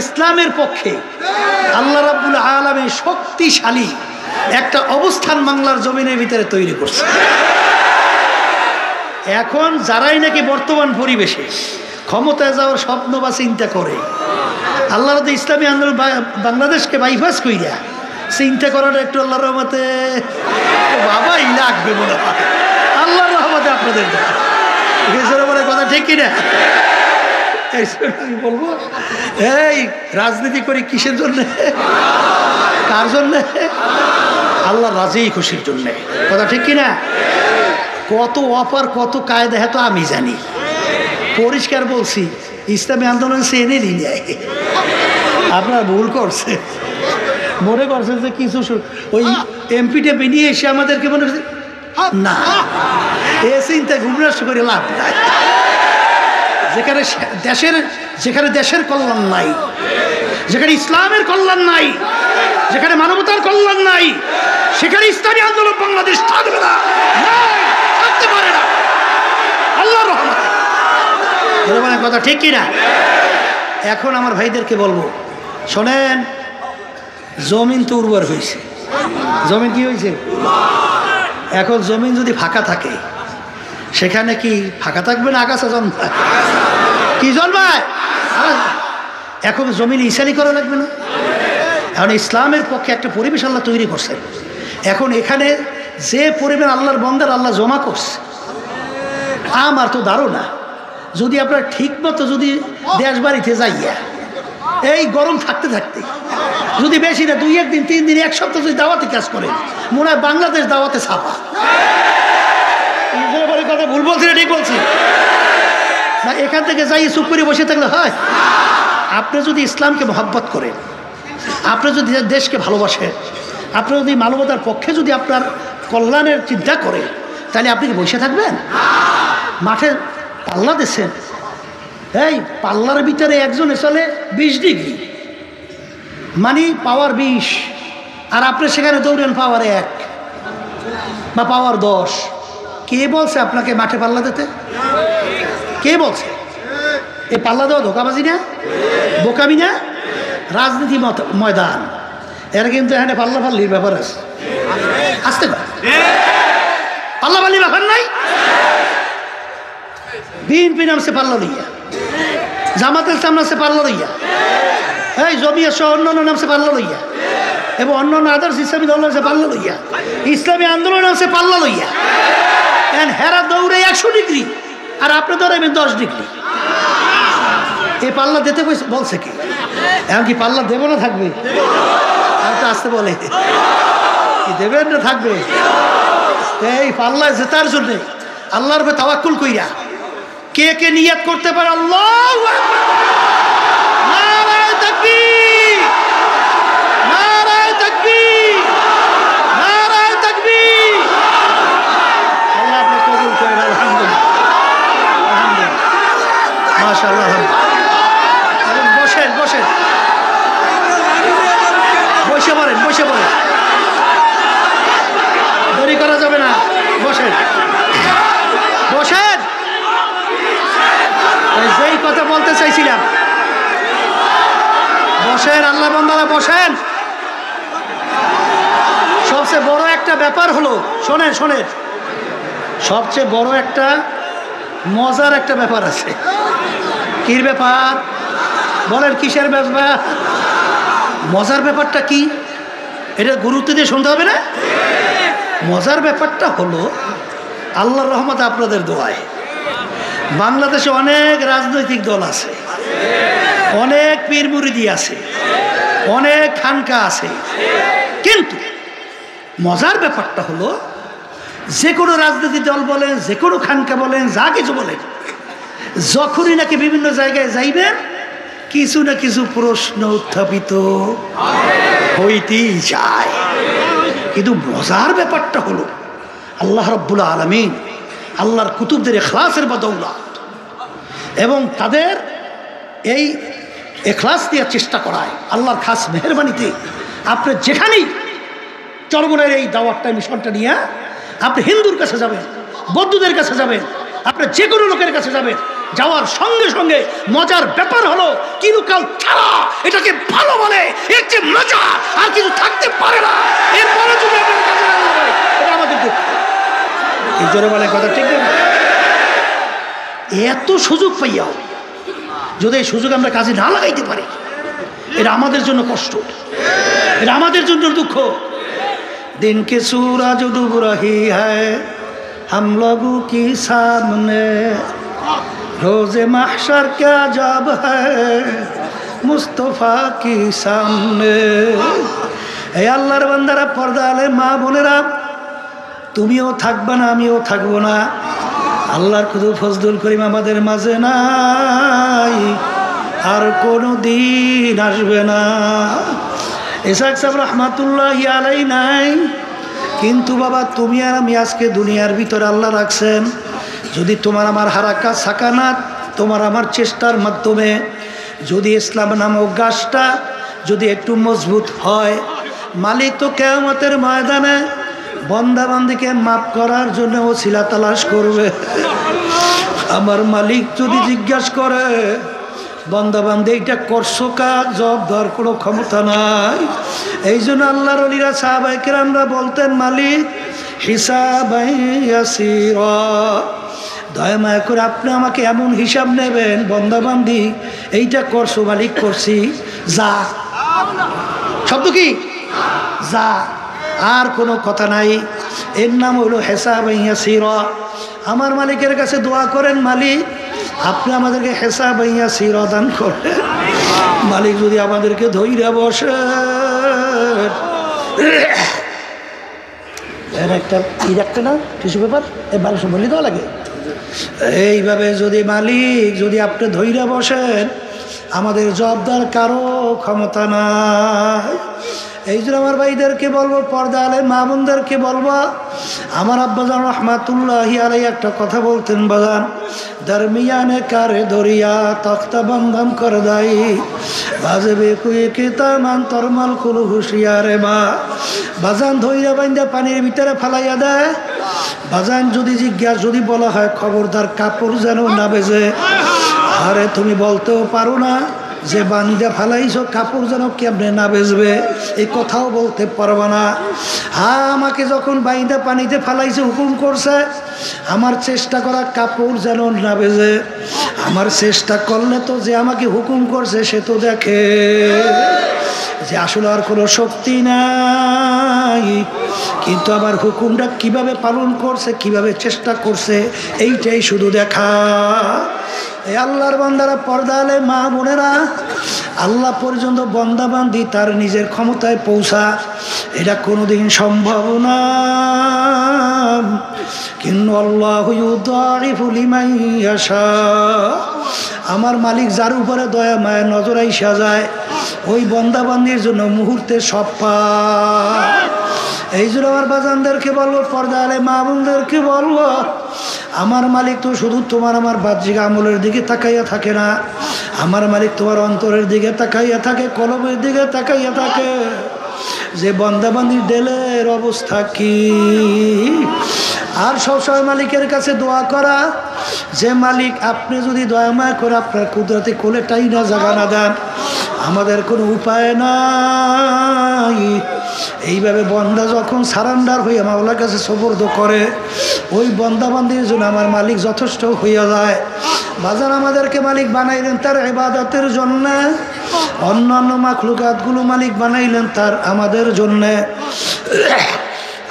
ইসলামের পক্ষে আল্লাহ রাব্বুল আলামিন শক্তিশালী একটা অবস্থান বাংলার জমিনের ভিতরে তৈরি করছে। এখন যারাই নাকি বর্তমান পরিবেশে ক্ষমতায় যাওয়ার স্বপ্ন বা চিন্তা করে, আল্লাহর তো ইসলামী আন্দোলন বাংলাদেশকে বাইপাস কইরা চিন্তা করাটা একটু আল্লাহর রহমতে বাবাই লাগবে মনে হয়। আল্লাহর রহমতে আপনাদের বলে কথা ঠিক কিনা? আমি বলবো, এই রাজনীতি করি কিসের জন্যে, কার জন্যে? আল্লাহ রাজি খুশির জন্যে, কথা ঠিক কিনা? কত অফার কত কায়দা তো আমি জানি, পরিষ্কার বলছি। ইসলামী আন্দোলন সে এনে নিয়ে আপনার ভুল করছে, মনে করছেন যে কিছু ওই এমপি টেপি নিয়ে এসে আমাদেরকে মনে করছে না, এ চিন্তা ঘুমরাস করে লাভ নাই। যেখানে দেশের কল্যাণ নাই, যেখানে ইসলামের কল্যাণ নাই, যেখানে মানবতার কল্যাণ নাই, সেখানে ইসলামী আন্দোলন বাংলাদেশ থাকবে না, থাকতে পারে না। আল্লাহর রহমতে কথা ঠিক কিনা? এখন আমার ভাইদেরকে বলবো, শোনেন, জমিন তো উর্বর হয়েছে। জমিন কি হয়েছে? এখন জমিন যদি ফাঁকা থাকে, সেখানে কি ফাঁকা থাকবে না আগাছা জন্মায়? কি জন্মায়? এখন জমিন ইসানি করা লাগবে না? এখন ইসলামের পক্ষে একটা পরিবেশ আল্লাহ তৈরি করছে। এখন এখানে যে পরিমাণ আল্লাহর বন্দার আল্লাহ জমা করছে, আমার তো ধারণা যদি আপনার ঠিক মতো যদি দেশ বাড়িতে যাইয়া এই গরম থাকতে থাকতে যদি বেশি না 2-1 দিন 3 দিন 1 সপ্তাহ যদি দাওয়াতে কাজ করে, মনে হয় বাংলাদেশ দাওয়াতে ছাপা। কথা ভুল বলছি না ঠিক বলছি না? এখান থেকে যাই চুপ করে বসে থাকলে হয়? আপনি যদি ইসলামকে মহব্বত করেন, আপনি যদি দেশকে ভালোবাসেন, আপনি যদি মানবতার পক্ষে যদি আপনার কল্যাণের চিন্তা করেন, তাহলে আপনি কি বসে থাকবেন? মাঠে পাল্লা দিচ্ছেন, এই পাল্লার ভিতরে একজনে চলে 20 ডিগ্রি, মানে পাওয়ার 20, আর আপনি সেখানে দৌড়েন পাওয়ার 1 বা পাওয়ার 10। কে বলছে আপনাকে মাঠে পাল্লা দিতে? কে বলছে? এই পাল্লা দেওয়া ধোকাবাজি না, বোকামি না? রাজনীতি ময়দান, এর কিন্তু এখানে পাল্লা পাল্লির ব্যাপার আছে। আসতে পারে পাল্লা পাল্লির ব্যাপার নাই। বিএনপি নামছে পাল্লা লইয়া, জামাতের ইসলাম নামছে পাল্লা লইয়া, এই জমিয়া সহ অন্যান্য নামছে পাল্লা লইয়া, এবং অন্যান্য আদার্স ইসলামী দল নামছে পাল্লা লইয়া, ইসলামী আন্দোলন নামছে পাল্লা লইয়া। হেরা দৌড়ে 100 ডিগ্রি, আর আপনি দৌড়াবেন 10 ডিগ্রি। এই পাল্লা দিতে বলছে কি? এমনকি পাল্লা দেবো না থাকবে? আসতে বলে কি দেবেন না থাকবে? এই পাল্লা জেতার জন্য আল্লাহর উপরে তাওয়াক্কুল কইরা কে কে নিয়ত করতে পারে? আল্লাহু আকবার, নারায়ে তাকবীর, নারায়ে তাকবীর, নারায়ে তাকবীর। আল্লাহ আপনি কবুল করেন। আলহামদুলিল্লাহ, আলহামদুলিল্লাহ, মাশাআল্লাহ। বসেন বসেন, বসে পড়েন, বসে পড়েন, দেরি করা যাবে না। বসেন বসেন, যেই কথা বলতে চাইছিলাম, বসেন আল্লাহ বান্দারা বসেন। সবচেয়ে বড় একটা ব্যাপার হলো, শোনেন শোনেন, সবচেয়ে বড় একটা মজার একটা ব্যাপার আছে। কির ব্যাপার? বলেন কিসের ব্যাপার? মজার ব্যাপারটা কি? এটা গুরুত্ব দিয়ে শুনতে হবে না? মজার ব্যাপারটা হলো, আল্লাহর রহমতে আপনাদের দোয়ায় বাংলাদেশে অনেক রাজনৈতিক দল আছে, অনেক পীর মুরিদি আছে, অনেক খানকা আছে, কিন্তু মজার ব্যাপারটা হলো যে কোনো রাজনৈতিক দল বলেন, যে কোনো খানকা বলেন, যা কিছু বলেন, যখনই নাকি বিভিন্ন জায়গায় যাইবেন, কিছু না কিছু প্রশ্ন উত্থাপিত হইতেই যায়। কিন্তু মজার ব্যাপারটা হলো, আল্লাহ রাব্বুল আলামিন আল্লাহর কুতুবদের ইখলাসের বদৌলত এবং তাদের এই ইখলাস দিয়ে চেষ্টা করায় আল্লাহর খাস মেহেরবানিতে আপনি যেখানেই চরমনের এই দাওয়াতটা মিশনটা নিয়ে আপনি হিন্দুর কাছে যাবেন, বৌদ্ধদের কাছে যাবেন, আপনি যে কোনো লোকের কাছে যাবেন, যাওয়ার সঙ্গে সঙ্গে মজার ব্যাপার হলো কিরুকাল ছাড়া এটাকে ভালো বলে, এর যে মজা আর কিছু থাকতে পারে না। এরপরে যদি আপনার কাছে না যায় এটা আমাদের দুঃখ। এই জোরে বলে কথা ঠিক না? এত সুযোগ পাইয়াও যদি এই সুযোগ আমরা কাজে না লাগাইতে পারি এটা আমাদের জন্য কষ্ট, এটা আমাদের জন্য দুঃখ। दिन के सूरज डूब रही है हम लोगों की सामने, रोज़े महशर क्या जब है मुस्तफ़ा की सामने। ए আল্লাহর বান্দারা, পর্দা আলে মা বোনেরা, তুমিও থাকবে না আমিও থাকবো না। আল্লাহর কুদু ফজলুল করিম আমাদের মাঝে নাই, আর কোনো দিন আসবে না। ইসহাক সাহেব রহমাতুল্লাহি আলাইহি নাই, কিন্তু বাবা তুমি আর আমি আজকে দুনিয়ার ভিতরে আল্লাহ রাখছেন। যদি তোমার আমার হারাকাত সাকানাত, তোমার আমার চেষ্টার মাধ্যমে যদি ইসলাম নামক গাছটা যদি একটু মজবুত হয়, মালিক তো কিয়ামতের ময়দানে বন্দাবান্দিকে মাফ করার জন্য ওসিলা তালাশ করবে। আমার মালিক যদি জিজ্ঞাসা করে বন্দাবান্দি এইটা করছো কাজ, জবাব দেওয়ার কোনো ক্ষমতা নাই। এই জন্য আল্লাহর ওলিরা সাহাবায়ে কেরামরা বলতেন, মালিক হিসাবাই ইয়াসীরা, দয়া মায়া করে আপনি আমাকে এমন হিসাব নেবেন, বন্দাবান্দি এইটা করছো মালিক, করছি, যা। শব্দ কি? যা, আর কোনো কথা নাই। এর নাম হলো হিসাবাই ইয়াসীরা। আমার মালিকের কাছে দোয়া করেন, মালিক আপনি আমাদেরকে হিসাবাই ইয়াসীরা দান করেন। মালিক যদি আমাদেরকে ধইরা বসে, একটা না টিস্যু পেপার এই 1200 বলি দেওয়া লাগে, এইভাবে যদি মালিক যদি আপনি ধইরা বসেন, আমাদের জবাবদার কারো ক্ষমতা নাই। এই জন্য আমার ভাইদেরকে বলবো, পর্দা আলে মা বোনদেরকে বলবো, আমার আব্বাজান রহমাতুল্লাহি আলাইহি একটা কথা বলতেন, বাজান দরমিয়ানে কারে দরিয়া তখতা বন্ধন কর দাই বাজবে কুই কিতামান তরমাল কুল হুশিয়ারে মা। বাজান ধইরা বাইন্দা পানির ভিতরে ফালাইয়া দেয়। বাজান যদি জিজ্ঞাসা যদি বলা হয় খবরদার কাপড় যেন না বেজে, আরে তুমি বলতেও পারো না যে বান্দা ফালাইছো কাপড় যেন কেমনে না বেজবে, এই কথাও বলতে পারবো না। হ্যাঁ, আমাকে যখন বাইন্দা পানিতে ফালাইছে হুকুম করছে আমার চেষ্টা করা কাপড় যেন না বেজে। আমার চেষ্টা করলে তো যে আমাকে হুকুম করছে সে তো দেখে যে আসলে আর কোনো শক্তি নাই, কিন্তু আমার হুকুমটা কিভাবে পালন করছে, কিভাবে চেষ্টা করছে, এইটাই শুধু দেখা। এই আল্লাহর বান্দারা, পর্দা আলে মা বোনেরা, আল্লাহ পর্যন্ত বন্দাবান্দি তার নিজের ক্ষমতায় পৌঁছা এটা কোনোদিন সম্ভব না। কিন্তু আল্লাহু ইউদাইফু লিমান ইয়াশা, আমার মালিক যার উপরে দয়া মায়া নজর আইসা যায় ওই বন্দাবান্দির জন্য মুহূর্তে সব পায়। এই জন্য আমার বাজানদেরকে বলবো, পর্দা আলে মা বোনদেরকে বলবো, আমার মালিক তো শুধু তোমার আমার বাহ্যিক আমলের দিকে তাকাইয়া থাকে না, আমার মালিক তোমার অন্তরের দিকে তাকাইয়া থাকে, কলবের দিকে তাকাইয়া থাকে যে বন্দাবান্দির দিলের অবস্থা কি। আর সবসময় মালিকের কাছে দোয়া করা যে মালিক আপনি যদি দয়া মায়া করে আপনার কুদরতি কোলেটাই না জাগা না দেন, আমাদের কোনো উপায় নাই। এইভাবে বন্দা যখন সারান্ডার হইয়া মাওলার কাছে সুপর্দ করে, ওই বন্দাবান্দির জন্য আমার মালিক যথেষ্ট হইয়া যায়। বাজার আমাদেরকে মালিক বানাইলেন তার ইবাদতের জন্য, অন্যান্য মাখলুকাতগুলো মালিক বানাইলেন তার আমাদের জন্য।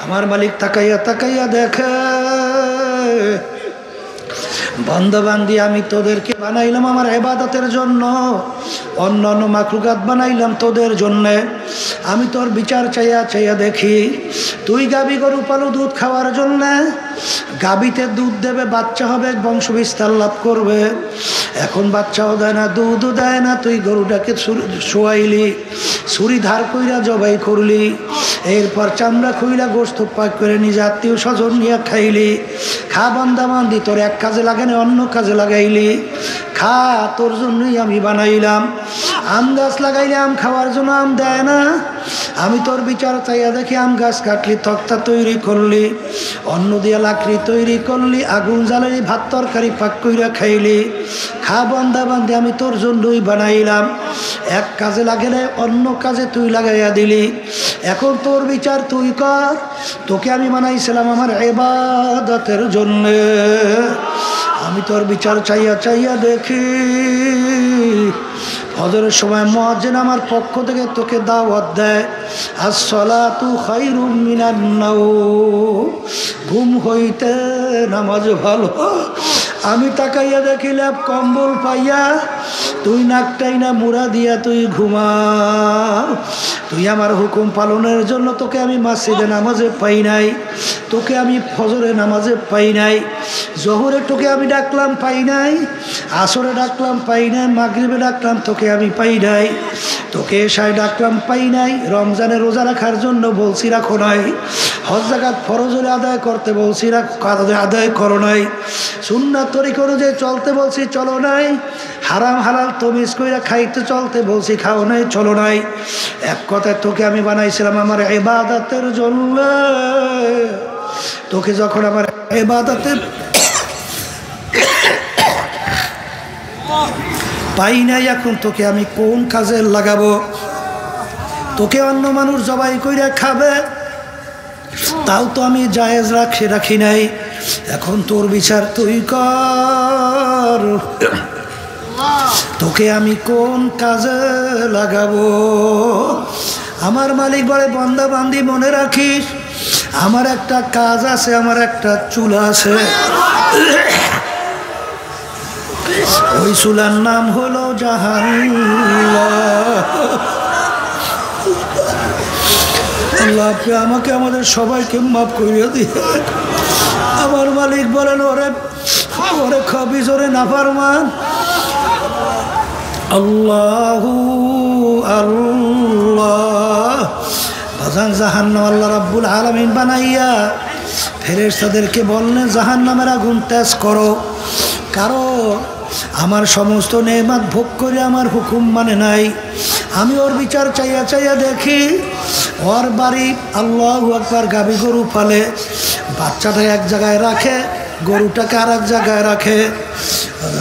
আমার মালিক তাকাইয়া তাকাইয়া দেখে, বন্দাবান্দি আমি তোদেরকে বানাইলাম আমার ইবাদতের জন্য, অন্যান্য মাখলুকাত বানাইলাম তোদের জন্যে। আমি তোর বিচার চাইয়া চাইয়া দেখি, তুই গাভী গরু পালু দুধ খাওয়ার জন্যে, গাভীতে দুধ দেবে, বাচ্চা হবে, বংশ বিস্তার লাভ করবে। এখন বাচ্চাও দেয় না, দুধও দেয় না, তুই গরুটাকে শোয়াইলি, ছুরি ধার কইরা জবাই করলি। এরপর চামড়া খুইলা গোস্ত পাক করে নিজে আত্মীয় স্বজন নিয়ে খাইলি। খা বান্দা বান্দি, তোর এক কাজে লাগে না অন্য কাজে লাগাইলি। খা, তোর জন্যই আমি বানাইলাম। আম গাছ লাগাইলে আম খাওয়ার জন্য আম দেয় না। আমি তোর বিচার চাইয়া দেখি আম গাছ কাটলি, তক্তা তৈরি করলি, অন্ন দিয়া লাকড়ি তৈরি করলি, আগুন জ্বালালি, ভাত তরকারি পাক কইরা খাইলি। খা বান্দা বান্দি, আমি তোর জন্যই বানাইলাম। এক কাজে লাগলে অন্য কাজে তুই লাগাইয়া দিলি। এখন তোর বিচার তুই কর। তোকে আমি বানাইছিলাম আমার ইবাদতের জন্যে। আমি তোর বিচার চাইয়া চাইয়া দেখি ফজরের সময় মুয়াজ্জিন আমার পক্ষ থেকে তোকে দাওয়াত দেয়, আসসালাতু খায়রুম মিনান নাওম, ঘুম হইতে নামাজ ভালো। আমি তাকাইয়া দেখিলাম কম্বল পাইয়া তুই নাকটাই না মুড়া দিয়া তুই ঘুমা। তুই আমার হুকুম পালনের জন্য তোকে আমি মসজিদে নামাজে পাই নাই, তোকে আমি ফজরে নামাজে পাই নাই, জোহরে তোকে আমি ডাকলাম পাই নাই, আসরে ডাকলাম পাই নাই, মাগরিবে ডাকলাম তোকে আমি পাই নাই, তোকে এশায় ডাকলাম পাই নাই, রমজানে রোজা রাখার জন্য বলছি রাখো নাই, হজ যাকাত ফরজরে আদায় করতে বলছি আদায় করো নাই, সুন্নাত তরিকা অনুযায়ী চলতে বলছি চলো নাই, হারাম হালাল তমিজ কইরা খাইতে চলতে বলছি খাও নাই চলো নাই। এক কথায় তোকে আমি বানাইছিলাম আমার ইবাদতের জন্য। তোকে যখন আমার ইবাদতে পাই নাই, এখন তোকে আমি কোন কাজে লাগাবো? তোকে অন্য মানুষ জবাই কইরা খাবে, তাও তো আমি জায়েজ রাখি নাই। এখন তোর বিচার তুই কর, তোকে আমি কোন কাজে লাগাবো? আমার মালিক বলে, বান্দা বান্দি মনে রাখিস, আমার একটা কাজ আছে, আমার একটা চুলা আছে, ওই চুলার নাম হলো জাহান্নাম। আল্লাহ আপনি আমাকে আমাদের সবাইকে মাফ করিয়ে দিয়ে। আমার মালিক বলেন, ওরে ওরে খবিজ, ওরে নাফরমান, আল্লাহু আল্লাহ বাজান জাহান্নাম আল্লাহ রাব্বুল আলামিন বানাইয়া ফেরেশতাদেরকে বললেন জাহান্নামের আগুন তেজ করো। কারণ আমার সমস্ত নেয়ামত ভোগ করে আমার হুকুম মানে নাই। আমি ওর বিচার চাইয়া চাইয়া দেখি ওর বাড়ি আল্লাহু আকবার গাভী গরু পালে, বাচ্চাটা এক জায়গায় রাখে, গরুটাকে আর এক জায়গায় রাখে,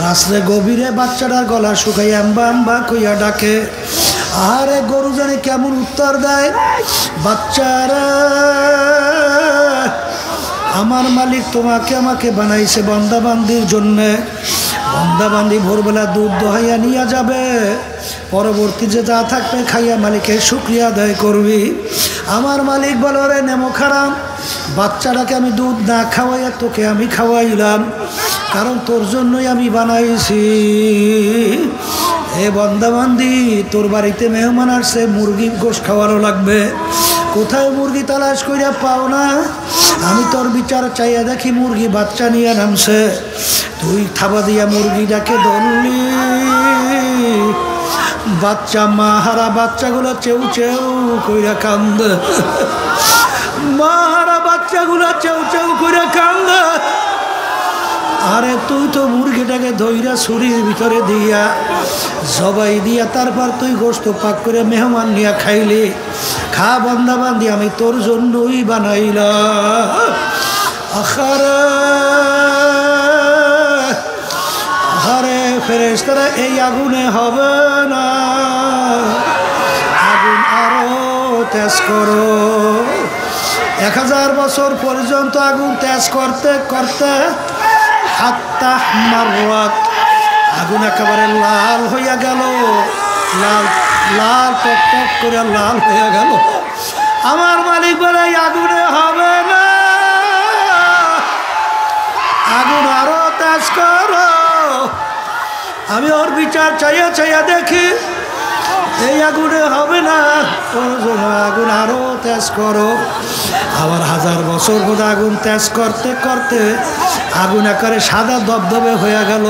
রাস্তায় গভীরে বাচ্চাটার গলা শুকাই আম্বা আম্বা কইয়া ডাকে। আরে গরু জানে কেমন উত্তর দেয়, বাচ্চারা আমার মালিক তোমাকে আমাকে বানাইছে বান্দাবান্দির জন্যে। বান্দাবান্দি ভোরবেলা দুধ দোহাইয়া নিয়ে যাবে, পরবর্তী যে যা থাকবে খাইয়া মালিকের শুকরিয়া আদায় করবি। আমার মালিক বলে, রে নেমো খারাপ, বাচ্চাটাকে আমি দুধ না খাওয়াইয়া তোকে আমি খাওয়াইলাম, কারণ তোর জন্যই আমি বানাইছি। এ বান্দাবান্দি, তোর বাড়িতে মেহমান আসছে, মুরগি গোশ খাওয়ারও লাগবে, কোথায় মুরগি তালাশ করিয়া পাও না। আমি তোর বিচার চাইয়া দেখি মুরগি বাচ্চা নিয়ে নামছে, তুই থাবা দিয়া মুরগিটাকে ধরলি, বাচ্চা মা হারা বাচ্চাগুলো চেউ চেউ কইরা কান্দে, মা হারা বাচ্চাগুলো চেউ চেউ কইরা কান্দে। আরে তুই তো মুরগিটাকে ধইরা ছুরির ভিতরে দিয়া জবাই দিয়া তারপর তুই গোশত পাক করে মেহমান নিয়ে খাইলি। খা বান্দা বান্দি, আমি তোর জন্যই বানাইলাম। আখারে আরে ফেরেশতারা, এই আগুনে হবে না, আগুন আরো তেজ করো। 1000 বছর পর্যন্ত আগুন তেজ করতে করতে হাত্তা মাররাত, আগুন একেবারে লাল হইয়া গেল, লাল লাল টক টক করে লাল হইয়া গেল। আমার মালিক বলে, আগুনে হবে না, আগুন আরো তেজ করো। আমি ওর বিচার চাইয়া চাইয়া দেখি এই আগুনে হবে না, ওর জন্য আগুন আরো তেজ করো। আবার 1000 বছর পর আগুন তেজ করতে করতে আগুন একেবারে সাদা দবদবে হয়ে গেল।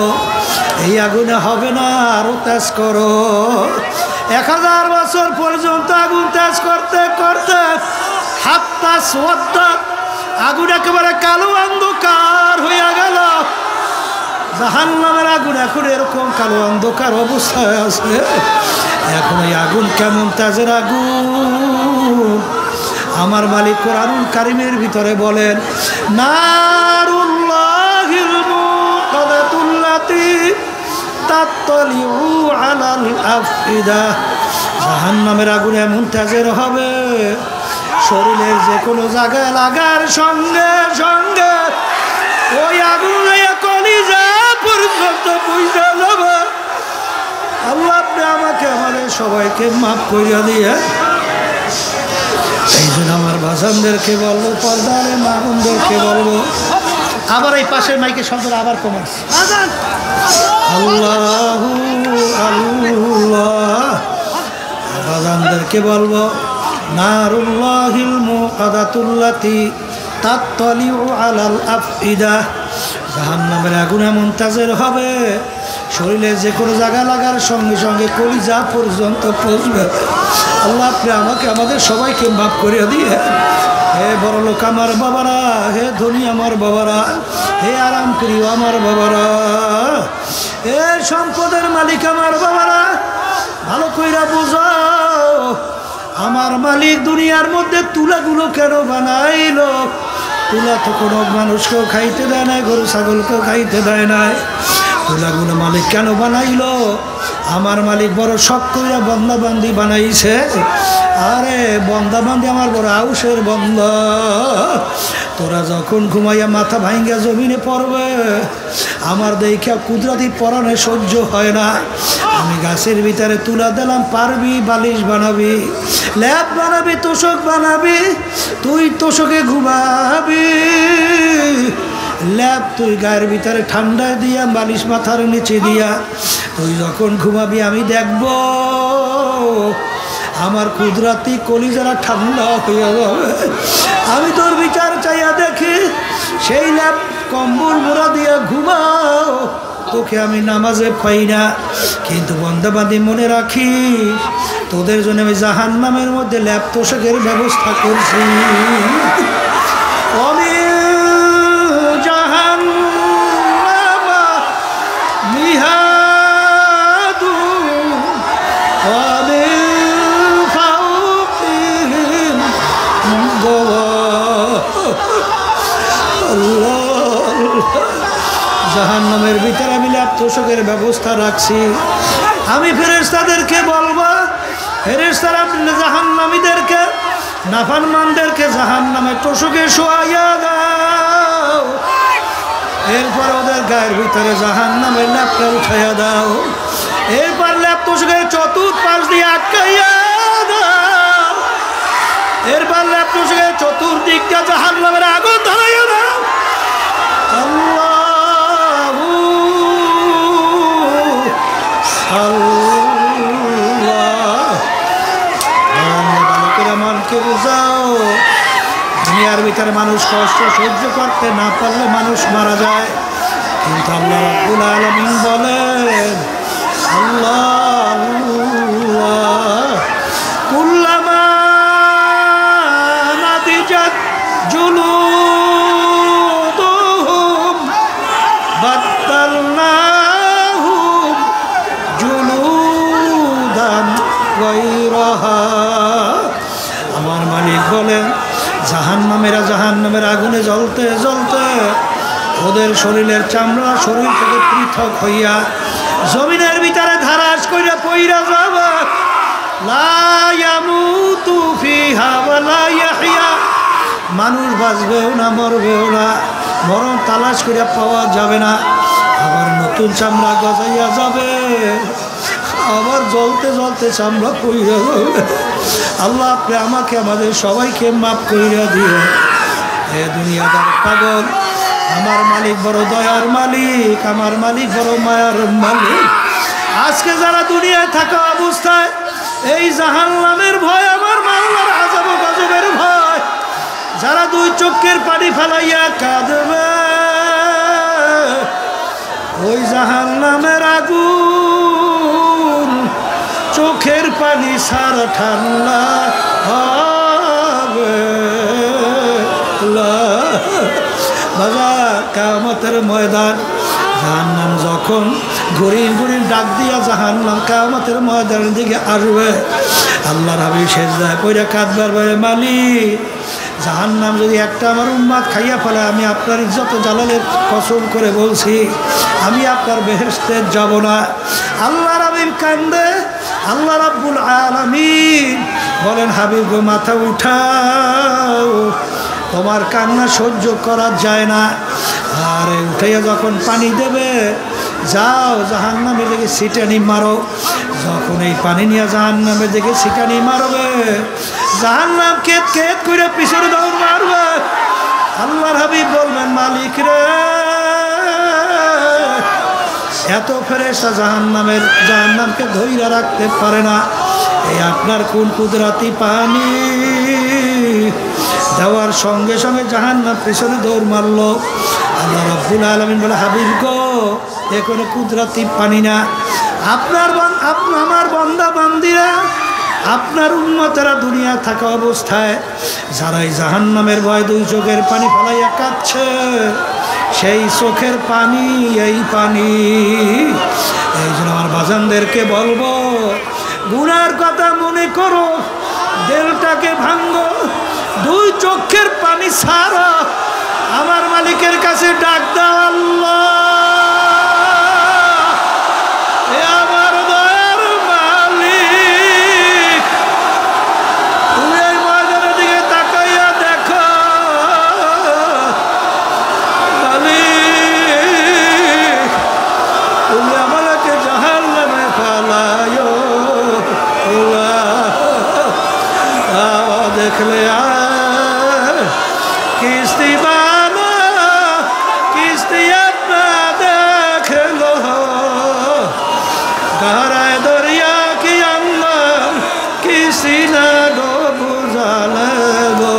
এই আগুনে হবে না, আরো তেজ করো। 1000 বছর পর্যন্ত আগুন তেজ করতে করতে আসওয়াদা, আগুন একেবারে কালো অন্ধকার হইয়া গেল। জাহান্নামের আগুন এখন এরকম কালো অন্ধকার অবস্থায় আছে। এখন এই আগুন কেমন তেজের আগুন! আমার মালিক কোরআনুল কারীমের ভিতরে বলেন, নারুল্লাহিল মুকাদাতুল্লাতী তাত্তালিউ আলাল আফইদা। জাহান্নামের আগুন এমন তেজের হবে, শরীরের যে কোনো জায়গায় লাগার সঙ্গে সঙ্গে ওই আগুন কলিজা পর্যন্ত পৌঁছে যাবে। আল্লাহ আপনি আমাকে আমাদের সবাইকে মাফ করিয়া দিয়ে, এই জন্য আমার বাজানদেরকে বলবো, পর্দারে মা বোনদেরকে বলবো, আবার এই পাশের মাইকে শব্দ আবার কমাস, আল্লাহ আল্লাহ। বাজানদেরকে বলবো, নারুল্লাহিল মুকাদাতুল্লাতী তাত্তালিউ আলাল আফইদা। জাহান্নামের আগুন এমন তেজের হবে, শরীরে যে কোনো জায়গা লাগার সঙ্গে সঙ্গে কলিজা পর্যন্ত পৌঁছবে। আল্লাহ আপনি আমাকে আমাদের সবাইকে মাফ করে দিয়ে, হে বড়লোক আমার বাবারা, হে ধনী আমার বাবারা, হে আরাম প্রিয় আমার বাবারা, হে সম্পদের মালিক আমার বাবারা, ভালো কইরা বুঝাও আমার মালিক দুনিয়ার মধ্যে তুলাগুলো কেন বানাইলো? তুলা তো কোনো মানুষকেও খাইতে দেয় নাই, গরু ছাগলকেও খাইতে দেয় নাই। তুলাগুলো মালিক কেন বানাইলো? আমার মালিক বড় শখ কইরা বন্দাবান্দি বানাইছে। আরে বন্দাবান্দি আমার বড় আউসের বন্দা। তোরা যখন ঘুমাইয়া মাথা ভাঙ্গা জমিনে পড়বে, আমার দেখা কুদরতি পরাণে সহ্য হয় না। আমি গাছের ভিতরে তুলা দিলাম, পারবি বালিশ বানাবি, ল্যাপ বানাবি, তোষক বানাবি, তুই তোষকে ঘুমাবি। ল্যাপ তুই গায়ের ভিতরে ঠান্ডায় দিয়া, বালিশ মাথার নিচে দিয়া, তুই যখন ঘুমাবি আমি দেখব আমার কুদরতি কলিজারা ঠান্ডা হইয়া যাবে। আমি তোর বিচার চাইয়া দেখি, সেই ল্যাপ কম্বল মোড়া দিয়া ঘুমাও, তোকে আমি নামাজে পাই না। কিন্তু বন্দাবাদী মনে রাখি, তোদের জন্য আমি জাহান্নামের মধ্যে ল্যাপ তোষকের ব্যবস্থা করছি। আমি জাহান্নামা মিহাদু আমি ফাউকিহিম জাহান্নামের ভিতরে আমি ল্যাপ তোষকের ব্যবস্থা রাখছি। আমি ফেরেশতাদেরকে বলবো, ফেরেশতারা জাহান্নামীদেরকে, নাফরমানদেরকে জাহান্নামে তোষকে শোয়াইয়া দাও। এরপর ওদের গায়ের ভিতরে জাহান্নামের ল্যাপটা উঠাইয়া দাও। এরপর ল্যাপ তোষকের চতুর্পাশ দিয়ে আটকাইয়া দাও। এরপর ল্যাপ তোষকের চতুর্দিকটা জাহান্নামের আগুন ধরাইয়া দাও। আল্লাহু আল্লাহ। মনকে বুঝাও, দুনিয়ার ভিতরে মানুষ কষ্ট সহ্য করতে না পারলে মানুষ মারা যায়, কিন্তু আল্লাহ রাব্বুল আলামিন বলেন, আল্লাহ আল্লাহ কুল্লামা নাদিজাত জুলুদুহুম বাদদালনাহুম জুলুদান গায়রাহা। আমার মালিক বলেন, জাহান্নামেরা জাহান্নামের আগুনে জ্বলতে জ্বলতে ওদের শরীরের চামড়া শরীর থেকে পৃথক হইয়া জমিনের ভিতরে ধারাস কইরা পইরা যাবে। লা ইয়ামুতু ফিহা ওয়া লা ইয়াহইয়া, মানুষ বাঁচবেও না মরবেও না, বরং তালাশ কইরা পাওয়া যাবে না। আবার নতুন চামড়া গজাইয়া যাবে, আবার জ্বলতে জ্বলতে চামড়া পইরা যাবে। আল্লাহ আপনি আমাকে আমাদের সবাইকে মাফ কইরা দিও। হে দুনিয়াদার পাগল, আমার মালিক বড় দয়ার মালিক, আমার মালিক বড় মায়ার মালিক। আজকে যারা দুনিয়ায় থাকা অবস্থায় এই জাহান্নামের ভয়, আমার মাওলার আযাব গজবের ভয়, যারা দুই চোখের পানি ফেলাইয়া কাঁদবে, ওই জাহান্নামের আগুন চোখের পানি সারা ঠান্ডা হবে। ময়দান। জাহান্নাম যখন ঘুরিয়ে ঘুরিয়ে ডাক দিয়া জাহান্নাম কিয়ামতের ময়দানের দিকে আসবে, আল্লাহর হাবিব সেজদায় পড়ে কাঁদবার বলে, মালিক জাহান্নাম যদি একটা আমার উম্মত খাইয়া ফেলে, আমি আপনার ইজ্জত জালালের কসম করে বলছি আমি আপনার বেহেশতে যাব না। আল্লাহর হাবিব কান্দে। আল্লাহ রাব্বুল আলামিন বলেন, হাবিব গো মাথা উঠাও, তোমার কান্না সহ্য করা যায় না। আরে উঠাইয়া যখন পানি দেবে, যাও জাহান্নামের দিকে ছিটানি মারো। যখন এই পানি নিয়ে জাহান্নামের দিকে ছিটানি মারবে, জাহান্নাম কেত কেত করে পিছনে দৌড় মারবে। আল্লাহর হাবিব বলবেন, মালিক রে, এত ফেরেশতা জাহান্নামকে ধইরা রাখতে পারে না। এই আপনার কোন কুদরতি পানি দেওয়ার সঙ্গে সঙ্গে জাহান্নাম পিছনে দৌড় মারলো। আল্লাহ রাব্বুল আলামিন বলে, হাবিব গো এ কোনো কুদরতি পানি না। আমার বান্দা বান্দিরা, আপনার উম্মতেরা দুনিয়া থাকা অবস্থায় যারাই জাহান্নামের ভয় দুই চোখের পানি ফেলাইয়া কাঁদছে, সেই চোখের পানি এই পানি। এই জন্য আমার বাজানদেরকে বলবো, গুনার কথা মনে করো, দিলটাকে ভাঙ্গো, দুই চোখের পানি ছাড়ো, আমার মালিকের কাছে ডাক দাও, আল্লাহ আমার দয়ার মালিক, তুমি এই ময়দানের দিকে তাকাইয়া দেখো, মালিক তুমি আমাকে জাহান্নামে ফেলায়ো, দেখলে কিস্তি বানা কিস্তি আপনা দেখলো, গহরায় দরিয়া কি আল্লাহ কিসি না গো বুঝালে গো।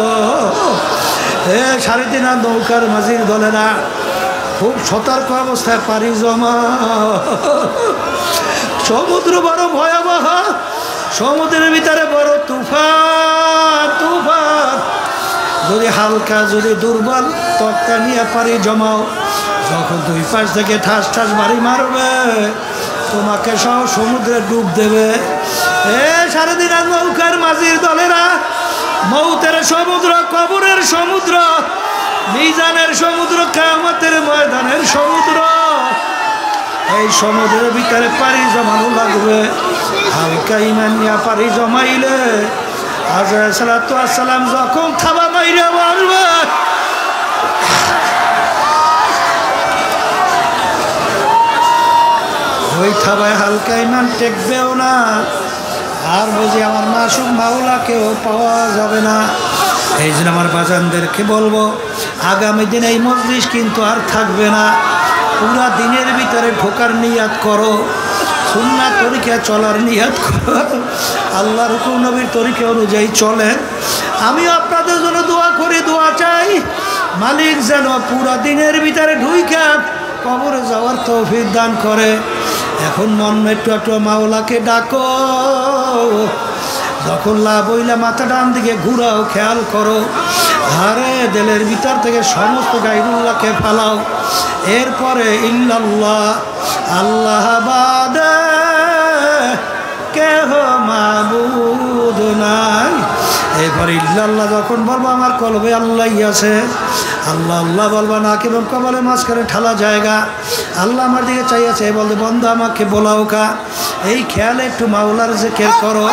3.5 নৌকার মাঝির দলেরা খুব সতর্ক অবস্থায় পাড়ি জমা। সমুদ্র বড় ভয়াবহ, সমুদ্রের ভিতরে বড় তুফান তুফান। যদি হালকা যদি দুর্বল তক্তা নিয়ে পাড়ি জমাও, যখন দুই পাশ থেকে ঠাস ঠাস বাড়ি মারবে, তোমাকে সহ সমুদ্রে ডুব দেবে। 3.5 নৌকার মাঝির দলেরা মৌতের সমুদ্র, কবরের সমুদ্র, মিজানের সমুদ্র, কিয়ামতের ময়দানের সমুদ্র, এই সমুদ্রের ভিতরে পাড়ি জমানো লাগবে। হালকা ইমান নিয়ে পাড়ি জমাইলে আজরাইল সালাতু ওয়াস সালাম যখন থাবা মাইরে বলবে, ওই থাবায় হালকা ইমান টেকবেও না, আর বুঝি আমার মাসুম মাওলাকেও পাওয়া যাবে না। এই জন্য আমার বাজানদেরকে বলবো, আগামী দিন এই মজলিস কিন্তু আর থাকবে না। পুরা দিনের ভিতরে ঢোকার নিয়াত করো, সুন্নাত তরিকা চলার নিয়াত করো, আল্লাহর হুকুম নবীর তরিকা অনুযায়ী চলেন। আমিও আপনাদের জন্য দোয়া করি, দোয়া চাই, মালিক যেন পুরা দিনের ভিতরে ঢুইকা কবরে যাওয়ার তৌফিক দান করে। এখন মন একটু একটু মাওলাকে ডাকো, যখন লাভ হইলে মাথা ডান দিকে ঘুরাও, খেয়াল করো, আরে দিলের ভিতর থেকে সমস্ত গায়রুল্লাহকে ফালাও। এরপরে ইল্লাল্লাহ, আল্লাহ বাদে কেহ মাবুদ নাই। এরপরে ইল্লাল্লাহ যখন বলবো, আমার কলবে আল্লাহ আছে, আল্লাহ আল্লাহ বলবা না কেবল কবলের মাঝখানে ঠালা জায়গা, আল্লাহ আমার দিকে চাইছে, বলতে বন্ধু আমাকে বলাও কা। এই খেয়ালে একটু মাওলার জিকির করো।